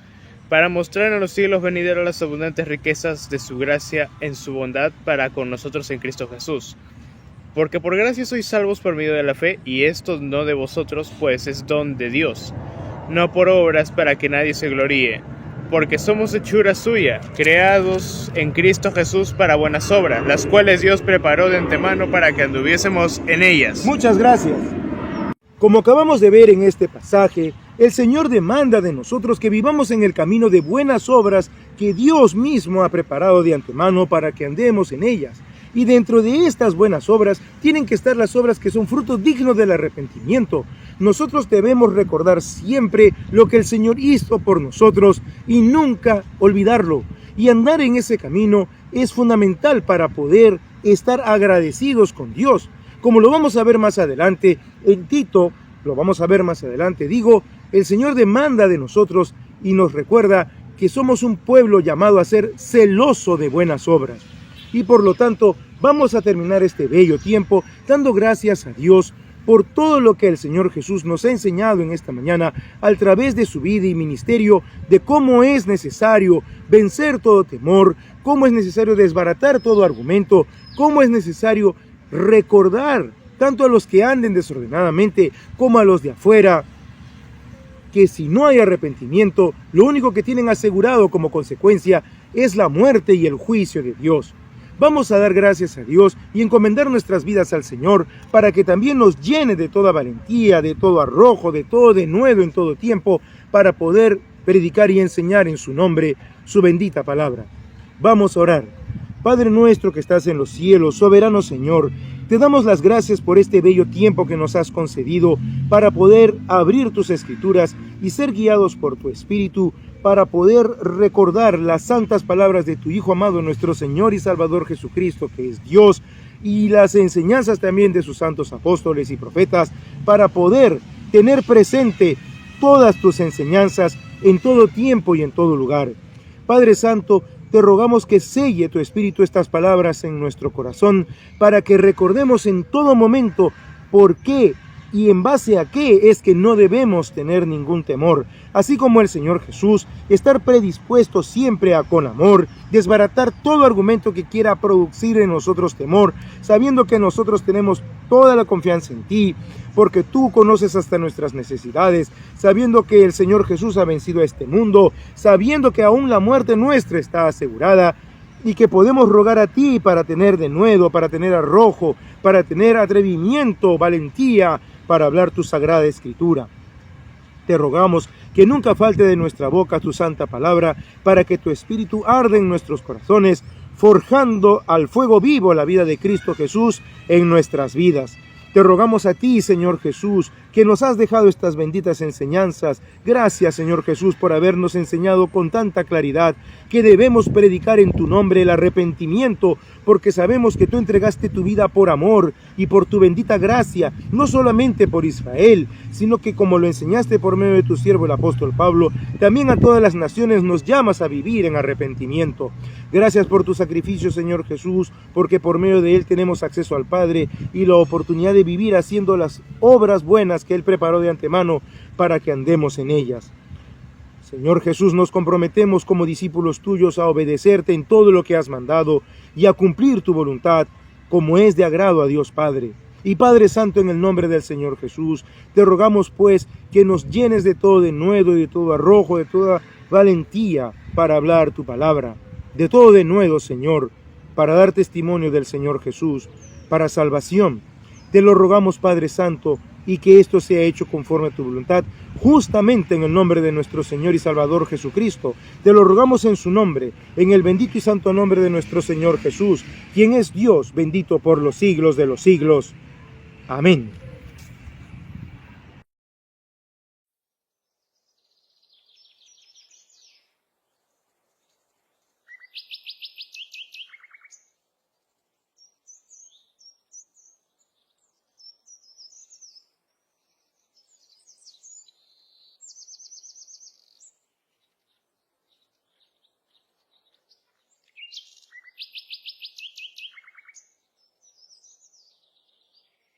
para mostrar en los siglos venideros las abundantes riquezas de su gracia en su bondad para con nosotros en Cristo Jesús. Porque por gracia sois salvos por medio de la fe, y esto no de vosotros, pues es don de Dios, no por obras para que nadie se gloríe, porque somos hechura suya, creados en Cristo Jesús para buenas obras, las cuales Dios preparó de antemano para que anduviésemos en ellas. Muchas gracias. Como acabamos de ver en este pasaje, el Señor demanda de nosotros que vivamos en el camino de buenas obras que Dios mismo ha preparado de antemano para que andemos en ellas. Y dentro de estas buenas obras tienen que estar las obras que son frutos dignos del arrepentimiento. Nosotros debemos recordar siempre lo que el Señor hizo por nosotros y nunca olvidarlo. Y andar en ese camino es fundamental para poder estar agradecidos con Dios. Como lo vamos a ver más adelante, en Tito, el Señor demanda de nosotros y nos recuerda que somos un pueblo llamado a ser celoso de buenas obras. Y por lo tanto, vamos a terminar este bello tiempo dando gracias a Dios por todo lo que el Señor Jesús nos ha enseñado en esta mañana a través de su vida y ministerio, de cómo es necesario vencer todo temor, cómo es necesario desbaratar todo argumento, cómo es necesario recordar tanto a los que anden desordenadamente como a los de afuera, que si no hay arrepentimiento, lo único que tienen asegurado como consecuencia es la muerte y el juicio de Dios. Vamos a dar gracias a Dios y encomendar nuestras vidas al Señor para que también nos llene de toda valentía, de todo arrojo, de todo denuedo en todo tiempo, para poder predicar y enseñar en su nombre su bendita palabra. Vamos a orar. Padre nuestro que estás en los cielos, soberano Señor, te damos las gracias por este bello tiempo que nos has concedido para poder abrir tus escrituras y ser guiados por tu Espíritu, para poder recordar las santas palabras de tu Hijo amado, nuestro Señor y Salvador Jesucristo, que es Dios, y las enseñanzas también de sus santos apóstoles y profetas, para poder tener presente todas tus enseñanzas en todo tiempo y en todo lugar. Padre Santo, te rogamos que selle tu Espíritu estas palabras en nuestro corazón, para que recordemos en todo momento por qué y en base a qué es que no debemos tener ningún temor, así como el Señor Jesús, estar predispuesto siempre a con amor, desbaratar todo argumento que quiera producir en nosotros temor, sabiendo que nosotros tenemos toda la confianza en ti, porque tú conoces hasta nuestras necesidades, sabiendo que el Señor Jesús ha vencido a este mundo, sabiendo que aún la muerte nuestra está asegurada, y que podemos rogar a ti para tener denuedo, para tener arrojo, para tener atrevimiento, valentía, para hablar tu sagrada escritura. Te rogamos que nunca falte de nuestra boca tu santa palabra, para que tu Espíritu arde en nuestros corazones, forjando al fuego vivo la vida de Cristo Jesús en nuestras vidas. Te rogamos a ti, Señor Jesús, que nos has dejado estas benditas enseñanzas. Gracias, Señor Jesús, por habernos enseñado con tanta claridad que debemos predicar en tu nombre el arrepentimiento, porque sabemos que tú entregaste tu vida por amor y por tu bendita gracia, no solamente por Israel, sino que como lo enseñaste por medio de tu siervo el apóstol Pablo, también a todas las naciones nos llamas a vivir en arrepentimiento. Gracias por tu sacrificio, Señor Jesús, porque por medio de él tenemos acceso al Padre y la oportunidad de vivir haciendo las obras buenas que él preparó de antemano para que andemos en ellas. Señor Jesús, nos comprometemos como discípulos tuyos a obedecerte en todo lo que has mandado y a cumplir tu voluntad, como es de agrado a Dios Padre. Y Padre Santo, en el nombre del Señor Jesús, te rogamos pues que nos llenes de todo denuedo y de todo arrojo, de toda valentía para hablar tu palabra, de todo denuedo, Señor, para dar testimonio del Señor Jesús, para salvación. Te lo rogamos, Padre Santo, y que esto sea hecho conforme a tu voluntad, justamente en el nombre de nuestro Señor y Salvador Jesucristo. Te lo rogamos en su nombre, en el bendito y santo nombre de nuestro Señor Jesús, quien es Dios, bendito por los siglos de los siglos. Amén.